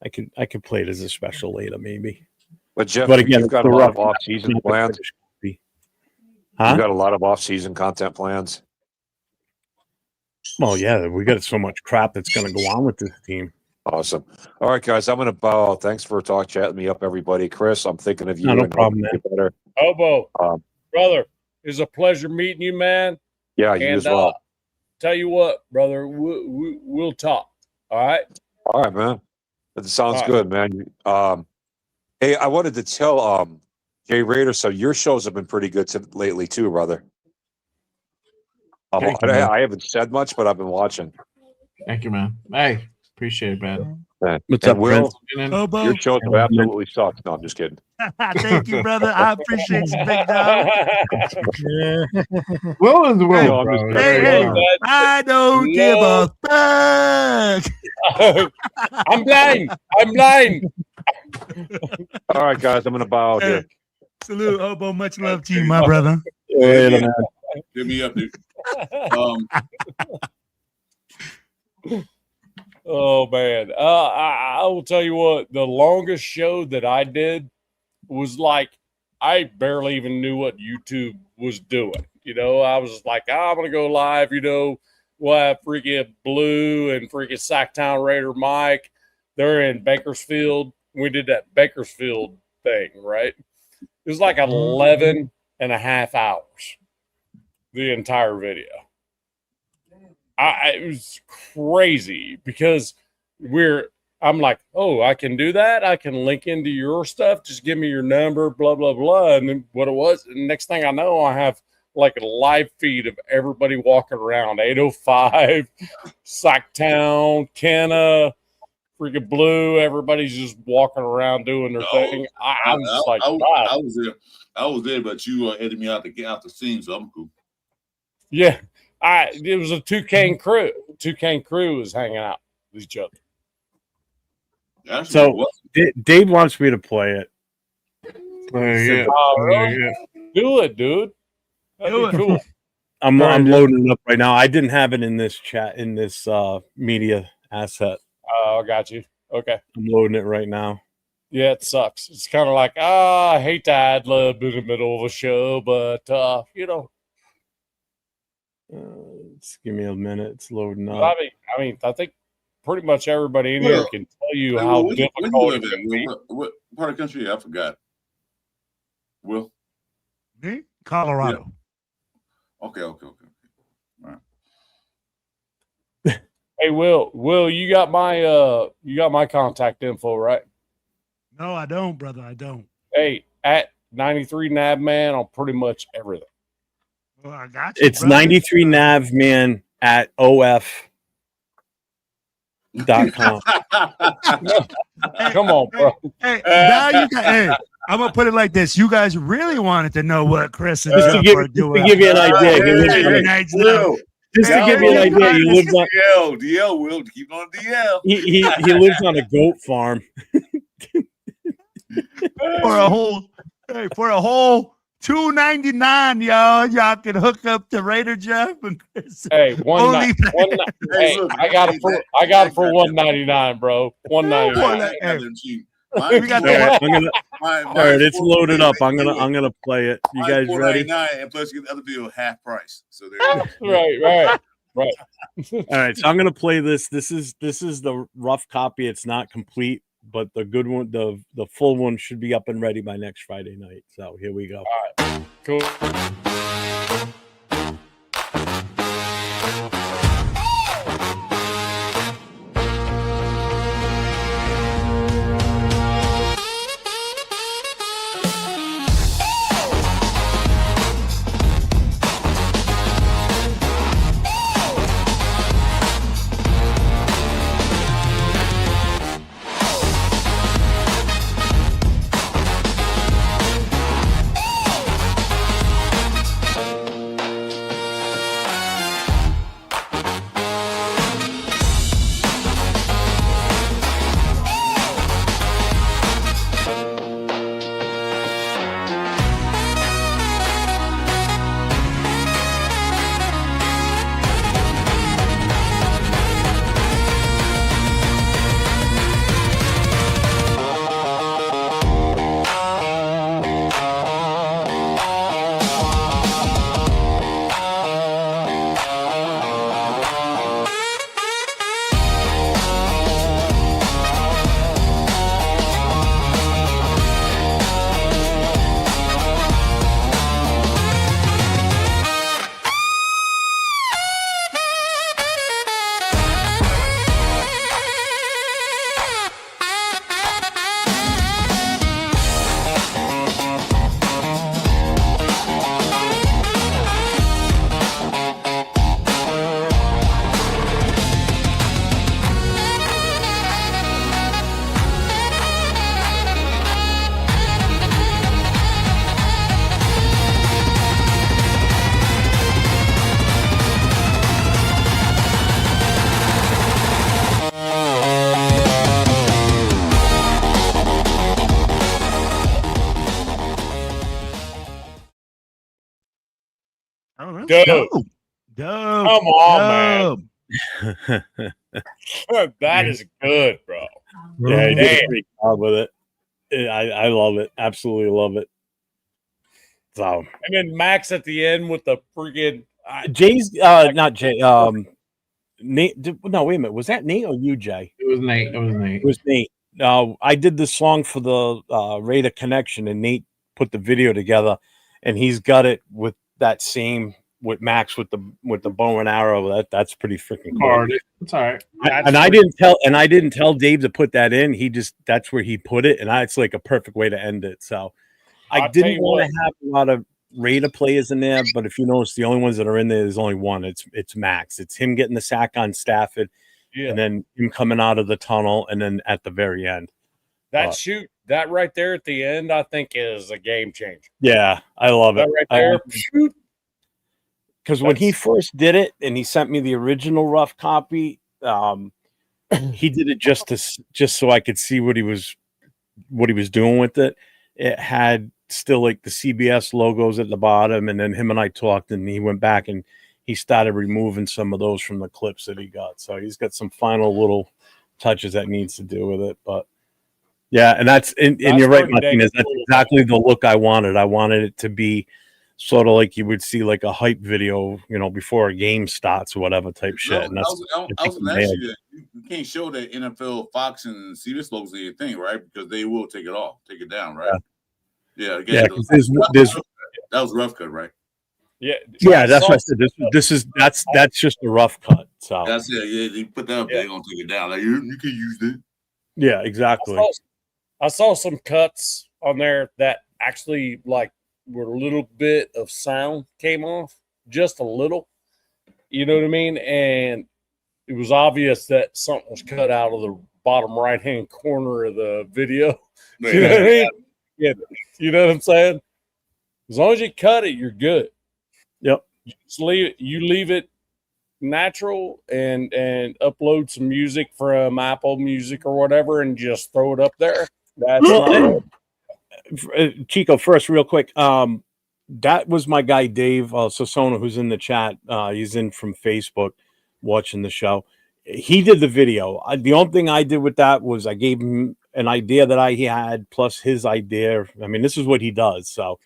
I could play it as a special later, maybe. But Jeff, again, you've got a lot of off-season plans. Huh? You got a lot of off-season content plans. Well, yeah, we got so much crap that's going to go on with this team. Awesome. All right, guys, I'm going to bow. Thanks for chatting me up, everybody. Chris, I'm thinking of you. No problem, man. Obo, brother, it's a pleasure meeting you, man. Yeah, you as well. Tell you what, brother, we'll talk. All right? All right, man. That sounds good, man. Hey, I wanted to tell Jay Raider, so your shows have been pretty good lately too, brother. I haven't said much, but I've been watching. Thank you, man. Hey, appreciate it, man. What's up, Will? Your shows have absolutely sucked. No, I'm just kidding. Thank you, brother. I appreciate you, big dog. Will is Will, bro. Hey, I don't give a fuck. I'm blind. All right, guys, I'm gonna bow here. Salute, Obo. Much love to you, my brother. Give me up, dude. Oh man, I will tell you what. The longest show that I did was like I barely even knew what YouTube was doing. I was just like, I'm gonna go live. We'll have freaking Blue and freaking Sacktown Raider Mike. They're in Bakersfield. We did that Bakersfield thing, right? It was like 11 and a half hours, the entire video. It was crazy because I'm like, oh, I can do that. I can link into your stuff. Just give me your number, blah, blah, blah. And then what it was, and next thing I know, I have like a live feed of everybody walking around 805, Sacktown, Kenna, freaking Blue. Everybody's just walking around doing their thing. I was there, but you edited me out to get out the scene, so I'm cool. Yeah. It was a Toucan crew. Toucan crew was hanging out with each other. So Dave wants me to play it. Do it, dude. That'd be cool. I'm loading it up right now. I didn't have it in this chat in this media asset. Oh, I got you. Okay. I'm loading it right now. Yeah, it sucks. It's kind of like, I hate to ad lib in the middle of a show, but just give me a minute. It's loading up. I think pretty much everybody in here can tell you how difficult it can be. What part of the country? I forgot. Will? Me? Colorado. Yeah. Okay. All right. Hey, Will, you got my contact info, right? No, I don't, brother. I don't. Hey, at 93 Nav Man on pretty much everything. Well, I got you. It's brother. 93 Navman at OF.com. Come on, bro. Hey, now you got. Hey, I'm gonna put it like this: you guys really wanted to know what Chris and Just to Jeff give, were just to doing. give you an idea, he lived Hey, on a- nice Will. just to give you an idea, you lived on DL will keep on DL. he lives on a goat farm. for a whole $2.99, y'all can hook up to Raider Jeff and Chris. Hey, Only hey, I got it for $1.99, bro. $1.99. We got All right, the all right, it's loaded up. I'm gonna play it. You guys ready? And plus, you get the other video half price. So there you go. Right. All right, so I'm gonna play this. This is the rough copy. It's not complete, but the good one, the full one, should be up and ready by next Friday night. So here we go. Cool. dope. Come on, man. That is good, bro. Yeah, he did a great job with it. I love it. Absolutely love it. So, and then Max at the end with the freaking Jay's not Jay. Nate. No, wait a minute. Was that Nate or you, Jay? It was Nate. It was Nate. I did the song for the Raider Connection, and Nate put the video together, and he's got it with that same with Max with the bow and arrow. That's pretty freaking cool. It's all right. I didn't tell Dave to put that in. That's where he put it, and it's like a perfect way to end it. So I didn't want to have a lot of Raider players in there, but if you notice, the only ones that are in there's only one. It's Max. It's him getting the sack on Stafford, and then him coming out of the tunnel, and then at the very end. That right there at the end, I think is a game changer. Yeah, I love it. Right there, shoot. Because when he first did it, and he sent me the original rough copy, he did it just so I could see what he was doing with it. It had still like the CBS logos at the bottom, and then him and I talked, and he went back and he started removing some of those from the clips that he got. So he's got some final little touches that needs to do with it, but yeah, and that's you're right, Martinez. That's exactly the look I wanted. I wanted it to be sort of like you would see like a hype video, before a game starts or whatever type shit. And that's you can't show that NFL, Fox, and CBS logos in your thing, right? Because they will take it down, right? Yeah. Again, that was rough cut, right? Yeah, that's what I said. That's just a rough cut. So that's it. Yeah, you put that up, they're gonna take it down. Like you can use it. Yeah, exactly. I saw some cuts on there that actually like where a little bit of sound came off, just a little. You know what I mean? And it was obvious that something was cut out of the bottom right-hand corner of the video. You know what I mean? Yeah. You know what I'm saying? As long as you cut it, you're good. Yep. You leave it natural and upload some music from Apple Music or whatever and just throw it up there. That's not Chico, first, real quick. That was my guy Dave Sosona, who's in the chat. He's in from Facebook watching the show. He did the video. The only thing I did with that was I gave him an idea that I had plus his idea. I mean, this is what he does. So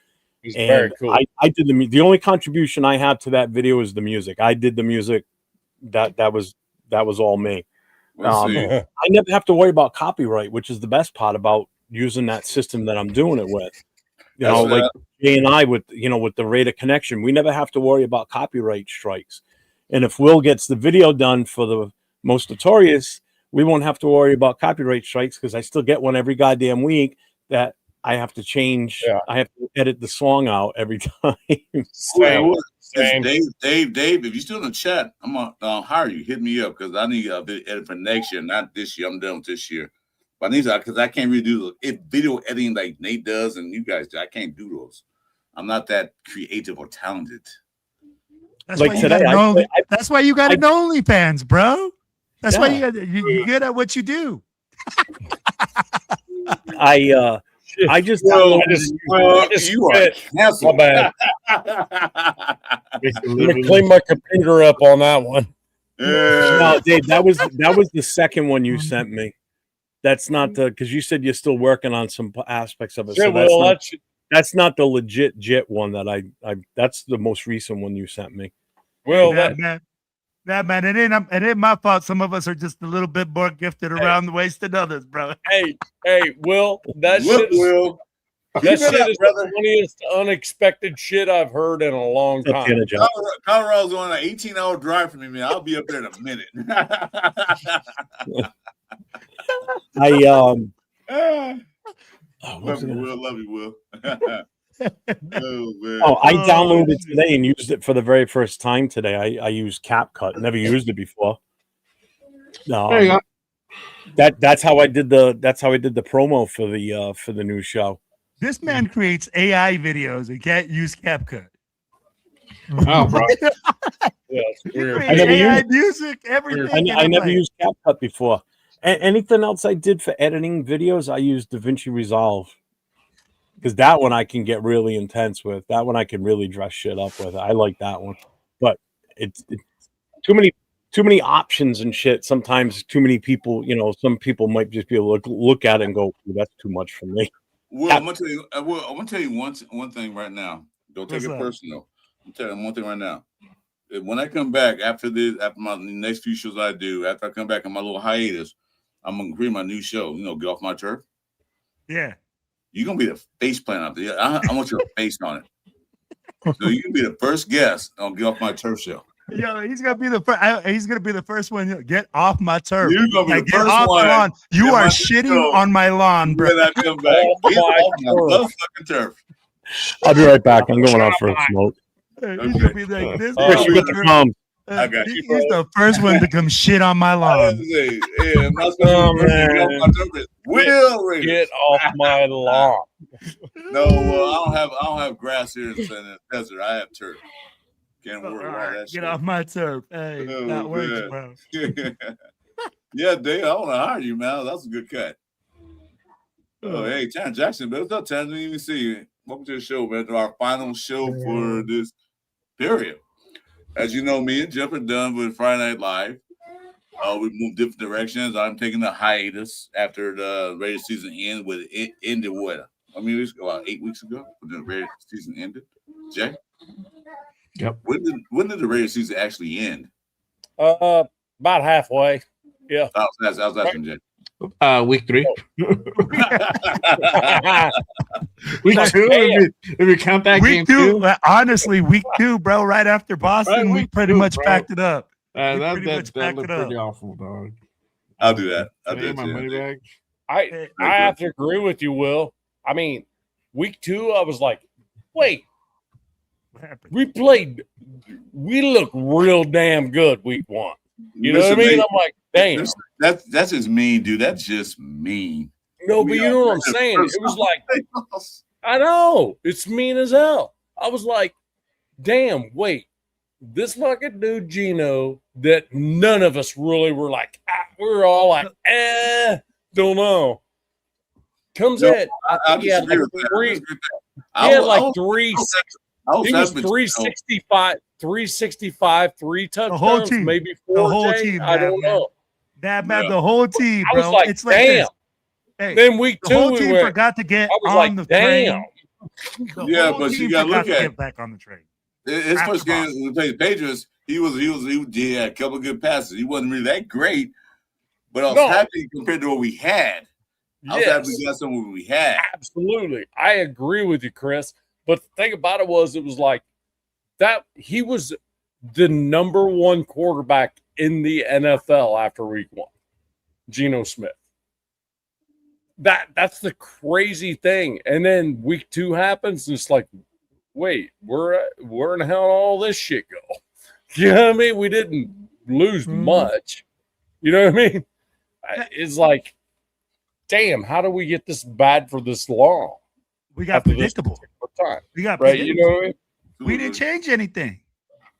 he's very cool. I did the only contribution I have to that video is the music. I did the music. That was all me. I never have to worry about copyright, which is the best part about using that system that I'm doing it with. You know, like Jay and I with the rate of connection, we never have to worry about copyright strikes. And if Will gets the video done for the most notorious, we won't have to worry about copyright strikes because I still get one every goddamn week that I have to change. Yeah. I have to edit the song out every time. Dave, if you're still in the chat, I'm gonna hire you. Hit me up because I need a video edit for next year, not this year. I'm done with this year. But I need to, because I can't really do video editing like Nate does and you guys do. I can't do those. I'm not that creative or talented. That's like today, that's why you got an OnlyFans, bro. That's why you're good at what you do. I just you are canceled. My bad. I'm gonna clean my computer up on that one. No, Dave, that was the second one you sent me. That's not because you said you're still working on some aspects of it. Yeah, so that's not the legit JIT one that I that's the most recent one you sent me. Well, man, it ain't my fault. Some of us are just a little bit more gifted around the waist than others, bro. Hey, Will, that shit is the funniest unexpected shit I've heard in a long time. Colorado's on an 18-hour drive from me, man. I'll be up there in a minute. Love you, Will. I downloaded it today and used it for the very first time today. I used CapCut. Never used it before. There you go. That's how I did the promo for the new show. This man creates AI videos and can't use CapCut. Oh, bro. Yeah, it's weird. I never used music, everything. I never used CapCut before. Anything else I did for editing videos, I used DaVinci Resolve. Because that one I can get really intense with. That one I can really dress shit up with. I like that one. But it's too many options and shit. Sometimes too many people, some people might just be able to look at it and go, that's too much for me. Well, I'm gonna tell you one thing right now. Don't take it personal. I'm telling you one thing right now. When I come back after my next few shows I do, after I come back on my little hiatus, I'm gonna create my new show, Get Off My Turf. Yeah. You're gonna be the face plant out there. I want your face on it. So you can be the first guest on Get Off My Turf show. Yo, he's gonna be the first. He's gonna be the first one. Get off my turf. You're gonna be the first off one. My lawn. You are shitting on my lawn, bro. When I come back, get off my motherfucking turf. I'll be right back. I'm going out for a smoke. He's gonna be like this. I got you. He's the first one to come shit on my lawn. Get off my lawn. No, I don't have grass here in the desert. I have turf. Can't worry about that. Get off my turf. Hey, that works, bro. Yeah, Dave, I want to hire you, man. That's a good cut. Oh, hey, Chan Jackson, but what's up, Chan? Didn't even see you. Welcome to the show, man. To our final show for this period. As you know, me and Jeff are done with Friday Night Live. We moved different directions. I'm taking a hiatus after the radio season ended. It ended what? I mean, it was about 8 weeks ago when the radio season ended. Jay? Yep. When did the radio season actually end? About halfway. Yeah. I was asking Jay. Week 3. Week 2. If you count that week game 2. Honestly, week 2, bro. Right after Boston, we pretty much packed it up. That looked pretty awful, dog. I'll do that. I'll do my money back. I have to agree with you, Will. I mean, week 2, I was like, wait, we look real damn good week 1. You know what I mean? I'm like, damn. That's just mean, dude. That's just mean. No, but you know what I'm saying? It was like, I know, it's mean as hell. I was like, damn, wait, this fucking dude Gino that none of us really were like, we were all like, don't know. Comes in. He had like 365, 3 touchdowns, maybe 4. The whole team, I don't know. That man, the whole team, bro. I was like, it's like damn. Hey, then week 2, the whole team forgot to get on the train. Yeah, but you got to look at get back on the train. His first game we played the Patriots. He had a couple of good passes. He wasn't really that great, but I was happy compared to what we had. I was happy we got something we had. Absolutely, I agree with you, Chris. But the thing about it was like that he was the number 1 quarterback in the NFL after week 1, Geno Smith. That's the crazy thing. And then week 2 happens, and it's like, wait, where in the hell did all this shit go? You know what I mean? We didn't lose much. You know what I mean? It's like, damn, how do we get this bad for this long? We got predictable. Time, we got right. You know what I mean? We didn't change anything.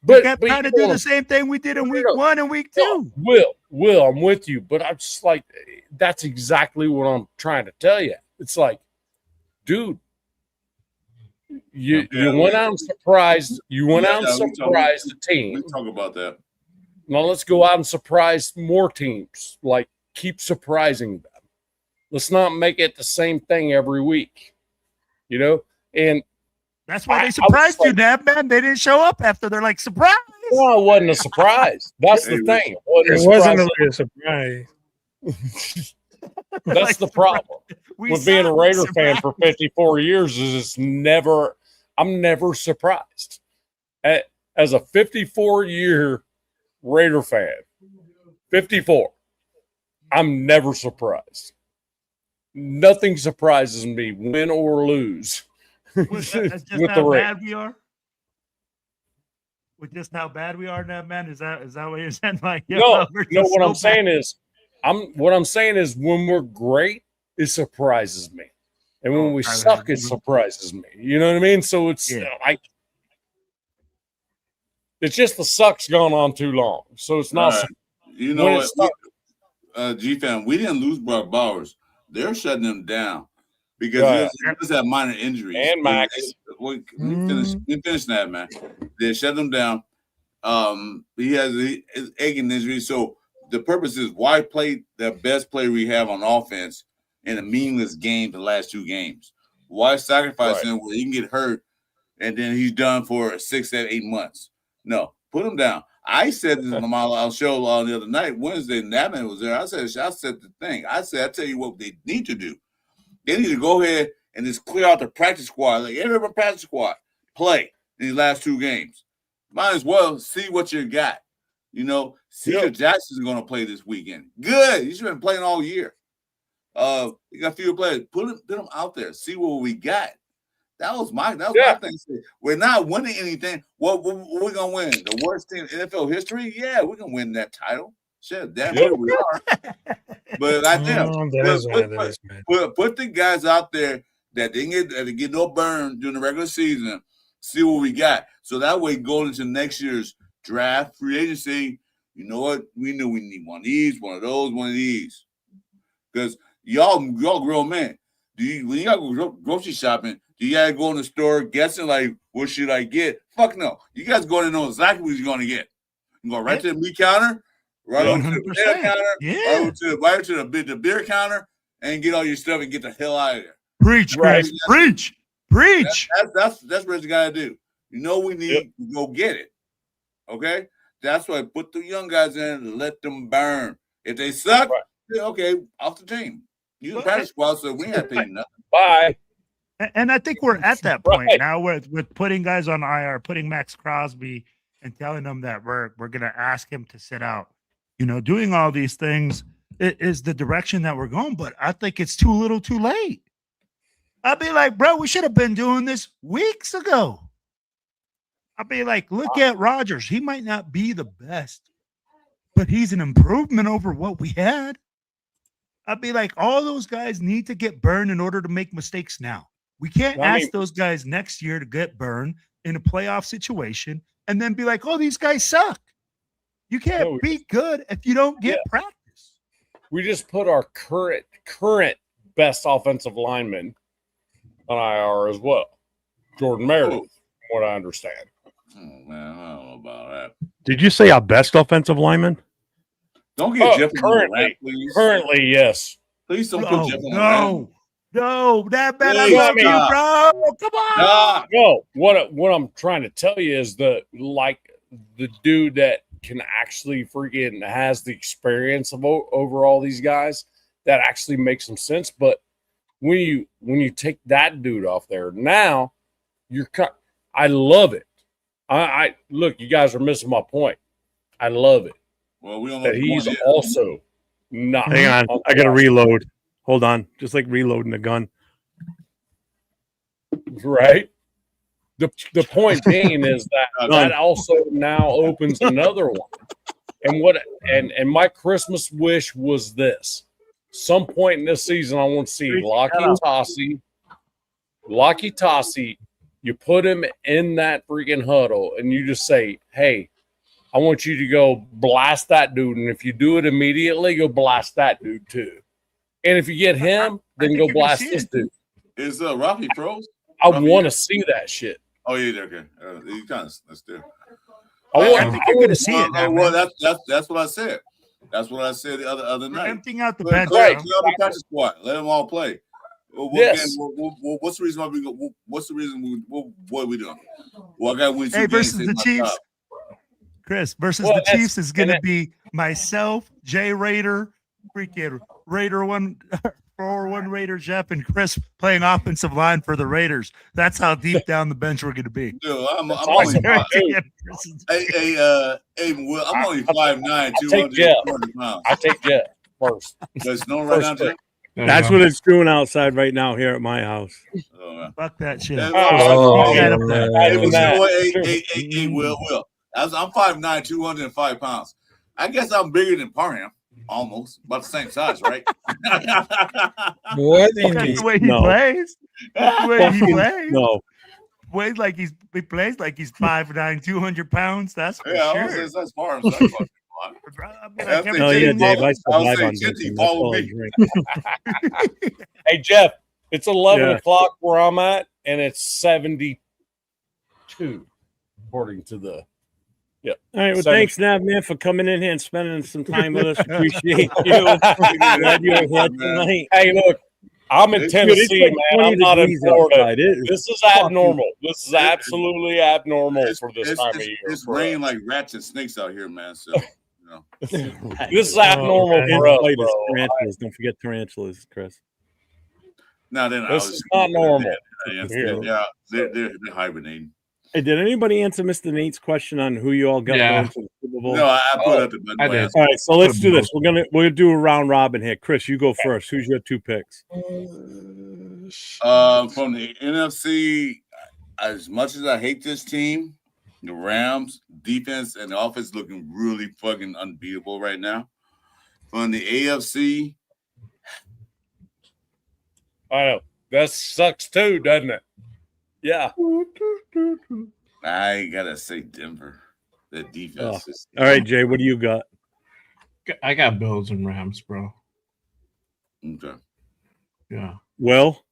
But we kept trying to do the same thing we did in week 1 and week 2. Will, I'm with you, but I'm just like, that's exactly what I'm trying to tell you. It's like, dude, you went out and surprised. You went out and surprised the team. We talk about that. Now let's go out and surprise more teams. Like, keep surprising them. Let's not make it the same thing every week. You know, and that's why they surprised you, Dad, man. They didn't show up after. They're like, surprise. Well, it wasn't a surprise. That's the thing. It wasn't really a surprise. That's the problem with being a Raider fan for 54 years. Is I'm never surprised. As a 54-year Raider fan, 54, I'm never surprised. Nothing surprises me, win or lose. That's just how bad we are. With just how bad we are now, man. Is that what you're saying? Like, no. What I'm saying is, when we're great, it surprises me, and when we suck, it surprises me. You know what I mean? So it's like, it's just the suck's gone on too long. So it's not. You know what? G-Fan, we didn't lose Brock Bowers. They're shutting him down because he does have minor injuries. And Max. We finish that, man. They shut him down. He has his aching injury. So the purpose is, why play the best player we have on offense in a meaningless game the last 2 games? Why sacrifice him where he can get hurt and then he's done for 6, 7, 8 months? No, put him down. I said this on my show the other night, Wednesday, and that man was there. I said the thing. I tell you what they need to do. They need to go ahead and just clear out the practice squad. Like, every practice squad, play in these last 2 games. Might as well see what you got. You know, Cedar Jackson's going to play this weekend. Good. He's been playing all year. You got fewer players. Put them out there. See what we got. That was my thing. We're not winning anything. What we're gonna win? The worst team in NFL history? Yeah, we're gonna win that title. Shit, damn sure we are. But I think put the guys out there that didn't get no burn during the regular season. See what we got. So that way, going into next year's draft, free agency, you know what? We knew we need one of these, one of those, one of these. Because y'all grown men. When you go grocery shopping, do you gotta go in the store guessing like, what should I get? Fuck no. You guys go to know exactly what you're gonna get. You go right to the meat counter, right over to the potato counter, right to the beer counter, and get all your stuff and get the hell out of there. Preach, Chris. Preach. That's what you gotta do. You know we need to go get it. Okay? That's why put the young guys in and let them burn. If they suck, okay, off the team. You the practice squad, so we ain't paying nothing. Bye. And I think we're at that point now with putting guys on IR, putting Max Crosby and telling them that we're going to ask him to sit out, you know, doing all these things. is the direction that we're going, but I think it's too little too late. I'd be like, bro, we should have been doing this weeks ago. I'd be like, look at Rodgers. He might not be the best, but he's an improvement over what we had. I'd be like, all those guys need to get burned in order to make mistakes now. We can't ask those guys next year to get burned in a playoff situation and then be like, oh, these guys suck. You can't be good if you don't get practice. We just put our current best offensive lineman on IR as well. Jordan Meredith, from what I understand. Oh, man, I don't know about that. Did you say our best offensive lineman? Don't get Jeff currently, please. Currently, yes. Please don't put Jeff on the No, that bad. I Please, love you, bro. Come on. No, what I'm trying to tell you is that, like, the dude that can actually freaking has the experience of over all these guys, that actually makes some sense. But when you take that dude off there, now I love it. I look, you guys are missing my point. I love it. Well, we don't know that he's also not. Hang on, I got to reload. Hold on, just like reloading the gun. Right. The point being is that also now opens another one. And my Christmas wish was this: some point in this season, I want to see Lockie Tossie. You put him in that freaking huddle, and you just say, "Hey, I want you to go blast that dude, and if you do it immediately, go blast that dude too. And if you get him, then go blast this dude." Is Rafi froze? I want to see that shit. Oh yeah, okay. You kind of that's there. I think you're gonna see it now. Well, that's what I said. That's what I said the other night. Emptying out the bench. Right. The practice squad. Let them all play. Yes. What's the reason why we go? What's the reason? What are we doing? Well, I got to win 2 Hey, games. versus the Chiefs. Chris, versus the Chiefs is going to be myself, Jay Raider, freaking Raider 401 Raider Jeff, and Chris playing offensive line for the Raiders. That's how deep down the bench we're going to be. Dude, I'm only Will, I'm only 5'9", 200 pounds. I take Jeff first. There's no right now. That's what it's doing outside right now here at my house. Fuck that shit. Hey, Will. I'm 5'9", 205 pounds. I guess I'm bigger than Parham. Almost. About the same size, right? What? That's the way he plays. That's the way he plays. No. He plays like he's 5'9", 200 pounds. That's for sure. That's Parham. No, yeah, Dave. I survive on this. Hey, Jeff, it's 11 o'clock where I'm at, and it's 72, according to the. Yeah. All right. Well, thanks, Nav, man, for coming in here and spending some time with us. Appreciate you. Glad you were here tonight. Hey, look, I'm in Tennessee, man. I'm not in Florida. This is abnormal. This is absolutely abnormal for this time of year. It's raining like rats and snakes out here, man. So. This is abnormal for us, bro. Tarantulas. Don't forget tarantulas, Chris. No, then this is not normal. Yeah, they're hibernating. Hey, did anybody answer Mr. Nate's question on who you all got going to the Super Bowl? No, I put up the I did. All right, so let's do this. We'll do a round robin here. Chris, you go first. Who's your 2 picks? From the NFC, as much as I hate this team, the Rams defense and the offense looking really fucking unbeatable right now. From the AFC, I know that sucks too, doesn't it? Yeah. I gotta say Denver. The defense is all right, Jay. What do you got? I got Bills and Rams, bro. Okay. Yeah. Well,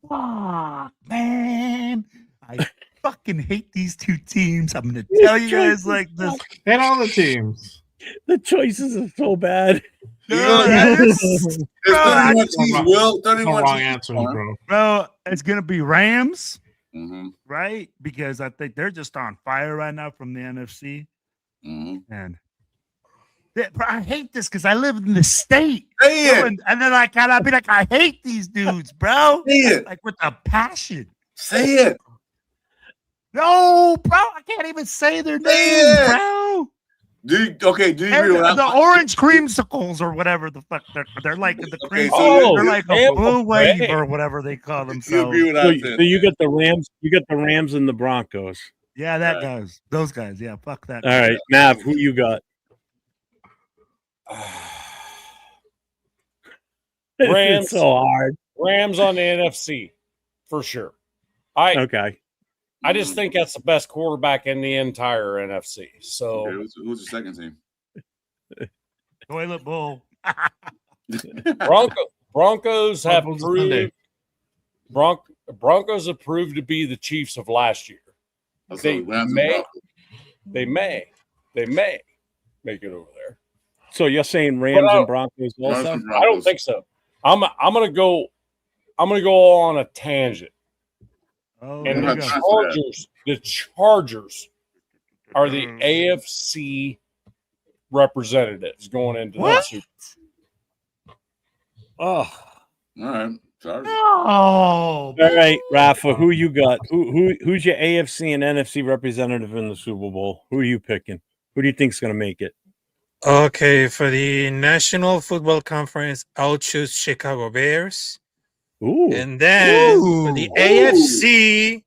man, I fucking hate these 2 teams. I'm gonna tell you guys like this. And all the teams. The choices are so bad. It's 31 teams, Will. 31 wrong teams, answer, bro. Bro, it's gonna be Rams, mm-hmm. right? Because I think they're just on fire right now from the NFC. Mm-hmm. And bro, I hate this because I live in the state. Say it. And then I gotta be like, I hate these dudes, bro. Say it. Like with a passion. Say it. No, bro, I can't even say their names, bro. Do you agree with the orange creamsicles or whatever the fuck they're like the cream. so they're like a blue wave or whatever they call themselves. You agree with that? So you got the Rams. You got the Rams and the Broncos. Yeah, that guys. Those guys. Yeah, fuck that. All right, Nav, who you got? Rams. It's so hard. Rams on the NFC for sure. Okay. I just think that's the best quarterback in the entire NFC. So Okay, who's the second team? Toilet bowl. Broncos have Broncos proved Broncos have proved to be the Chiefs of last year. They may make it over there. So you're saying Rams and Broncos also? I don't think so. I'm gonna go on a tangent. Oh, And there you the Chargers are the AFC representatives going into that Super Oh. All right. Chargers. Oh, All right, Rafa, who you got? Who's your AFC and NFC representative in the Super Bowl? Who are you picking? Who do you think's going to make it? Okay, for the National Football Conference, I'll choose Chicago Bears. Ooh. And then for the AFC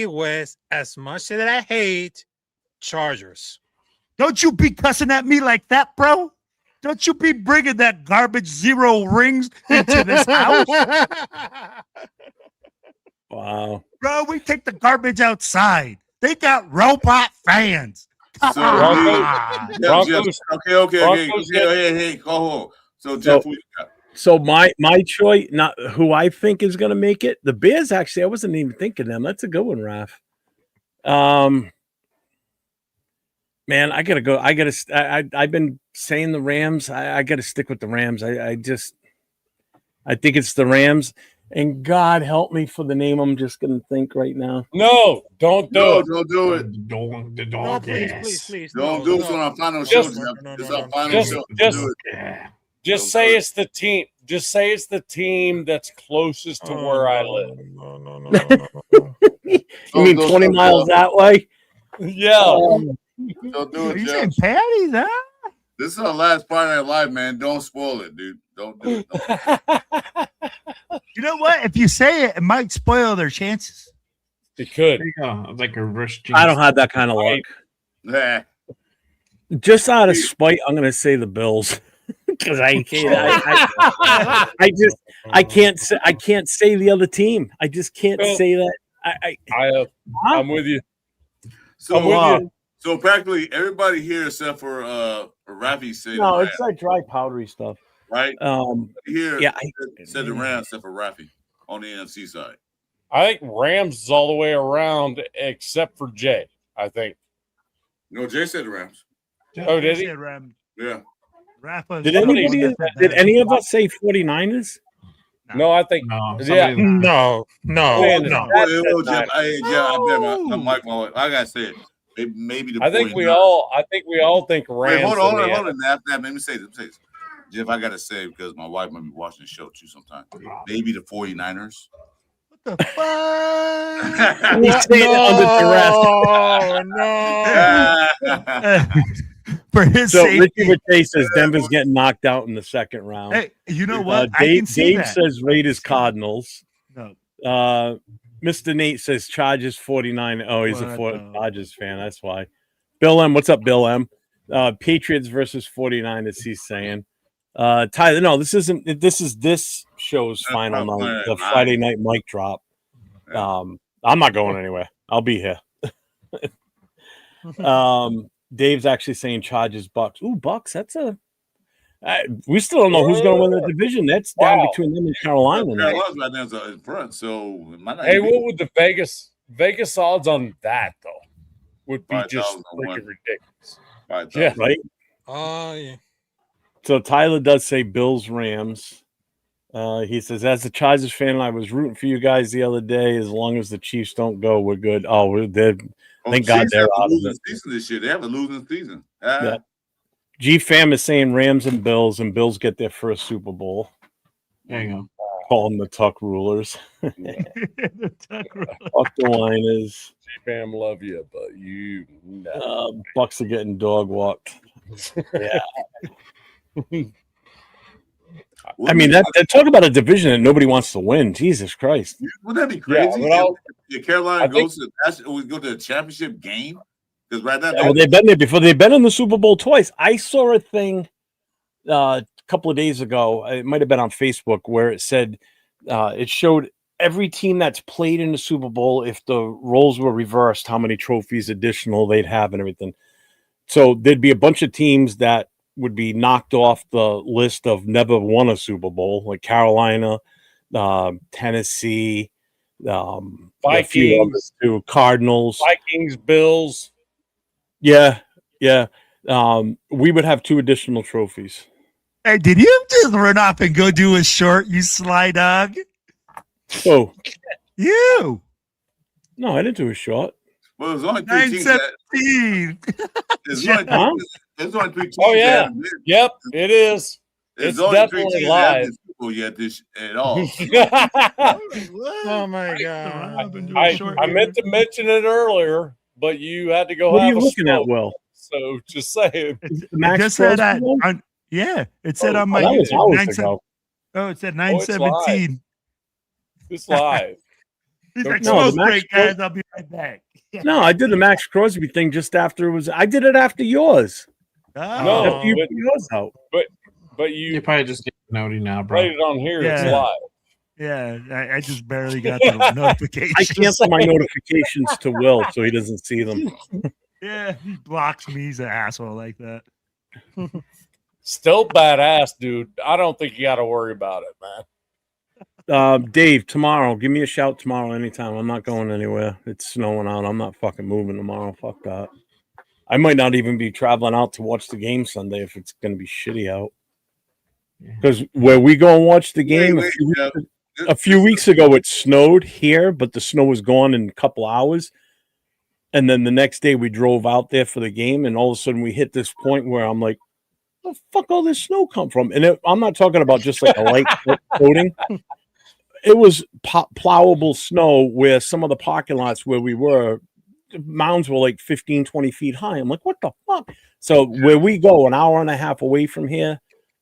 West, as much that I hate Chargers. don't you be cussing at me like that, bro. Don't you be bringing that garbage 0 rings into this house. Wow. Bro, we take the garbage outside. They got robot fans. Come So, on. Broncos. Hey, go. So Jeff, who you got? So my choice, not who I think is going to make it. The Bears, actually, I wasn't even thinking them. That's a good one, Raph. Man, I gotta go. I've been saying the Rams. I gotta stick with the Rams. I think it's the Rams. And God help me for the name I'm just gonna think right now. No, don't do it. Don't do it. No, please. Don't do it on our final show. It's our final show. Just say it's the team. Just say it's the team that's closest to where I live. No. You mean 20 miles that way? Yeah. Don't do Are it, you Jeff. saying Patty, huh? This is our last Friday Night Live, man. Don't spoil it, dude. Don't do it. You know what? If you say it, it might spoil their chances. It could. There you go. Like a reverse. I don't have that kind of luck. Nah. Just out of spite, I'm gonna say the Bills. Because I can't say the other team. I just can't say that. I'm with you. So practically everybody here except for Rafi said No, it's like dry powdery stuff. right? Here yeah, said the Rams except for Rafi on the NFC side. I think Rams is all the way around except for Jay, I think. No, Jay said the Rams. Oh, did he? Yeah. Rafa, Did any of us say 49ers? No, I think No. yeah. No. I gotta say it. Maybe the I think 49ers. we all think Rams. Wait, hold on. in the That made me say this. Jeff, I gotta say because my wife might be watching the show too sometime. Maybe the 49ers. What the fuck? He's saying it under duress. No. For his So safety. Richie Richay says Denver's getting knocked out in the second round. Hey, you know what? I Dave, can see Dave that. says Raiders Cardinals. No. Mr. Nate says Chargers 49. Oh, he's a What Chargers fan. That's why. Bill M. What's up, Bill M? Patriots versus 49ers, he's saying. Tyler, no, this isn't. This is this show's final night, the Friday night mic drop. I'm not going anywhere. I'll be here. Dave's actually saying Chargers Bucks. Ooh, Bucks. That's a. We still don't know who's going to win the division. That's down between them and Carolina. Carolina's right now in front, so it might not Hey, be. what would the Vegas odds on that though? Would be just 5,001. freaking ridiculous. 5,000. Yeah, right. Oh, yeah. So Tyler does say Bills Rams. He says, as a Chargers fan, I was rooting for you guys the other day. As long as the Chiefs don't go, we're good. Oh, they're thank God Chiefs they're have a out of losing it. season this year. They have a losing season. Yeah. G Fam is saying Rams and Bills get their first Super Bowl. There you Call them the tuck rulers. The tuck rule. Fuck the whiners. Fam, love you, but you no. Bucks are getting dog walked. Yeah. I mean, that talk about a division that nobody wants to win. Jesus Christ. Wouldn't that be crazy? Yeah, if Carolina goes to the championship game? Because right now, well, they've been there before. They've been in the Super Bowl twice. I saw a thing a couple of days ago. It might have been on Facebook where it said it showed every team that's played in the Super Bowl, if the roles were reversed, how many trophies additional they'd have and everything. So there'd be a bunch of teams that would be knocked off the list of never won a Super Bowl, like Carolina, Tennessee, Vikings, Cardinals, Vikings, Bills. Yeah. We would have 2 additional trophies. Hey, did you just run off and go do a short, you sly dog? Oh, you. No, I didn't do a short. Well, there's only 3 teams. 9-17. There's only 3 teams. Oh yeah, yep, it is. It's definitely live. Yet this at all. Oh my god! I meant to mention it earlier, but you had to go. What have are you looking at, Will? So just saying. Max just said that. Yeah, it said on my YouTube. It said 9-17. It's live. He's like, smoke break, guys. I'll be right back. No, I did the Max Crosby thing just after it was. I did it after yours. No, after you put yours out. But you probably just get noti now, bro. Played it on here. Yeah. It's live. Yeah, I just barely got the notifications. I cancel my notifications to Will so he doesn't see them. Yeah, he blocks me. He's an asshole like that. Still badass, dude. I don't think you got to worry about it, man. Dave, tomorrow. Give me a shout tomorrow anytime. I'm not going anywhere. It's snowing out. I'm not fucking moving tomorrow. Fuck that. I might not even be traveling out to watch the game Sunday if it's going to be shitty out. Because where we go and watch the game, a few weeks ago it snowed here, but the snow was gone in a couple hours. And then the next day we drove out there for the game, and all of a sudden we hit this point where I'm like, where the fuck all this snow come from? And I'm not talking about just like a light coating. It was plowable snow where some of the parking lots where we were, the mounds were like 15, 20 feet high. I'm like, what the fuck? So where we go an hour and a half away from here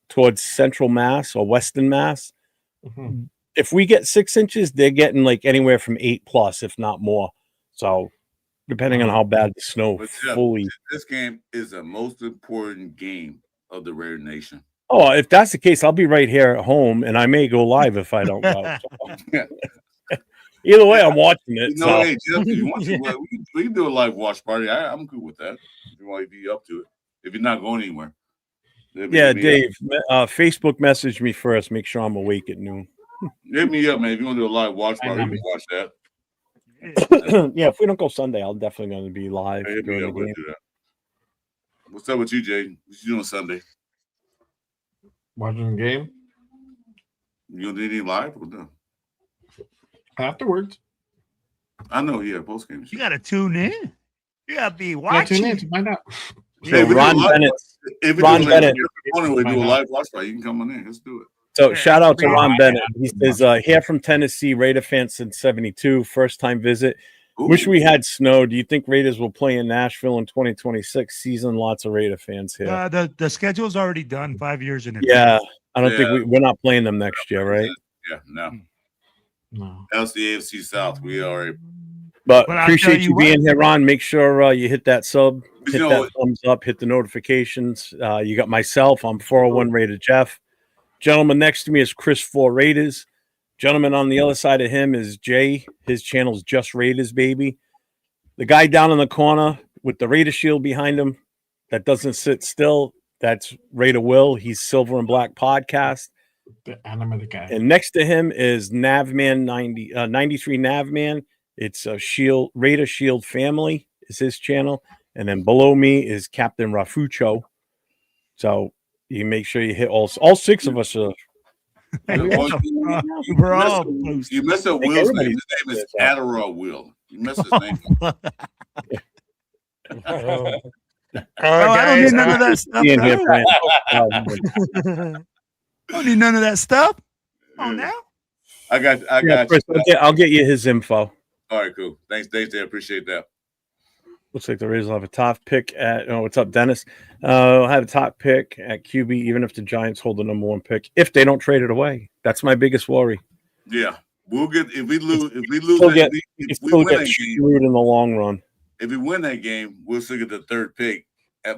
towards Central Mass or Western Mass, if we get 6 inches, they're getting like anywhere from 8+, if not more. So depending on how bad the snow fully. This game is the most important game of the Raider Nation. Oh, if that's the case, I'll be right here at home, and I may go live if I don't go. Either way, I'm watching it. Hey, Jeff, if you want to, we can do a live watch party. I'm cool with that. If you want to be up to it, if you're not going anywhere. Yeah, Dave, Facebook message me first. Make sure I'm awake at noon. Hit me up, man. If you want to do a live watch party, we can watch that. Yeah, if we don't go Sunday, I'll definitely going to be live. Hit me up, we'll do that. What's up with you, Jay? What you doing Sunday? Watching the game. You gonna do anything live or no? Afterwards. I know, yeah, post game. You gotta tune in. You gotta be watching. Tune in to find out. So Ron Bennett. Ron Bennett. We do a live watch party. You can come on in. Let's do it. So shout out to Ron Bennett. He says here from Tennessee, Raider fan since '72, first time visit. Ooh. Wish we had snow. Do you think Raiders will play in Nashville in 2026 season? Lots of Raider fans here. The schedule's already done 5 years in advance. Yeah, I don't think we're not playing them next year, right? Yeah, no. That's the AFC South. We are. But appreciate you being here, Ron. Make sure you hit that sub, hit that thumbs up, hit the notifications. You got myself. I'm 401 Raider Jeff. Gentleman next to me is Chris 4 Raiders. Gentleman on the other side of him is Jay. His channel is Just Raiders, baby. The guy down in the corner with the Raider shield behind him that doesn't sit still, that's Raider Will. He's Silver and Black Podcast. The animated guy. And next to him is Navman 93 Navman. It's a Shield Raider Shield Family is his channel. And then below me is Captain Rafucho. So you make sure you hit all 6 of us are. We're all you missed a Will's name. His name is Adderall Will. You missed his name. I don't need none of that stuff. I don't need none of that stuff. Oh, now? I got Chris, you. I'll get you his info. All right, cool. Thanks, Dave. I appreciate that. Looks like the Rays will have a top pick at. Oh, what's up, Dennis? I'll have a top pick at QB, even if the Giants hold the number 1 pick. If they don't trade it away, that's my biggest worry. Yeah, we'll get if we lose. If we lose, Still that, get, if we still win get that game, screwed in the long run. if we win that game, we'll still get the 3rd pick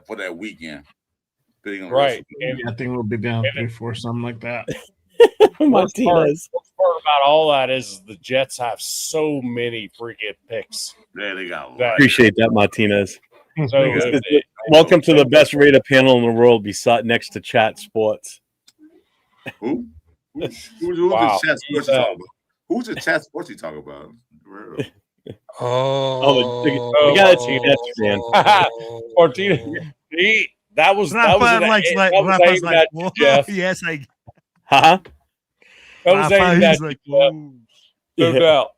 for that weekend. Right. I think we'll be down 3-4, something like that. Martinez. What's part about all that is the Jets have so many freaking picks. Yeah, they got. Appreciate that, Martinez. So welcome to the best rated panel in the world, beside next to Chat Sports. Who? Who's Wow. the Chat Sports you talking about? Who's the Chat Sports you talking about? We got a Jets fan. Martinez. That was Rafa's aimed at you, whoa. Jeff. Yes, I. Huh? That was aimed at He's like, you, Jeff. No doubt.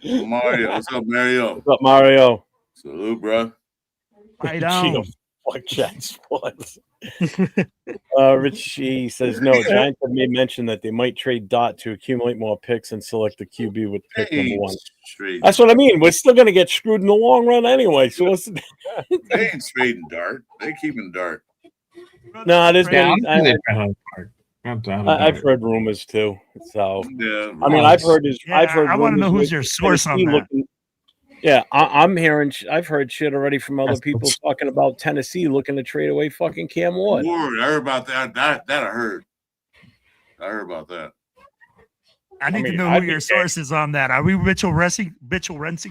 Mario, what's up, Mario? What's up, Mario? Salute, bro. right on. Fuck Chat Sports. Richie says no. Giants have made mention that they might trade Dot to accumulate more picks and select the QB with pick number 1. That's what I mean. We're still going to get screwed in the long run anyway. So what's the... They ain't trading Dart. They keeping Dart. No, there's been. I've heard rumors too. So yeah, I mean, I've heard. I want to know who's your source on that. Yeah, I'm hearing. I've heard shit already from other people talking about Tennessee looking to trade away fucking Cam Ward. I heard about that. That I heard. I heard about that. I need to know who your source is on that. Are we Mitchell rinsing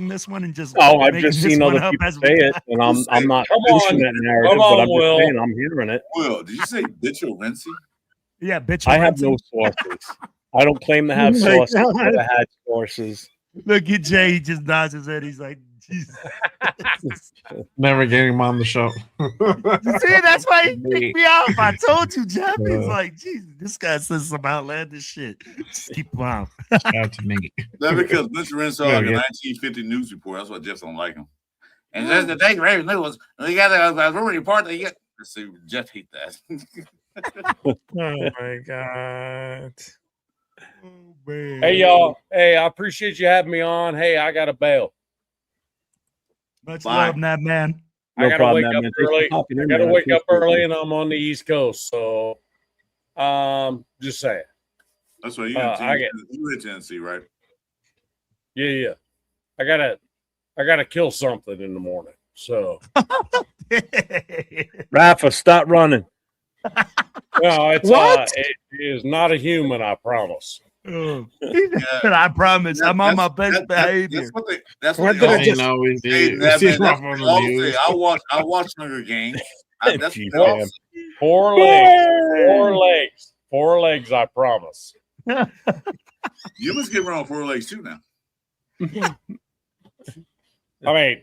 this one and just? Oh, I've just seen other people say it, and I'm not pushing that narrative, but I'm just saying I'm hearing it. Will, did you say Mitchell Rincey? Yeah, bitch. I have no sources. I don't claim to have sources. I never had sources. Look at Jay. He just nods his head. He's like, Jesus. Never getting him on the show. See, that's why he picked me off. I told you, Jeff. He's like, Jesus, this guy says some outlandish shit. Just keep him off. Out to me. That's because Mitchell Rincey like a 1950 news report. That's why Jeff don't like him. And that's the thing, Raven News. We got a rumor report that you get. See, Jeff hate that. Oh my god. Oh, man. Hey y'all. Hey, I appreciate you having me on. Hey, I got to bail. Much love, that man. I gotta wake up early. I gotta wake up early, and I'm on the East Coast. So, just saying. That's what you're in Tennessee, right? Yeah. I gotta kill something in the morning. So, Rafa, stop running. No, it's it is not a human. I promise. I promise. I'm on my best behavior. That's what they always do. I watch Hunger Games. Four legs. I promise. You must get around 4 legs too now. I mean,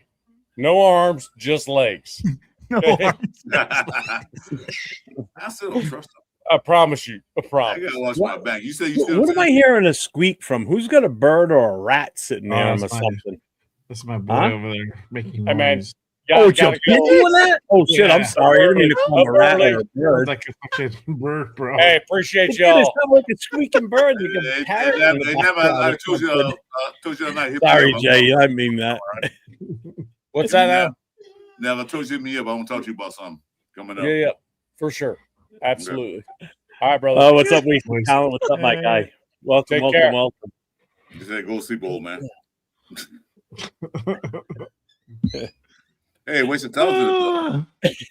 no arms, just legs. No arms. I still don't trust them. I promise you. I promise. I gotta watch my back. You said you still. What am I hearing a squeak from? Who's got a bird or a rat sitting there or something? That's my boy over there making noise. Hey man. Oh, you're doing that? Oh shit! I'm sorry. I didn't mean to call him a rat or a bird. Like a fucking bird, bro. Hey, appreciate It y'all. sounds like a squeaking bird. I told you night. Sorry, Jay. I mean that. What's that now? Never told you me up. I want to talk to you about something coming up. Yeah, for sure. Absolutely. All right, brother. What's up, Wesley Talent? What's up, my guy? Welcome. You said go sleep, old man. Hey, Wasted Talent.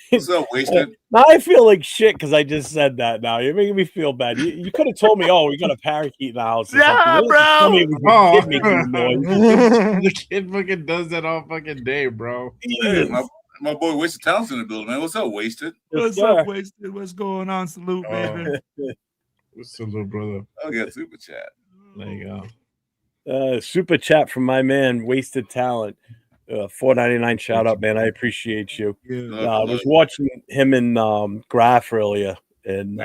What's up, Wasted? Now I feel like shit because I just said that. Now you're making me feel bad. You could have told me, "Oh, we got a parakeet in the house." Yeah, bro. The kid fucking does that all fucking day, bro. Hey, my boy Wasted Talent's in the building, man. What's up, Wasted? What's up, Wasted? What's going on? Salute, baby. Salute, brother. I'll get super chat. There you go. Super chat from my man, Wasted Talent. $4.99 shout out, man. I appreciate you. I was watching him in Graph earlier, and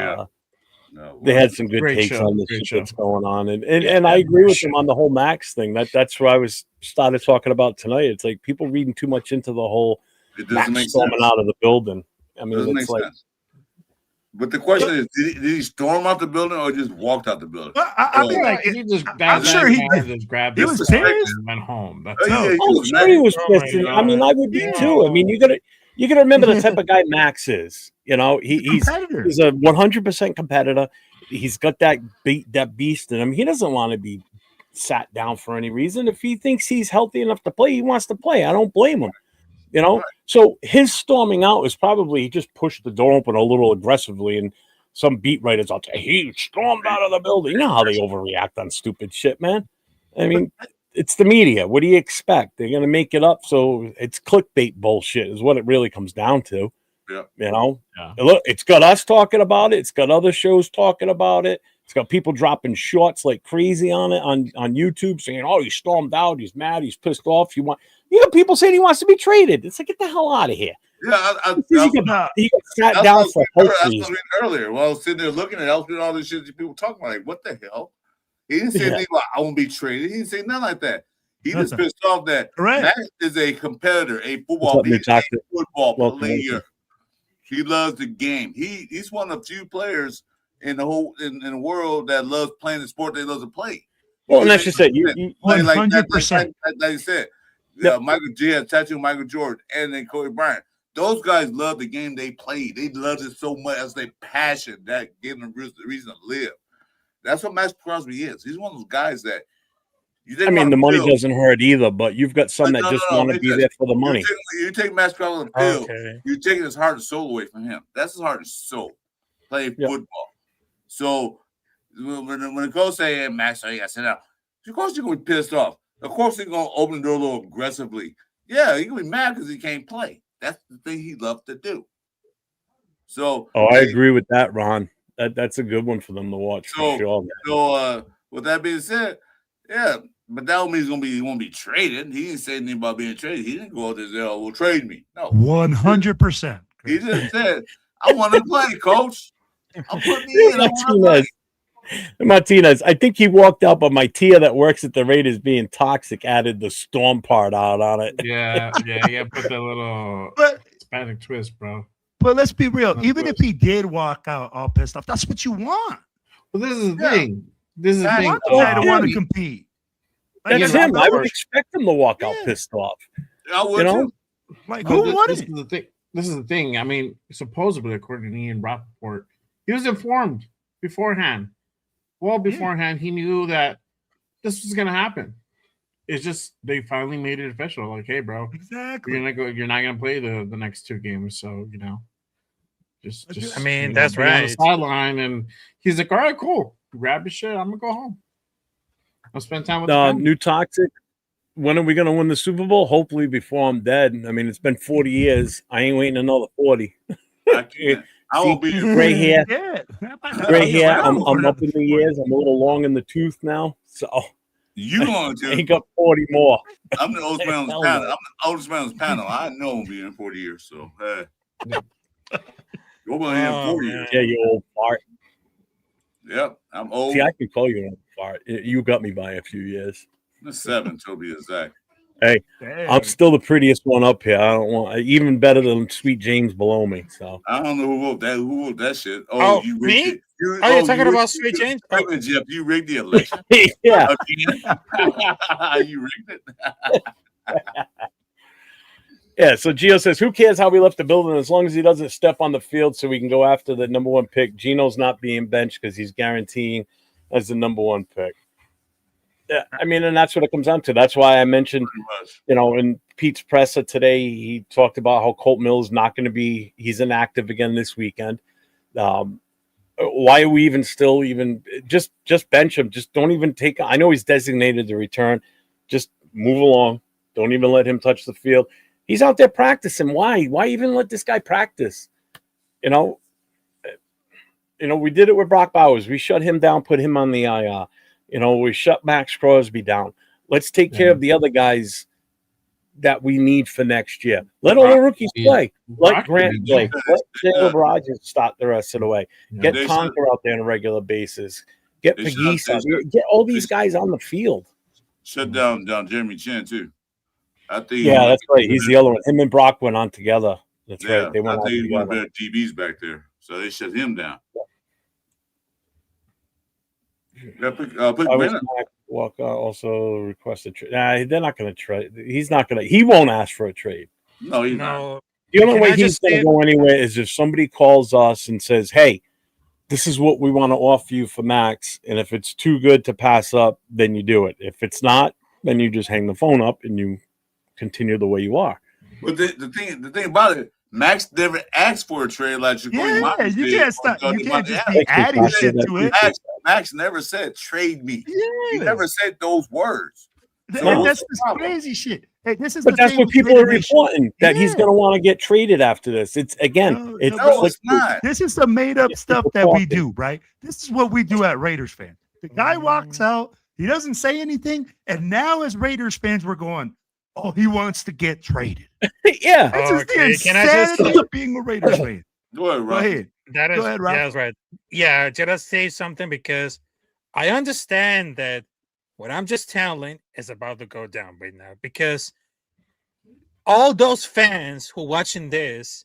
they had some good takes on this shit that's going on. And I agree with him on the whole Max thing. That's where I started talking about tonight. It's like people reading too much into the whole Max storming out of the building. I mean, it's like But the question is, did he storm out the building or just walked out the building? I mean, like, he just I'm sure he just grabbed he his was stuff pissed. and went home. That's Oh, yeah, it. he I'm was sure he mad. was Oh my pissed. I mean, God. I would be too. I mean, you gotta remember the type of guy Max is. You know, he's Competitor. a 100% competitor. He's got that beast in him. He doesn't want to be sat down for any reason. If he thinks he's healthy enough to play, he wants to play. I don't blame him. You know, Right. so his storming out is probably he just pushed the door open a little aggressively, and some beat writers out there, he stormed out of the building. You know how they overreact on stupid shit, man. I mean, it's the media. What do you expect? They're gonna make it up, so it's clickbait bullshit, is what it really comes down to. Yeah. You know, Yeah. look, it's got us talking about it. It's got other shows talking about it. It's got people dropping shorts like crazy on it on YouTube, saying, "Oh, he stormed out. He's mad. He's pissed off. You got people saying he wants to be traded." It's like, get the hell out of here. Yeah, He got sat down for health that's what I reasons. was reading earlier. While I was sitting there looking at it, I was reading all this shit that people talking about. Like, what the hell? He didn't say anything about I won't be traded. He didn't say nothing like that. He just pissed off that Max is a competitor, a football player. He loves the game. He's one of the few players in the whole in the world that loves playing the sport they love to play. Well, and that's just it. You 100%. Like you said, Yep. Michael G has tattooed Michael Jordan and then Kobe Bryant. Those guys love the game they play. They love it so much as their passion that gives them the reason to live. That's what Max Crosby is. He's one of those guys that you think. I mean, the money doesn't hurt either, but you've got some that just want to be there for the money. You take Max Crosby on the field, Okay. you're taking his heart and soul away from him. That's his heart and soul. Playing football. So when the coach say, "Hey, Max, you got to sit down," of course you're going to be pissed off. Of course he's going to open the door a little aggressively. Yeah, he's going to be mad because he can't play. That's the thing he loves to do. So, I agree with that, Ron. That's a good one for them to watch for sure. Man. So, with that being said, yeah, but that don't mean he won't be traded. He didn't say anything about being traded. He didn't go out there and say, "Oh, well, trade me." No, 100%. He just said, "I want to play, coach. I'm putting me in." Martinez, I think he walked out, but my Tia that works at the Raiders being toxic added the storm part out on it. Yeah, put the little Hispanic twist, bro. But let's be real. Even if he did walk out all pissed off, that's what you want. Well, this is the thing. This is the thing. I don't want to compete. That's him. I would expect him to walk out pissed off. I would, you know? Like, who wanted this is the thing. This is the thing. I mean, supposedly, according to Ian Rappaport, he was informed beforehand. Well, beforehand, he knew that this was going to happen. It's just they finally made it official. Like, hey, bro, exactly. You're not going to play the next two games. So just. I mean, that's right. On the sideline, and he's like, all right, cool. Grab your shit. I'm gonna go home. I'll spend time with the new toxic. When are we going to win the Super Bowl? Hopefully before I'm dead. I mean, it's been 40 years. I ain't waiting another 40. I won't be gray hair. Gray hair. I'm up in the years. I'm a little long in the tooth now. So you going to? I ain't got 40 more. I'm the oldest man on the panel. I'm the oldest man on the panel. I know I'm being in 40 years. So you're going to have 40 years. Yeah, you old fart. Yep, I'm old. See, I can call you an old fart. You got me by a few years. 7 to be exact. Hey, I'm still the prettiest one up here. I don't want even better than Sweet James below me. So I don't know who wrote that shit. You me? You're talking about Sweet James? Jeff, you rigged the election. Yeah, you rigged it. Yeah. So Gio says, "Who cares how we left the building as long as he doesn't step on the field, so we can go after the number one pick." Gino's not being benched because he's guaranteeing as the number one pick. Yeah, I mean, and that's what it comes down to. That's why I mentioned, in Pete's presser today, he talked about how Colt Mills not going to be, he's inactive again this weekend. Why are we just bench him? Just don't even take, I know he's designated to return. Just move along. Don't even let him touch the field. He's out there practicing. Why? Why even let this guy practice? We did it with Brock Bowers. We shut him down, put him on the IR. We shut Max Crosby down. Let's take care of the other guys that we need for next year. Let all the rookies play. Let Grant play. Let Caleb Rogers start the rest of the way. Get Conker out there on a regular basis. Get Pegues out. Get all these guys on the field. Shut down Jeremy Chin, too. I think that's right. He's the other one. Him and Brock went on together. That's right. They went I on think he's one of together. the better DBs back there. so they shut him down. Put Walker also requested trade. Nah, they're not going to trade. He's not going to. He won't ask for a trade. No, he's not. The only way he's going to go anywhere is if somebody calls us and says, "Hey, this is what we want to offer you for Max," and if it's too good to pass up, then you do it. If it's not, then you just hang the phone up and you continue the way you are. But the thing about it, Max never asked for a trade like you can't stop. You can't just be adding shit to it. Max never said trade me. Yeah. He never said those words. So that's this crazy shit. Hey, this is. But that's what people are reporting, that he's going to want to get traded after this. It's again, it's not. This is the made up stuff that we do, right? This is what we do at Raiders fans. The guy walks out, he doesn't say anything, and now as Raiders fans, we're going, "Oh, he wants to get traded." Yeah, that's just the insanity of being a Raiders fan. Go ahead, Rob. Go ahead. Go ahead, Rob. Yeah, that's right. Yeah, just say something because I understand that what I'm just telling is about to go down right now because all those fans who are watching this,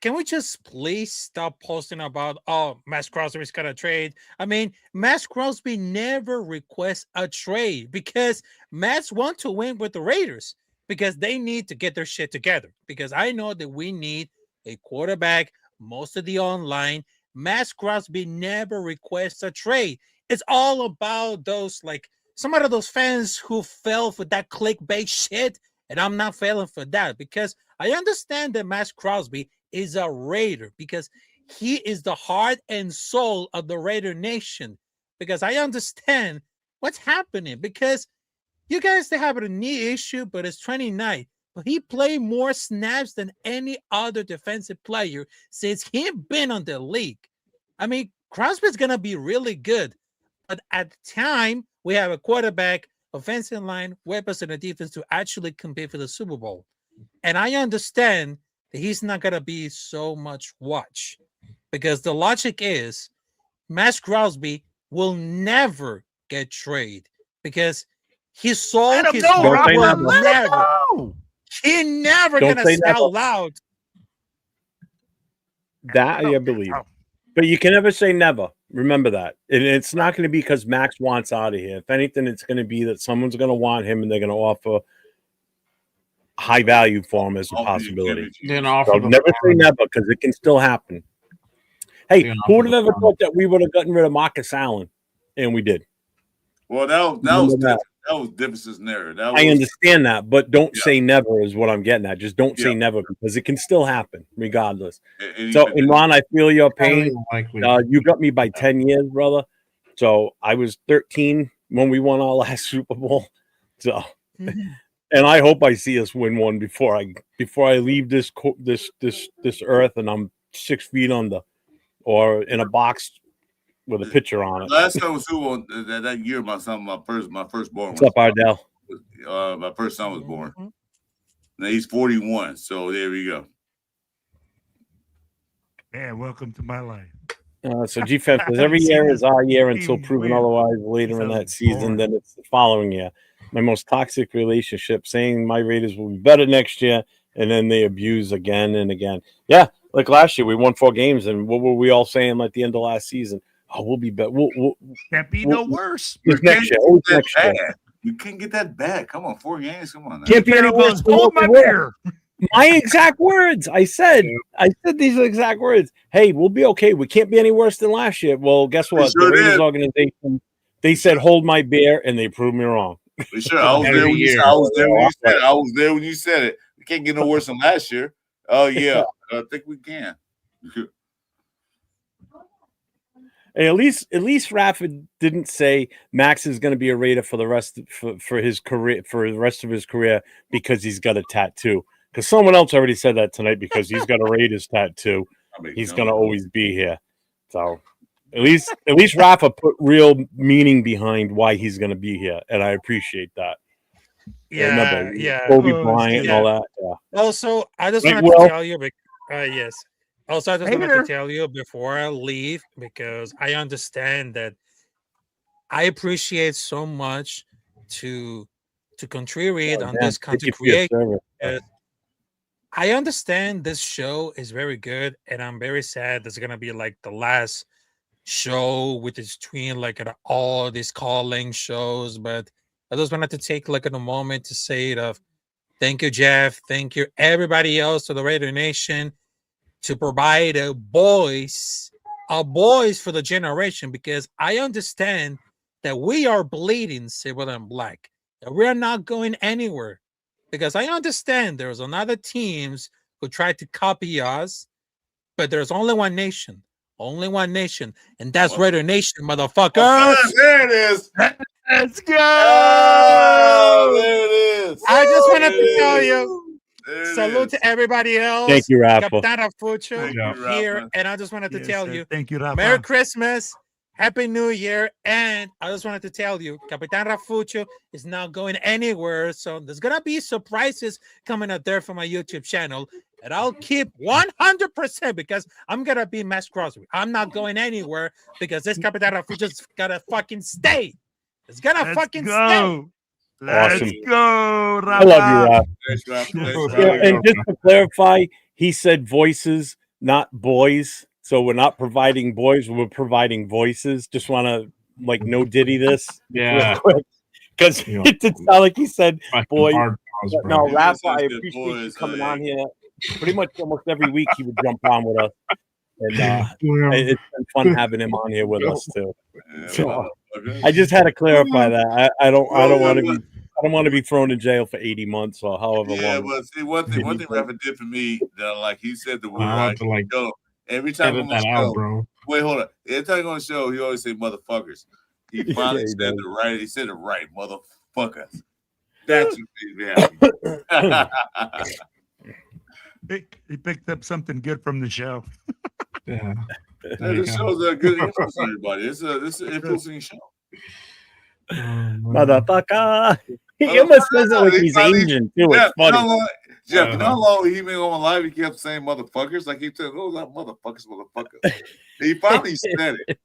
can we just please stop posting about, oh, Max Crosby's got a trade? I mean, Max Crosby never requests a trade because Max wants to win with the Raiders because they need to get their shit together. Because I know that we need a quarterback, most of the online. Max Crosby never requests a trade. It's all about those, like, some of those fans who fell for that clickbait shit, and I'm not failing for that because I understand that Max Crosby is a Raider because he is the heart and soul of the Raider Nation. Because I understand what's happening because you guys, they have a knee issue, but it's 29. But he played more snaps than any other defensive player since he's been on the league. I mean, Crosby's going to be really good. But at the time, we have a quarterback, offensive line, weapons, and a defense to actually compete for the Super Bowl. And I understand that he's not going to be so much watch because the logic is Max Crosby will never get traded because he sold his heart will never. He never going to sell loud. That I believe. But you can never say never. Remember that. And it's not going to be because Max wants out of here. If anything, it's going to be that someone's going to want him and they're going to offer high value for him as a possibility. So never say never because it can still happen. Hey, who would have ever thought that we would have gotten rid of Marcus Allen? And we did. Well, that was differences in there. I understand that, but don't say never is what I'm getting at. Just don't say never because it can still happen regardless. And Ron, I feel your pain. You got me by 10 years, brother. So I was 13 when we won our last Super Bowl. So, and I hope I see us win one before I leave this earth and I'm 6 feet under or in a box with a picture on it. Last time was who that year my firstborn. What's up, Ardell? My first son was born. Now he's 41. So there we go. Yeah, welcome to my life. So G-Fab says every year is our year until proven otherwise later in that season. Then it's the following year. My most toxic relationship, saying my Raiders will be better next year, and then they abuse again and again. Yeah, like last year, we won 4 games, and what were we all saying at the end of last season? Oh, we'll be better. Can't be no worse. Next year. You can't get that back. Come on, 4 games. Come on. Now. Can't be any worse. Hold my beer. My exact words. I said these exact words. Hey, we'll be okay. We can't be any worse than last year. Well, guess what? Sure the Raiders organization, they said hold my beer, and they proved me wrong. Sure, I was there when you said it. We can't get no worse than last year. Oh yeah, I think we can. Hey, at least Rafa didn't say Max is going to be a Raider for the rest for his career for the rest of his career because he's got a tattoo. Because someone else already said that tonight because he's got a Raiders tattoo. He's going to always be here. So at least Rafa put real meaning behind why he's going to be here, and I appreciate that. Yeah, Kobe Bryant and all that. Yeah. Also, I just wanted to tell you. Yes. Also, I just wanted to tell you before I leave because I understand that I appreciate so much to contribute on this content creation. I understand this show is very good, and I'm very sad this is gonna be like the last show with its twin, like all these calling shows. But I just wanted to take like a moment to say it of thank you, Jeff. Thank you, everybody else to the Raider Nation to provide a voice for the generation, because I understand that we are bleeding silver and black, and we are not going anywhere. Because I understand there's another teams who tried to copy us, but there's only one nation, and that's Raider Nation, motherfuckers. Oh, there it is. Let's go. Oh, there it is. I just wanted to tell you, salute to everybody else. Thank you, Rafa. Capitana Fucho Thank you, here, Rafa. and I just wanted to tell you, Thank you, Rafa. Merry Christmas, Happy New Year, and I just wanted to tell you, Capitan Rafucho is not going anywhere, so there's gonna be surprises coming up there for my YouTube channel, and I'll keep 100% because I'm gonna be Max Crosby. I'm not going anywhere because this Capitan Rafucho's gotta fucking stay. It's gonna fucking stay. Let's Awesome. go, Rafa. I love you, Rafa. Thanks, Rafa. Thanks, Yeah, Rafa. and just to clarify, he said voices, not boys. So we're not providing boys, we're providing voices. Just want to like no Diddy this Yeah. because Yeah. it did sound like he said Fucking boy. hard pause, But bro. no, Rafa, Yes, I yes, appreciate boys, you coming hey. on here. Pretty much almost every week he would jump on with us, and it's been fun having him on here with us too. Yeah, So, motherfucker. I just had to clarify that. I don't Well, want to well, be. I don't want to be thrown in jail for 80 months or however Yeah, long. but see, one thing Rafa did for me, that like he said the word I have right. to, like, Yo, every time edit I'm on the that out, show, bro. wait, hold on. Every time I'm on the show, he always say motherfuckers. He finally he said does. the right. He said it right, motherfuckers. That's what made me happy. He picked up something good from the show. Yeah. Yeah, this show's a good influence on everybody. It's an influencing show. Motherfucker. He almost says it like He he's finally- Asian too. Jeff, It's funny. Jeff, you know how long he been on live? He kept saying motherfuckers. Like he said, "Oh, that motherfuckers." He finally said it.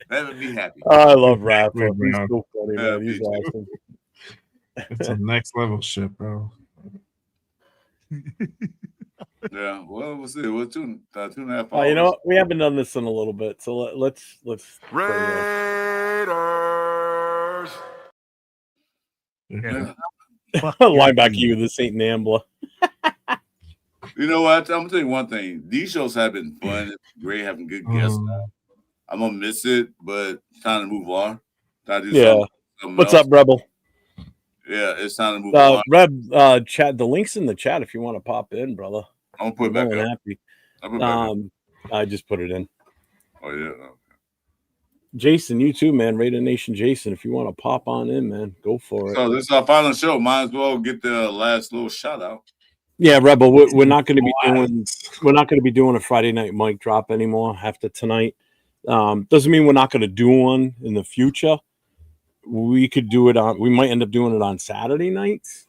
That made me happy. I love Rafa. Wait, He's bro. so funny, Yeah, man. He's me too. awesome. It's a next level shit, bro. Yeah. Well, we'll see. We're 2.5 hours. You know what? We haven't done this in a little bit, so let's. Raiders. Yeah. Linebacker, you the Saint Nambla. You know what? I'm gonna tell you one thing. These shows have been fun. It's great having good guests. I'm gonna miss it, but it's time to move on. Time to do something What's else. up, Rebel? Yeah, it's time to move on. Reb, chat. The link's in the chat if you want to pop in, brother. I'm gonna put it I'm back more up. than happy. I'll put it back up. I just put it in. Oh yeah. Jason, you too, man. Raider Nation, Jason. If you want to pop on in, man, go for it. So this is our final show. Might as well get the last little shout out. Yeah, Rebel. We're not going to be doing. We're not going to be doing a Friday night mic drop anymore after tonight. Doesn't mean we're not going to do one in the future. We could do it on. We might end up doing it on Saturday nights,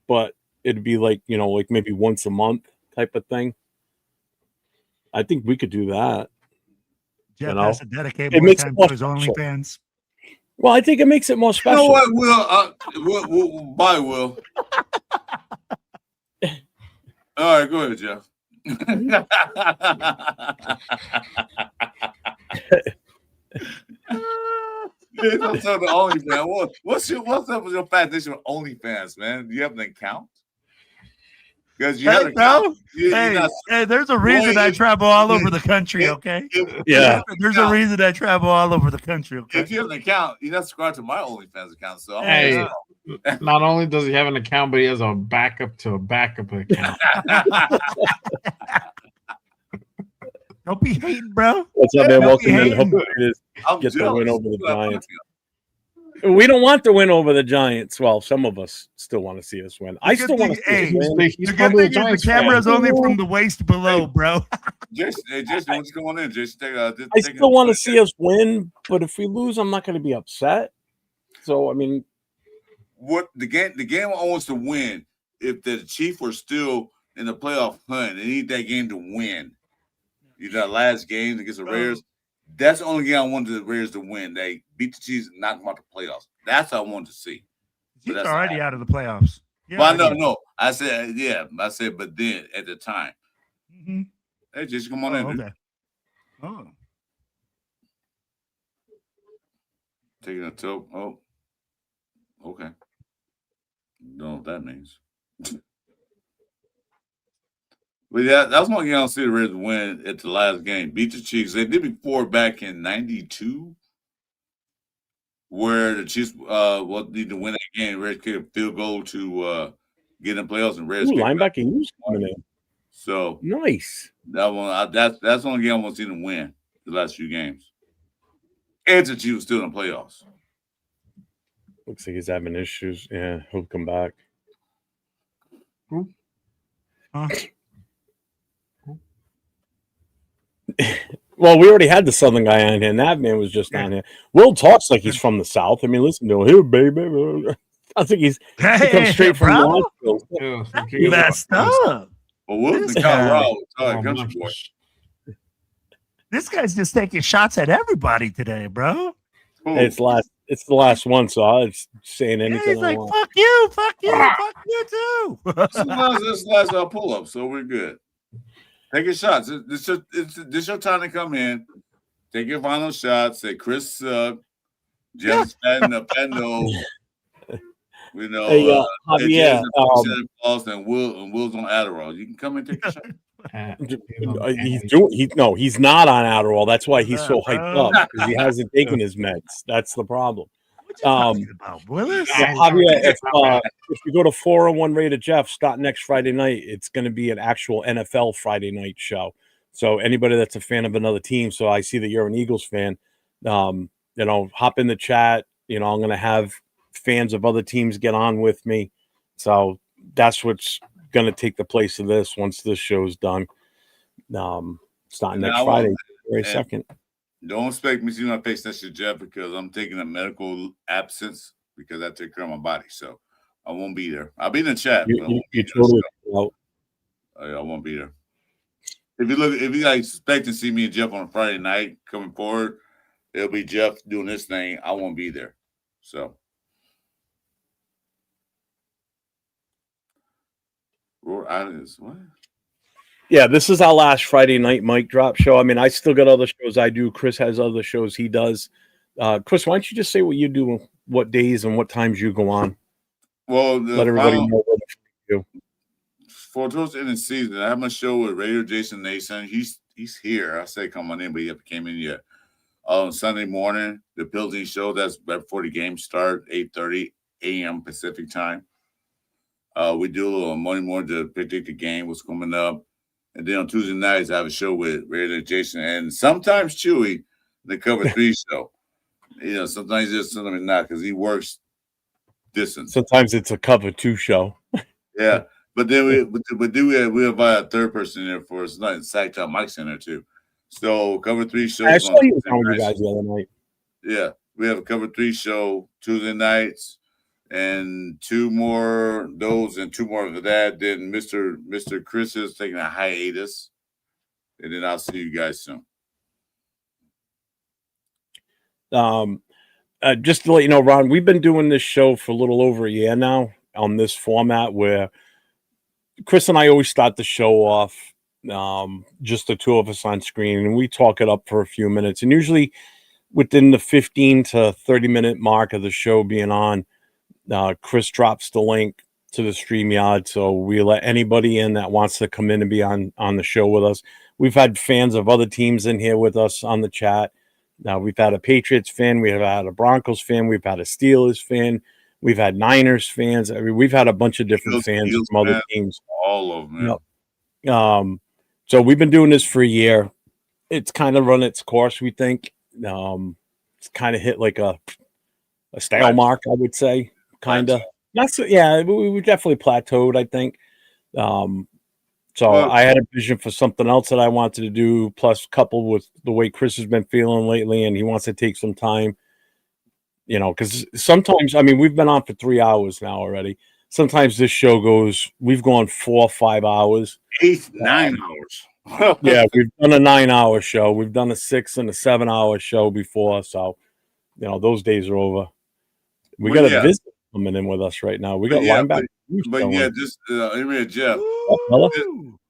but it'd be like like maybe once a month type of thing. I think we could do that. Jeff has to dedicate It more makes it time more to his special. OnlyFans. Well, I think it makes it more You special. know what, Will? Bye, Will. All right, go ahead, Jeff. Don't tell the OnlyFans. What's up with your fascination with OnlyFans, man? Do you have an account? Because you have an account. Hey, there's a reason I travel all over the country, okay? There's a reason I travel all over the country, okay? If you have an account, you're not subscribed to my OnlyFans account. So Hey, not only does he have an account, but he has a backup to a backup account. Don't be hating, bro. What's up, man? Don't Welcome be in. hating. Hopefully it I'm get the jealous. win over the Giants. We don't want to win over the Giants. Well, some of us still want to see us win. I still want to see us win. He's The good probably a thing is Giants the fan. camera's only from the waist below, bro. Jason, what's going on? Jason, I still want to see us win, but if we lose, I'm not going to be upset. So, I mean, what the game wants to win. If the Chiefs were still in the playoff hunt, they need that game to win. That last game against the Raiders. That's the only game I wanted the Raiders to win. They beat the Chiefs and knock them out the playoffs. That's what I wanted to see. He's already out of the playoffs. Yeah, well, I no, do. no. I said, yeah. I said, but then at the time. Mm-hmm. Hey, just come on in. Okay. Oh. Taking a tilt. Oh, okay. Don't know what that means. But yeah, that's one game I don't see the Reds win at the last game. Beat the Chiefs. They did before back in '92, where the Chiefs need to win that game. Reds kicked a field goal to get in the playoffs, and Reds Ooh, kicked linebacker Hughes coming in. So Nice. that one, that's the only game I want to see them win the last few games. And the Chiefs still in the playoffs. Looks like he's having issues. Yeah, he'll come back. Huh? Well, we already had the Southern guy on here, and that man was just on here. Will talks like he's from the South. I mean, listen to him. Here, baby. I think he comes straight from Nashville. You messed up. Well, Will's This in guy- Colorado. Country boy. This guy's just taking shots at everybody today, bro. It's the last one, so I was saying Yeah, anything he's I like, want. fuck you, fuck you too. This is the last pull up, so we're good. Take your shots. This your time to come in. Take your final shots. Say Chris Jeff's Pando. You know, Hey, Javier, and Will's on Adderall. You can come and take a shot. He's not on Adderall. That's why he's so hyped up because he hasn't taken his meds. That's the problem. Willis? Javier, if you go to 401 Raider Jeff, start next Friday night. It's going to be an actual NFL Friday night show. So anybody that's a fan of another team, so I see that you're an Eagles fan, hop in the chat. I'm going to have fans of other teams get on with me. So that's what's going to take the place of this once this show's done. Starting next Friday, February 2nd. Don't expect me to see my face next to Jeff because I'm taking a medical absence because I take care of my body. So I won't be there. I'll be in the chat. I won't be there. If you guys expect to see me and Jeff on a Friday night coming forward, it'll be Jeff doing this thing. I won't be there. So Roar Islands, what? Yeah, this is our last Friday night mic drop show. I mean, I still got other shows I do. Chris has other shows he does. Chris, why don't you just say what you do, what days and what times you go on? Well, let everybody know what you do. For towards the end of the season, I have my show with Radio Jason Nason. He's here. I say come on in, but he haven't came in yet. Sunday morning, the Building Show. That's right before the game start, 8:30 a.m. Pacific time. We do a little Monday morning to predict the game, what's coming up. And then on Tuesday nights, I have a show with Radio Jason and sometimes Chewy, the Cover 3 show. Sometimes yes, sometimes not because he works distance. Sometimes it's a Cover 2 show. Yeah. But then we invite a third person in there for us. Not in Sacktown Mike's in there too. So Cover 3 shows. I saw you on you guys the other night. Yeah. We have a Cover 3 show Tuesday nights. And two more those and two more of that. Then Mr. Chris is taking a hiatus. And then I'll see you guys soon. Just to let you know, Ron, we've been doing this show for a little over a year now on this format where Chris and I always start the show off, just the two of us on screen, and we talk it up for a few minutes. And usually within the 15 to 30-minute mark of the show being on, Chris drops the link to the StreamYard, so we let anybody in that wants to come in and be on the show with us. We've had fans of other teams in here with us on the chat. Now we've had a Patriots fan, we've had a Broncos fan, we've had a Steelers fan, we've had Niners fans. I mean, we've had a bunch of different fans from other teams. All of them. Yep. So we've been doing this for a year. It's kind of run its course, we think. It's kind of hit like a stale mark, I would say. Kind of. We definitely plateaued, I think. I had a vision for something else that I wanted to do, plus coupled with the way Chris has been feeling lately, and he wants to take some time, because sometimes, we've been on for 3 hours now already. Sometimes this show we've gone 4 or 5 hours. 9 hours. Yeah, we've done a 9-hour show. We've done a 6 and a 7-hour show before. So, those days are over. We got to visit. coming in with us right now. We got yeah, linebacker. but yeah, just Jeff.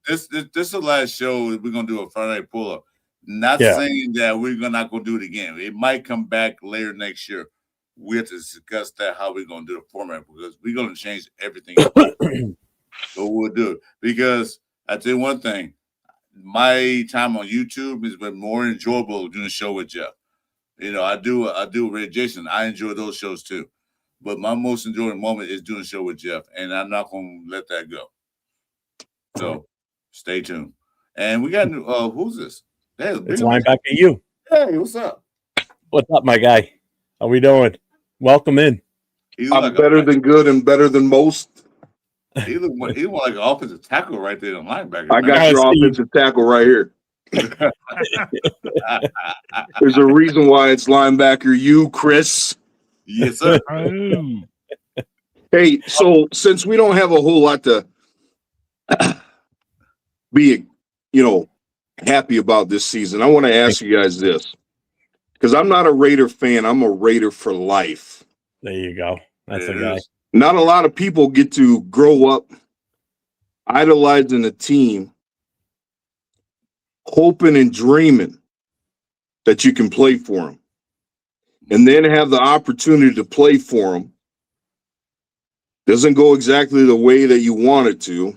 This is the last show. We're gonna do a Friday night pull up. Not saying that we're not gonna do it again. It might come back later next year. We have to discuss that how we're gonna do the format because we're gonna change everything. So we'll do it because I tell you one thing. My time on YouTube has been more enjoyable doing a show with Jeff. You know, I do with Jason. I enjoy those shows too. But my most enjoyable moment is doing a show with Jeff, and I'm not gonna let that go. So stay tuned. And we got who's this? It's linebacker you. Hey, what's up? What's up, my guy? How we doing? Welcome in. I'm better than good and better than most. He look like an offensive tackle right there on linebacker. I got your offensive tackle right here. There's a reason why it's linebacker you, Chris. Yes, sir. Hey, so since we don't have a whole lot to be, happy about this season, I want to ask you guys this. Because I'm not a Raider fan. I'm a Raider for life. There you go. That's a guy. Not a lot of people get to grow up idolizing a team, hoping and dreaming that you can play for them, and then have the opportunity to play for them. Doesn't go exactly the way that you want it to,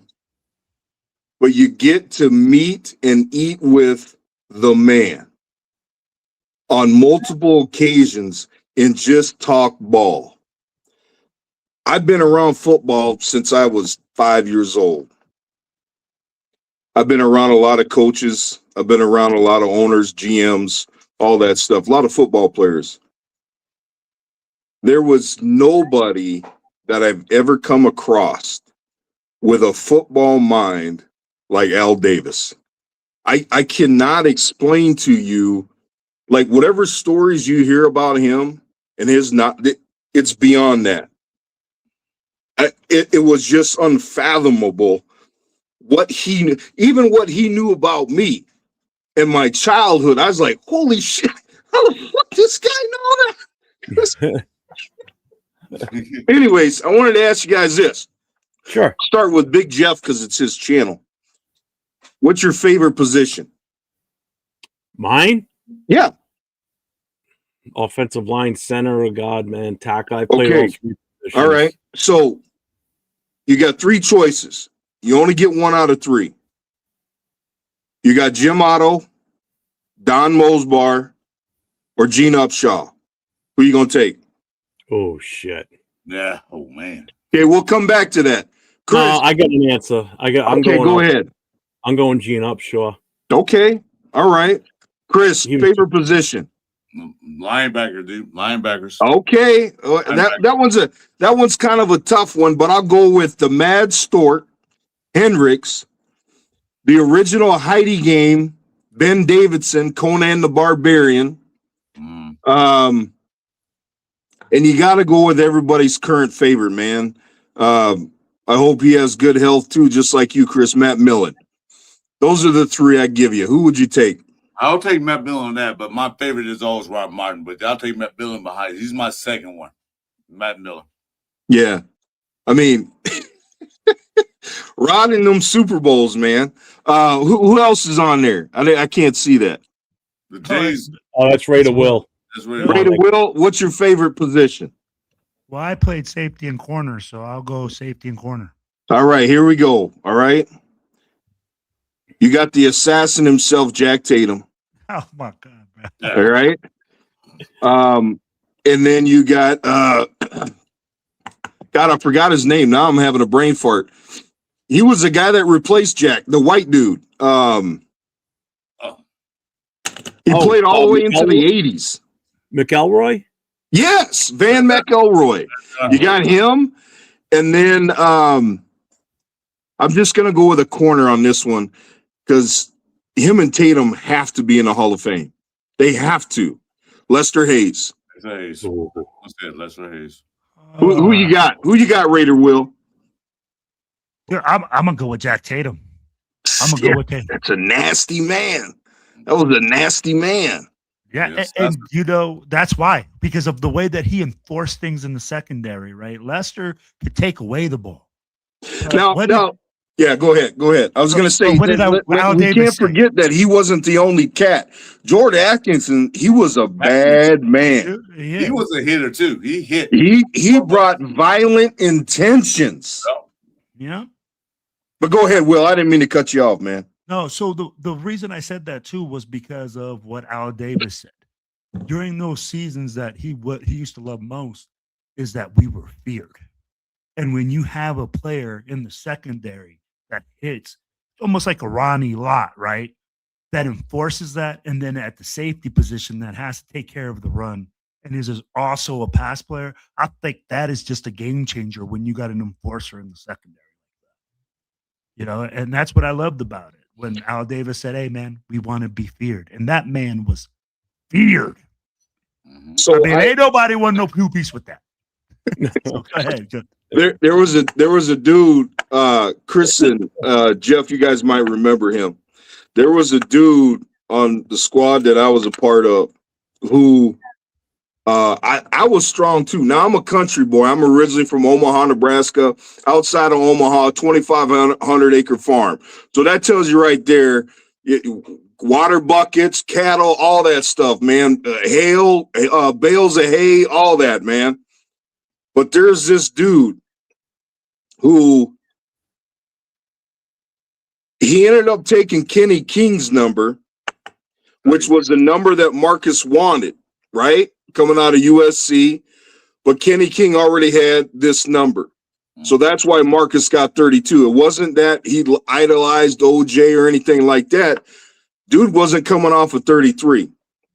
but you get to meet and eat with the man on multiple occasions and just talk ball. I've been around football since I was 5 years old. I've been around a lot of coaches. I've been around a lot of owners, GMs, all that stuff, a lot of football players. There was nobody that I've ever come across with a football mind like Al Davis. I cannot explain to you, like whatever stories you hear about him and it's beyond that. It was just unfathomable what he knew about me in my childhood. I was like, holy shit, how the fuck this guy know that? Anyways, I wanted to ask you guys this. Sure. I'll start with Big Jeff because it's his channel. What's your favorite position? Mine? Yeah. Offensive line, center, or God, man, tackle. I play all three positions. All right. So you got three choices. You only get one out of three. You got Jim Otto, Don Mosbar, or Gene Upshaw. Who you gonna take? Oh shit. Yeah. Oh man. Okay, we'll come back to that. Chris, I got an answer. Go ahead. I'm going Gene Upshaw. Okay. All right. Chris, favorite position? Linebacker, dude. Linebackers. Okay. That one's kind of a tough one, but I'll go with the Mad Stort, Hendricks, the original Heidi game, Ben Davidson, Conan the Barbarian. And you got to go with everybody's current favorite, man. I hope he has good health too, just like you, Chris, Matt Millen. Those are the three I give you. Who would you take? I'll take Matt Millen on that, but my favorite is always Rob Martin. But I'll take Matt Millen behind. He's my second one, Matt Millen. Yeah, I mean, Rod in them Super Bowls, man. Who else is on there? I can't see that. The Jays. Oh, that's Ray to Will. Ray to Will. What's your favorite position? Well, I played safety and corner, so I'll go safety and corner. All right, here we go. All right. You got the assassin himself, Jack Tatum. Oh my God, man. All right. And then you got God, I forgot his name. Now I'm having a brain fart. He was the guy that replaced Jack, the white dude. He played all the way into the 80s. McElroy? Yes, Van McElroy. You got him. And then I'm just going to go with a corner on this one because him and Tatum have to be in the Hall of Fame. They have to. Lester Hayes. What's that? Lester Hayes. Who you got? Who you got, Raider Will? I'm going to go with Jack Tatum. I'm going to go with Tatum. That's a nasty man. That was a nasty man. Yeah, Yes, and you know that's why, because of the way that he enforced things in the secondary. Right, Lester could take away the ball. Yeah, go ahead. Go ahead. I was going to say, what did Al we Davis can't say? forget that he wasn't the only cat. Jordan Atkinson, he was a bad man. He was a hitter too. He hit. He brought violent intentions. Yeah. But go ahead, Will. I didn't mean to cut you off, man. No, so the reason I said that too was because of what Al Davis said. During those seasons that what he used to love most is that we were feared. And when you have a player in the secondary that hits almost like a Ronnie Lott, right? That enforces that, and then at the safety position that has to take care of the run and is also a pass player, I think that is just a game changer when you got an enforcer in the secondary. You know, and that's what I loved about it. When Al Davis said, "Hey, man, we want to be feared," and that man was feared. So I mean, ain't nobody want no piece with that. So go ahead. There was a dude, Chris and Jeff. You guys might remember him. There was a dude on the squad that I was a part of who I was strong too. Now I'm a country boy. I'm originally from Omaha, Nebraska, outside of Omaha, 2,500 acre farm. So that tells you right there, water buckets, cattle, all that stuff, man. Hail, bales of hay, all that, man. But there's this dude who he ended up taking Kenny King's number, which was the number that Marcus wanted, right? Coming out of USC, but Kenny King already had this number. So that's why Marcus got 32. It wasn't that he idolized OJ or anything like that. Dude wasn't coming off of 33.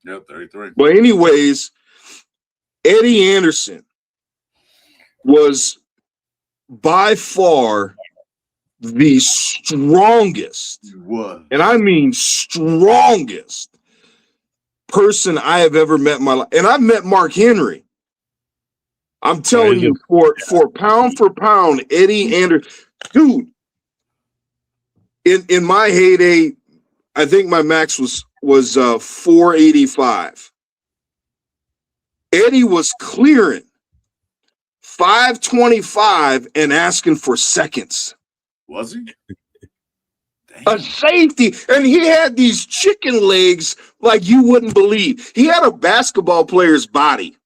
Yeah, 33. But anyways, Eddie Anderson was by far the strongest, and I mean strongest person I have ever met in my life. And I've met Mark Henry. I'm telling you, for pound, Eddie Anderson, dude, in my heyday, I think my max was 485. Eddie was clearing 525 and asking for seconds. Was he? A safety, and he had these chicken legs like you wouldn't believe. He had a basketball player's body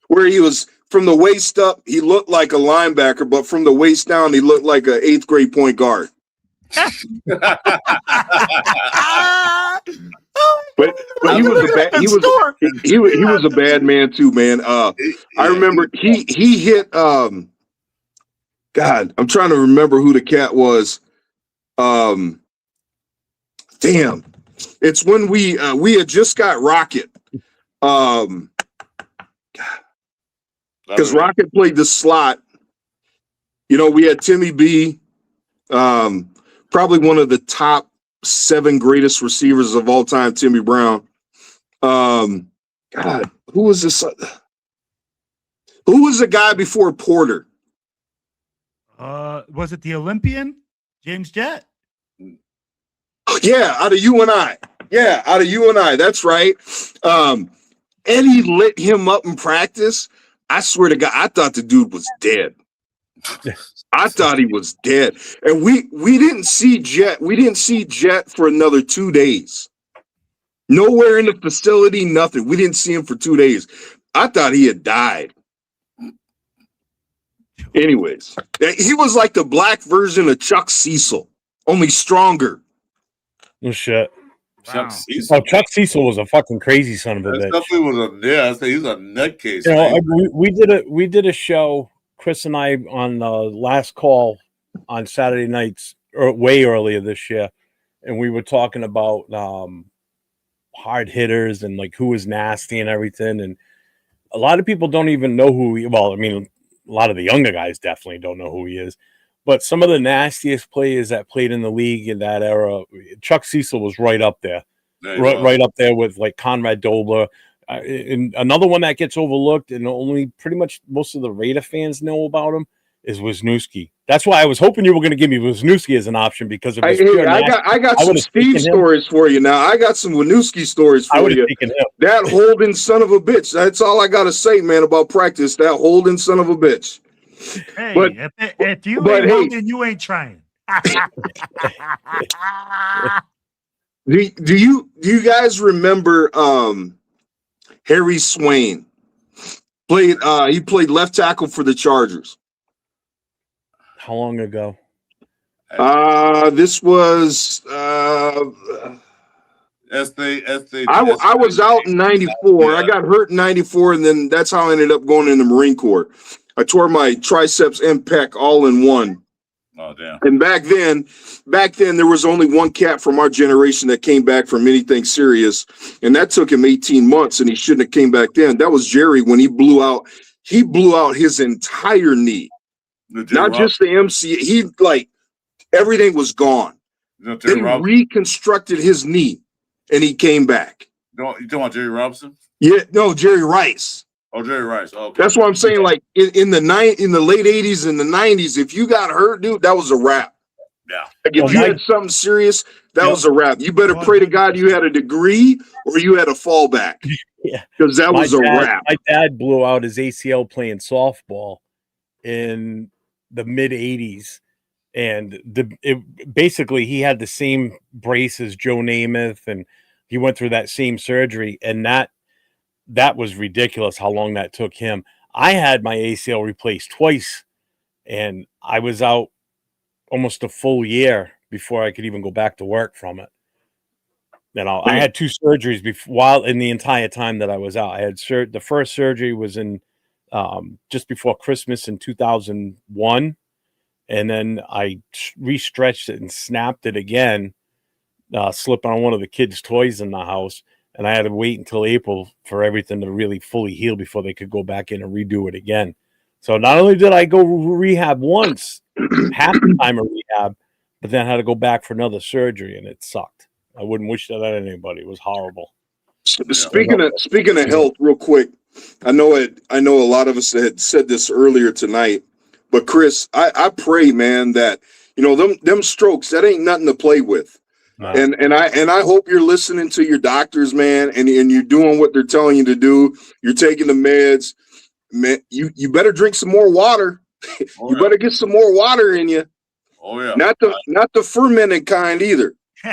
where he was from the waist up, he looked like a linebacker, but from the waist down, he looked like an 8th grade point guard. But he was a bad he was a bad man too, man. I remember he hit God, I'm trying to remember who the cat was. Damn. It's when we had just got Rocket. Because Rocket played the slot. You know, we had Timmy B, probably one of the top 7 greatest receivers of all time, Timmy Brown. God, who was this? Who was the guy before Porter? Was it the Olympian? James Jett? Yeah, out of UNI. Yeah, out of UNI. That's right. Eddie lit him up in practice. I swear to God, I thought the dude was dead. I thought he was dead. And we didn't see Jet. We didn't see Jet for another 2 days. Nowhere in the facility, nothing. We didn't see him for 2 days. I thought he had died. Anyways, he was like the black version of Chuck Cecil, only stronger. No shit. Chuck Cecil. Oh, Chuck Cecil was a fucking crazy son of a bitch. Definitely was he's a nutcase. You know, we did a show, Chris and I, on the last call on Saturday nights, or way earlier this year, and we were talking about hard hitters and like who was nasty and everything. And a lot of people don't even know who he. Well, I mean, a lot of the younger guys definitely don't know who he is. But some of the nastiest players that played in the league in that era, Chuck Cecil was right up there, right up there with like Conrad Dobler. And another one that gets overlooked and only pretty much most of the Raider fans know about him is Wisniewski. That's why I was hoping you were going to give me Wisniewski as an option because of his I got some Steve stories for you now. I got some Wisniewski stories for you. That holding son of a bitch. That's all I got to say, man, about practice. That holding son of a bitch. Hey, but if you ain't holding, you ain't trying. Do you guys remember Harry Swain? He played left tackle for the Chargers. How long ago? This was I was out in 94. I got hurt in 94, and then that's how I ended up going in the Marine Corps. I tore my triceps and pec all in one. Oh, damn. And back then there was only one cat from our generation that came back from anything serious, and that took him 18 months, and he shouldn't have came back then. That was Jerry when he blew out his entire knee. Not just the MC. He everything was gone. They reconstructed his knee, and he came back. You talking about Jerry Robinson? Yeah, no, Jerry Rice. Oh, Jerry Rice. Oh, okay. That's what I'm saying. Like in the late 80s and the 90s, if you got hurt, dude, that was a wrap. Yeah. Like if you had something serious, that was a wrap. You better pray to God you had a degree or you had a fallback. Yeah, because that was a wrap. My dad blew out his ACL playing softball in the mid 80s. And basically he had the same brace as Joe Namath, and he went through that same surgery, and that was ridiculous how long that took him. I had my ACL replaced twice, and I was out almost a full year before I could even go back to work from it. I had 2 surgeries in the entire time that I was out. I had the first surgery was in just before Christmas in 2001. And then I restretched it and snapped it again, slipping on one of the kids' toys in the house. And I had to wait until April for everything to really fully heal before they could go back in and redo it again. So not only did I go rehab once, half the time of rehab, but then I had to go back for another surgery, and it sucked. I wouldn't wish that on anybody. It was horrible. Speaking of health, real quick, I know a lot of us had said this earlier tonight. But Chris, I pray, man, that them strokes, that ain't nothing to play with. No. And I hope you're listening to your doctors, man, and you're doing what they're telling you to do. You're taking the meds. Man, you better drink some more water. You better get some more water in you. Oh yeah. Not the fermented kind either. Oh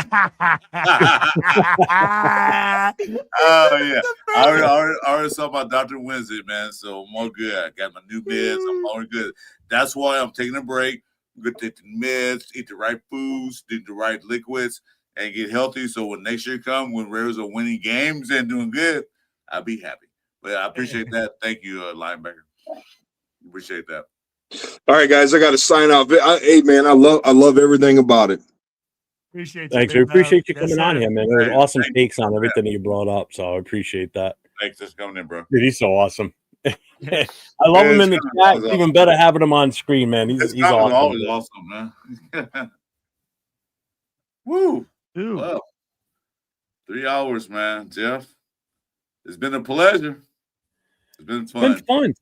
yeah. I already saw my doctor Wednesday, man. So I'm all good. I got my new meds. I'm all good. That's why I'm taking a break. I'm gonna take the meds, eat the right foods, drink the right liquids, and get healthy. So when next year comes, when Raiders are winning games and doing good, I'll be happy. But I appreciate that. Thank you, linebacker. Appreciate that. All right, guys, I got to sign off. Hey, man, I love everything about it. Appreciate you. Thanks. We appreciate you coming on here, man. There was awesome takes on everything that you brought up, so I appreciate that. Thanks for coming in, bro. Dude, he's so awesome. I love him in the chat. It's even better having him on screen, man. He's awesome. Always awesome, man. Woo! Dude. Well, 3 hours, man. Jeff, it's been a pleasure. It's been fun. It's been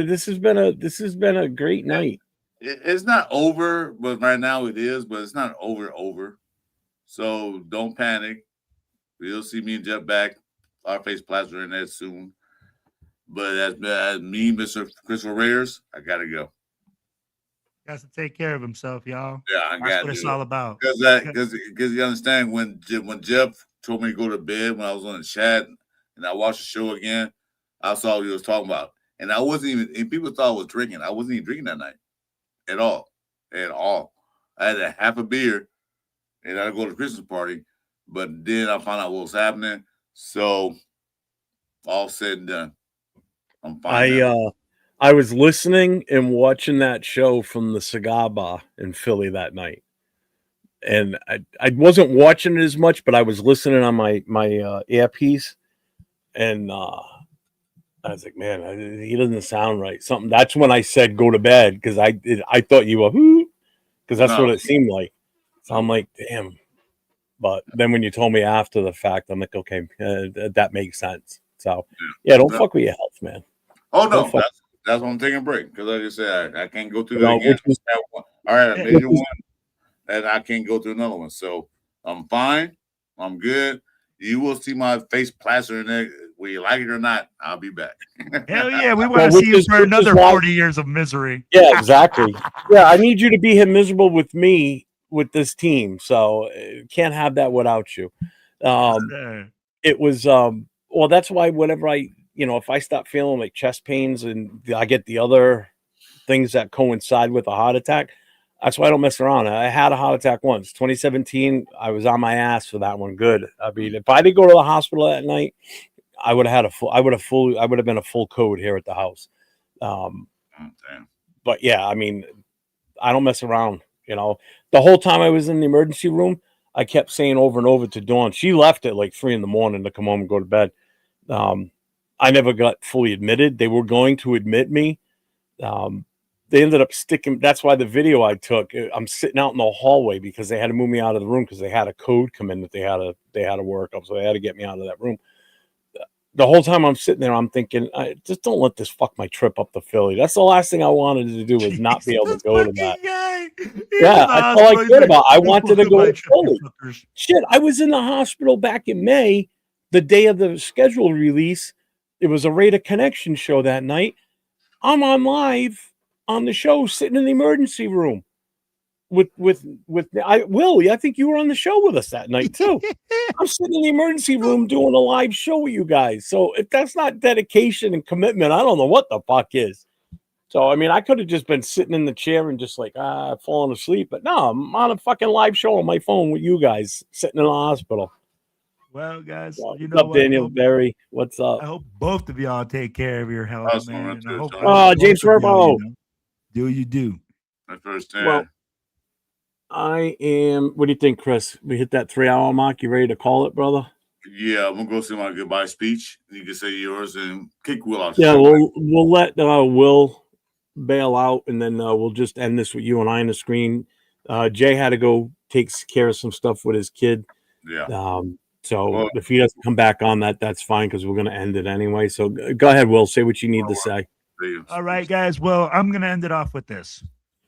fun. This has been a great night. It's not over, but right now it is. But it's not over. So don't panic. You'll see me and Jeff back. Our face plaster in there soon. But as me, Mr. Christopher Raiders, I gotta go. Has to take care of himself, y'all. Yeah, I got to. That's what it's all about. Because you understand when Jeff told me to go to bed when I was on the chat and I watched the show again, I saw what he was talking about, and I wasn't even. And people thought I was drinking. I wasn't even drinking that night at all. I had a half a beer, and I go to the Christmas party, but then I found out what was happening. So all said and done, I'm fine. I was listening and watching that show from the cigar bar in Philly that night. And I wasn't watching it as much, but I was listening on my earpiece. And I was like, man, he doesn't sound right. That's when I said go to bed, because I thought you were, because that's what it seemed like. So I'm like, damn. But then when you told me after the fact, I'm like, okay, that makes sense. So, yeah, don't fuck with your health, man. Oh, no. That's why I'm taking a break because, like I said, I can't go through You that know, again. which was All right, a Yeah. major one, and I can't go through another one. So I'm fine. I'm good. You will see my face plastered in there. Whether you like it or not, I'll be back. Hell yeah, we want well, to see you for which is another why 40 years of misery. yeah, exactly. Yeah, I need you to be here miserable with me with this team. So can't have that without you. Sir. It was well, that's why whenever if I start feeling like chest pains and I get the other things that coincide with a heart attack, that's why I don't mess around. I had a heart attack once, 2017. I was on my ass for that one. Good. I mean, if I didn't go to the hospital that night, I would have been a full code here at the house. But yeah, I mean, I don't mess around. The whole time I was in the emergency room, I kept saying over and over to Dawn. She left at like 3 a.m. to come home and go to bed. I never got fully admitted. They were going to admit me. They ended up sticking. That's why the video I took, I'm sitting out in the hallway because they had to move me out of the room because they had a code come in that they had to work up. So they had to get me out of that room. The whole time I'm sitting there, I'm thinking, just don't let this fuck my trip up to Philly. That's the last thing I wanted to do was not be able to go to that. Yeah, that's all I cared about. I wanted to go to Philly. Shit, I was in the hospital back in May, the day of the schedule release. It was a Raider Connection show that night. I'm on live on the show, sitting in the emergency room with Will. I think you were on the show with us that night too. I'm sitting in the emergency room doing a live show with you guys. So if that's not dedication and commitment, I don't know what the fuck is. So, I mean, I could have just been sitting in the chair and just falling asleep. But no, I'm on a fucking live show on my phone with you guys sitting in the hospital. Well, guys, What's you know up, what? Daniel Barry? What's up? I hope both of y'all take care of your health, Awesome, man. right And I there, hope Tony. James both of y'all, Verbo. do what you do. My first time. Well, I am. What do you think, Chris? We hit that 3-hour mark. You ready to call it, brother? Yeah, I'm gonna go see my goodbye speech. You can say yours and kick Will out. Yeah, we'll let Will bail out, and then we'll just end this with you and I on the screen. Jay had to go take care of some stuff with his kid. Yeah. So if he doesn't come back on that's fine because we're going to end it anyway. So go ahead, Will. Say what you need to say. All right, guys. Well, I'm going to end it off with this.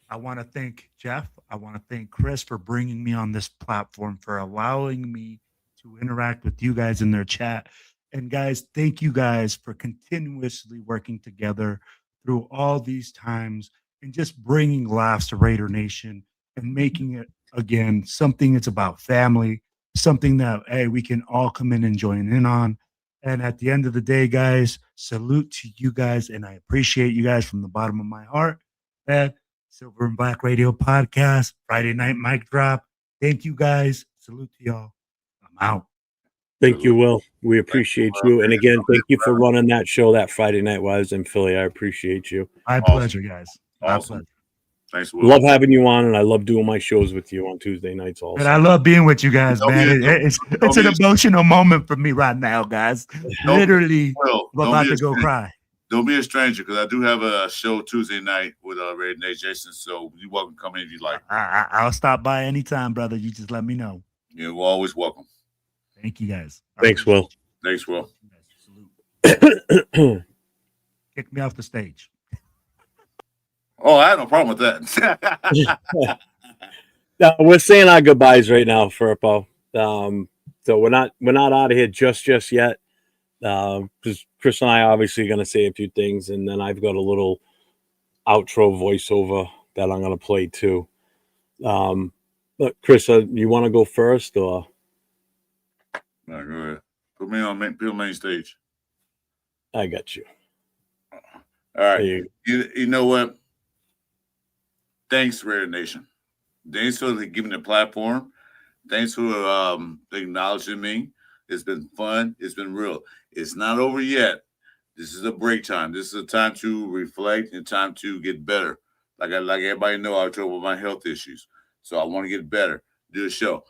I want to thank Jeff. I want to thank Chris for bringing me on this platform, for allowing me to interact with you guys in their chat. And guys, thank you guys for continuously working together through all these times and just bringing laughs to Raider Nation and making it, again, something that's about family, something that, hey, we can all come in and join in on. And at the end of the day, guys, salute to you guys. And I appreciate you guys from the bottom of my heart. And Silver and Black Radio Podcast, Friday Night Mic Drop. Thank you guys. Salute to y'all. I'm out. Thank you, Will. We appreciate you. And again, thank you for running that show that Friday night while I was in Philly. I appreciate you. My pleasure, guys. My Awesome. pleasure. Thanks, Will. Love having you on, and I love doing my shows with you on Tuesday nights also. And I love being with you guys, man. It's an emotional moment for me right now, guys. Literally about to go cry. Don't be a stranger because I do have a show Tuesday night with Red Nate Jason. So you're welcome to come in if you like. I'll stop by anytime, brother. You just let me know. You're always welcome. Thank you, guys. Thanks, Will. Thanks, Will. Kick me off the stage. Oh, I have no problem with that. Now, we're saying our goodbyes right now, Furpo. So we're not out of here just yet. Because Chris and I are obviously going to say a few things, and then I've got a little outro voiceover that I'm going to play too. But Chris, you want to go first, or? No, go ahead. Put me on main stage. I got you. All right. You know what? Thanks, Raider Nation. Thanks for giving the platform. Thanks for acknowledging me. It's been fun. It's been real. It's not over yet. This is a break time. This is a time to reflect and time to get better. Like everybody know, I have trouble with my health issues. So I want to get better. Do a show.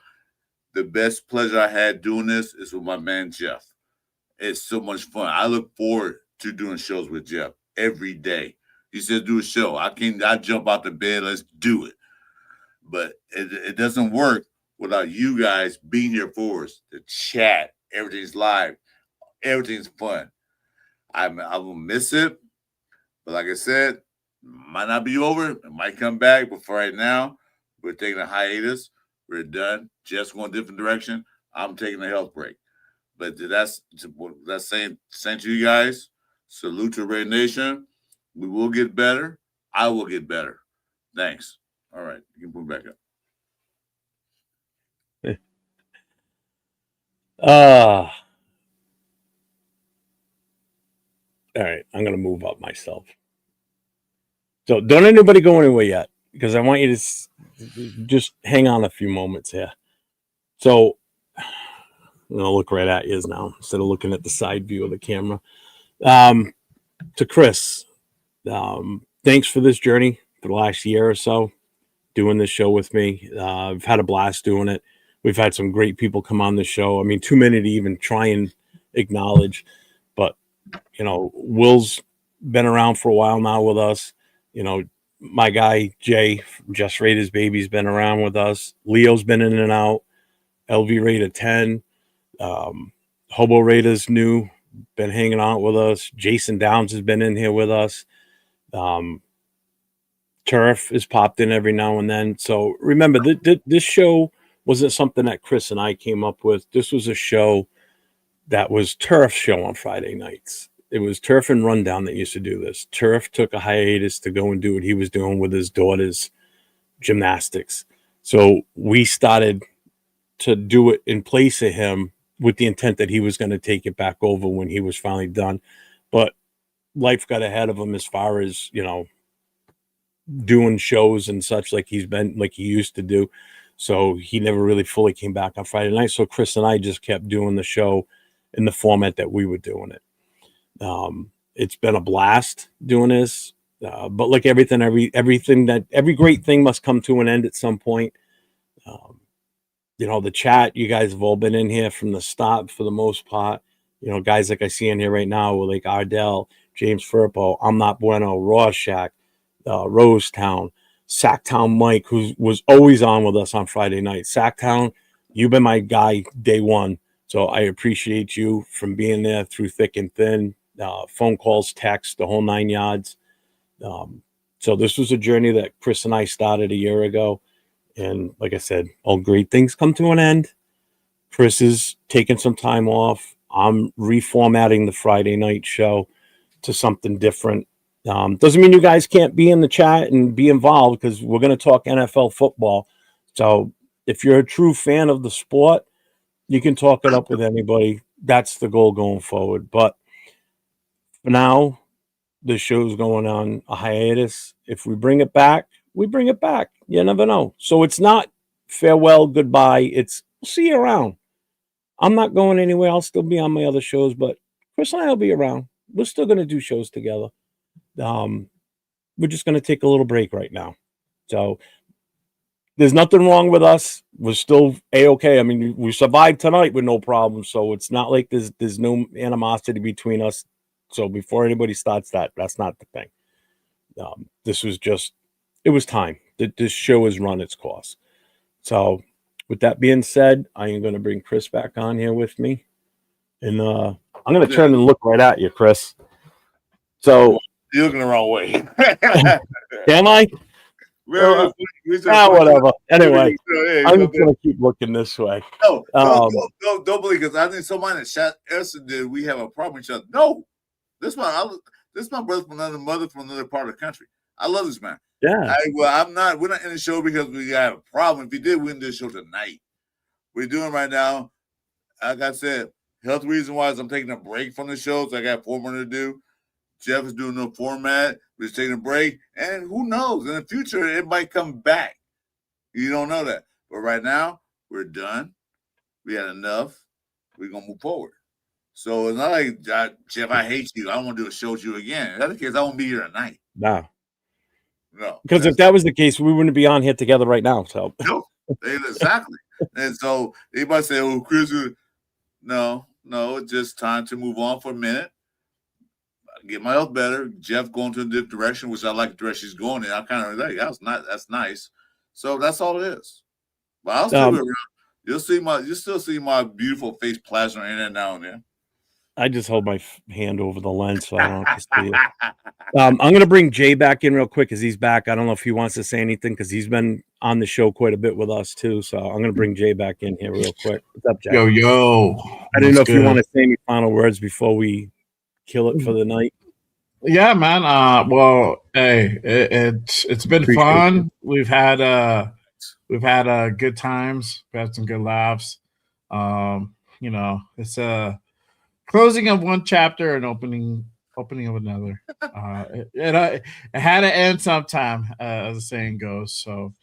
The best pleasure I had doing this is with my man, Jeff. It's so much fun. I look forward to doing shows with Jeff every day. He says, do a show. I jump out the bed. Let's do it. But it doesn't work without you guys being here for us. The chat, everything's live. Everything's fun. I will miss it, But like I said, might not be over. It might come back. But for right now, we're taking a hiatus. We're done. Jeff's going a different direction. I'm taking a health break. But that's saying to you guys. Salute to Red Nation. We will get better. I will get better. Thanks. All right, you can put it back up. All right, I'm gonna move up myself. So don't anybody go anywhere yet, because I want you to just hang on a few moments here. So I'm gonna look right at you now instead of looking at the side view of the camera. To Chris, thanks for this journey for the last year or so, doing this show with me. I've had a blast doing it. We've had some great people come on the show. I mean, too many to even try and acknowledge, but you know, Will's been around for a while now with us. You know, my guy Jay, Just Raiders Baby's been around with us. Leo's been in and out. LV Raider 10, Hobo Raiders new, been hanging out with us. Jason Downs has been in here with us. Turf has popped in every now and then. So remember, this show wasn't something that Chris and I came up with. This was a show that was Turf's show on Friday nights. It was Turf and Rundown that used to do this. Turf took a hiatus to go and do what he was doing with his daughter's gymnastics. So we started to do it in place of him with the intent that he was going to take it back over when he was finally done. But life got ahead of him as far as, you know, doing shows and such like he used to do. So he never really fully came back on Friday night. So Chris and I just kept doing the show in the format that we were doing it. It's been a blast doing this. But like everything, every great thing must come to an end at some point. You know, the chat, you guys have all been in here from the start for the most part. You know, guys like I see in here right now with like Ardell, James Firpo, I'm Not Bueno, Rorschach, Rosetown, Sacktown Mike, who was always on with us on Friday night. Sacktown, you've been my guy day one. So I appreciate you from being there through thick and thin, phone calls, texts, the whole 9 yards. So this was a journey that Chris and I started a year ago. And like I said, all great things come to an end. Chris is taking some time off. I'm reformatting the Friday night show to something different. Doesn't mean you guys can't be in the chat and be involved, because we're going to talk NFL football. So if you're a true fan of the sport, you can talk it up with anybody. That's the goal going forward. But for now, the show's going on a hiatus. If we bring it back, we bring it back. You never know. So it's not farewell, goodbye. It's see you around. I'm not going anywhere. I'll still be on my other shows, but Chris and I will be around. We're still going to do shows together. We're just going to take a little break right now. So there's nothing wrong with us. We're still A-okay. I mean, we survived tonight with no problem. So it's not like there's no animosity between us. So before anybody starts that's not the thing. This was just, it was time. This show has run its course. So with that being said, I am going to bring Chris back on here with me. And I'm going to turn and look right at you, Chris. So you're looking the wrong way. Am I? Whatever. Anyway, I'm just going to keep looking this way. No, don't believe, because I think somebody in the chat did. We have a problem with each other. No, this is my brother from another mother from another part of the country. I love this man. Yeah. We're not in the show because we got a problem. If we did, we wouldn't do the show tonight. We're doing right now, like I said, health reason wise, I'm taking a break from the show, so I got 4 more to do. Jeff is doing no format. We're just taking a break. And who knows? In the future, it might come back. You don't know that. But right now, we're done. We had enough. We're going to move forward. So it's not like, Jeff, I hate you. I don't want to do a show with you again. In that case, I won't be here tonight. No. No. Because if that was the case, we wouldn't be on here together right now. So no, exactly. And so anybody say, oh, Chris, no, it's just time to move on for a minute. Get my health better. Jeff going to a different direction, which I like the direction he's going in. I kind of like that's nice. So that's all it is. But I'll still be around. You'll still see my beautiful face plastered in and now and then. I just hold my hand over the lens so I don't have to see it. I'm going to bring Jay back in real quick because he's back. I don't know if he wants to say anything because he's been on the show quite a bit with us too. So I'm going to bring Jay back in here real quick. What's up, Jay? Yo. I didn't know if you want to say any final words before we kill it for the night. Yeah, man. Well, hey, it's been fun. We've had good times. We've had some good laughs. You know, it's a closing of one chapter and opening of another. It had to end sometime, as the saying goes. So,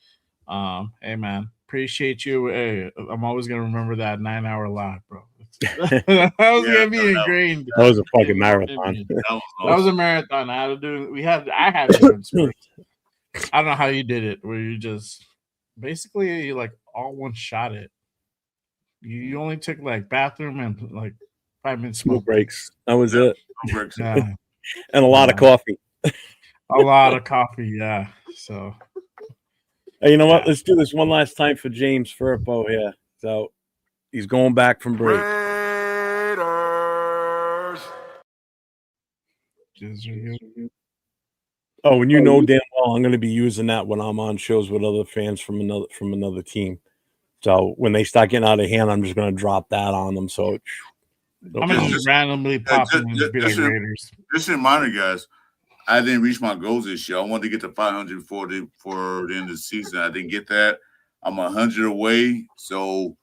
hey, man, appreciate you. Hey, I'm always gonna remember that 9-hour live, bro. That was gonna be ingrained. That was a fucking marathon. That was a marathon. I had to do. I had to do it first. I don't know how you did it. Where you just basically like all one shot it. You only took like bathroom and like 5 minutes smoke breaks. That was it. Yeah. And a lot of coffee. A lot of coffee, yeah. So hey, you know what? Let's do this one last time for James Firpo here. So he's going back from break. Oh, and you know damn well I'm going to be using that when I'm on shows with other fans from another team. So when they start getting out of hand, I'm just going to drop that on them. So I'm going to just randomly pop in and be like Raiders. Just a reminder, guys. I didn't reach my goals this year. I wanted to get to 500 before the end of the season. I didn't get that. I'm 100 away. So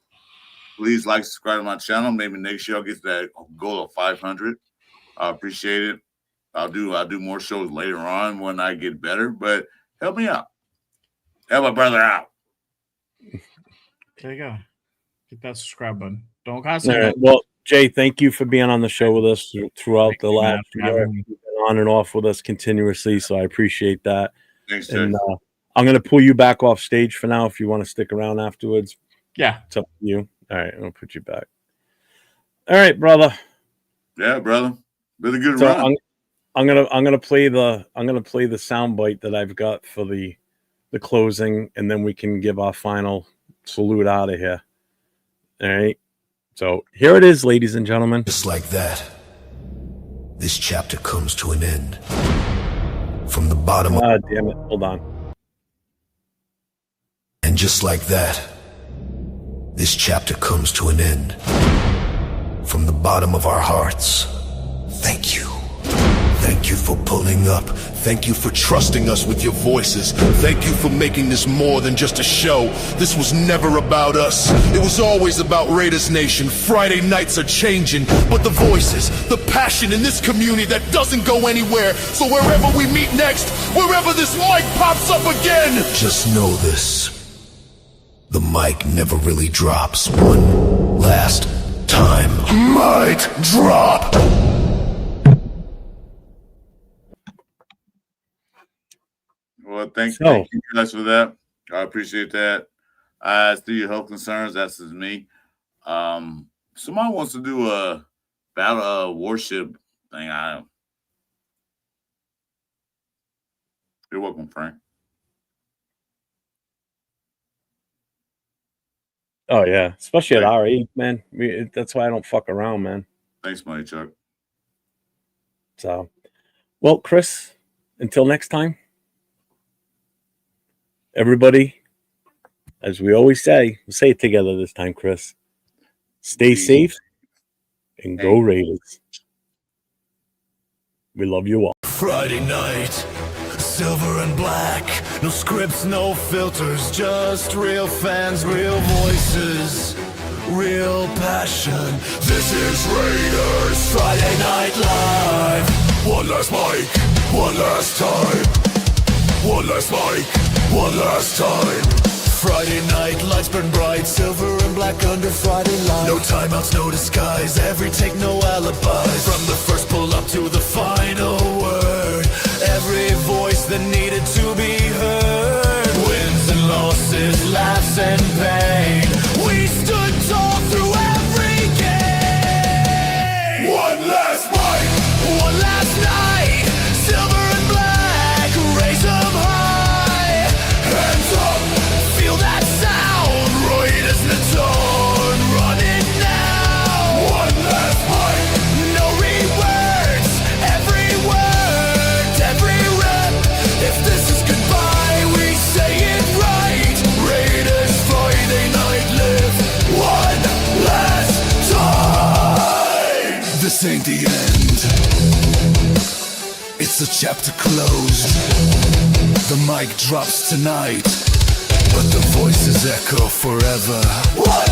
please like, subscribe to my channel. Maybe next year I'll get to that goal of 500. I appreciate it. I'll do more shows later on when I get better. But help me out. Help my brother out. There you go. Hit that subscribe button. Don't constantly. Right. Well, Jay, thank you for being on the show with us throughout the last year. You've been on and off with us continuously, so I appreciate that. Thanks, Jay. And I'm going to pull you back off stage for now if you want to stick around afterwards. Yeah. It's up to you. All right, I'm going to put you back. All right, brother. Yeah, brother. Been a good run. I'm gonna play the sound bite that I've got for the closing, and then we can give our final salute out of here. All right. So here it is, ladies and gentlemen. Just like that, this chapter comes to an end. From the bottom of... God damn it. Hold on. And just like that, this chapter comes to an end. From the bottom of our hearts, thank you. Thank you for pulling up. Thank you for trusting us with your voices. Thank you for making this more than just a show. This was never about us. It was always about Raiders Nation. Friday nights are changing, but the voices, the passion in this community that doesn't go anywhere. So wherever we meet next, wherever this mic pops up again, just know this. The mic never really drops. One last time. Might drop. Well, thank you guys for that. I appreciate that. As to your health concerns, that's just me. Somebody wants to do a battle worship thing. You're welcome, Frank. Oh yeah, especially at our age, man. That's why I don't fuck around, man. Thanks, Money Chuck. So, well, Chris, until next time. Everybody, as we always say, we'll say it together this time, Chris. Stay safe and go Raiders. We love you all. Friday night, silver and black. No scripts, no filters, just real fans, real voices, real passion. This is Raiders Friday Night Live. One last mic, one last time. One last mic, one last time. Friday night, lights burn bright, silver and black under Friday light. No timeouts, no disguise, every take, no alibis. From the first pull up to the final word, every voice that needed to be heard. Wins and losses, laughs and pain, we stood tall through every game. One last mic, one last night, silver and black, raise them high, hands up, feel that sound, Roy is the tone, run it now. One last mic, no the end. It's a chapter closed. The mic drops tonight, but the voices echo forever. What?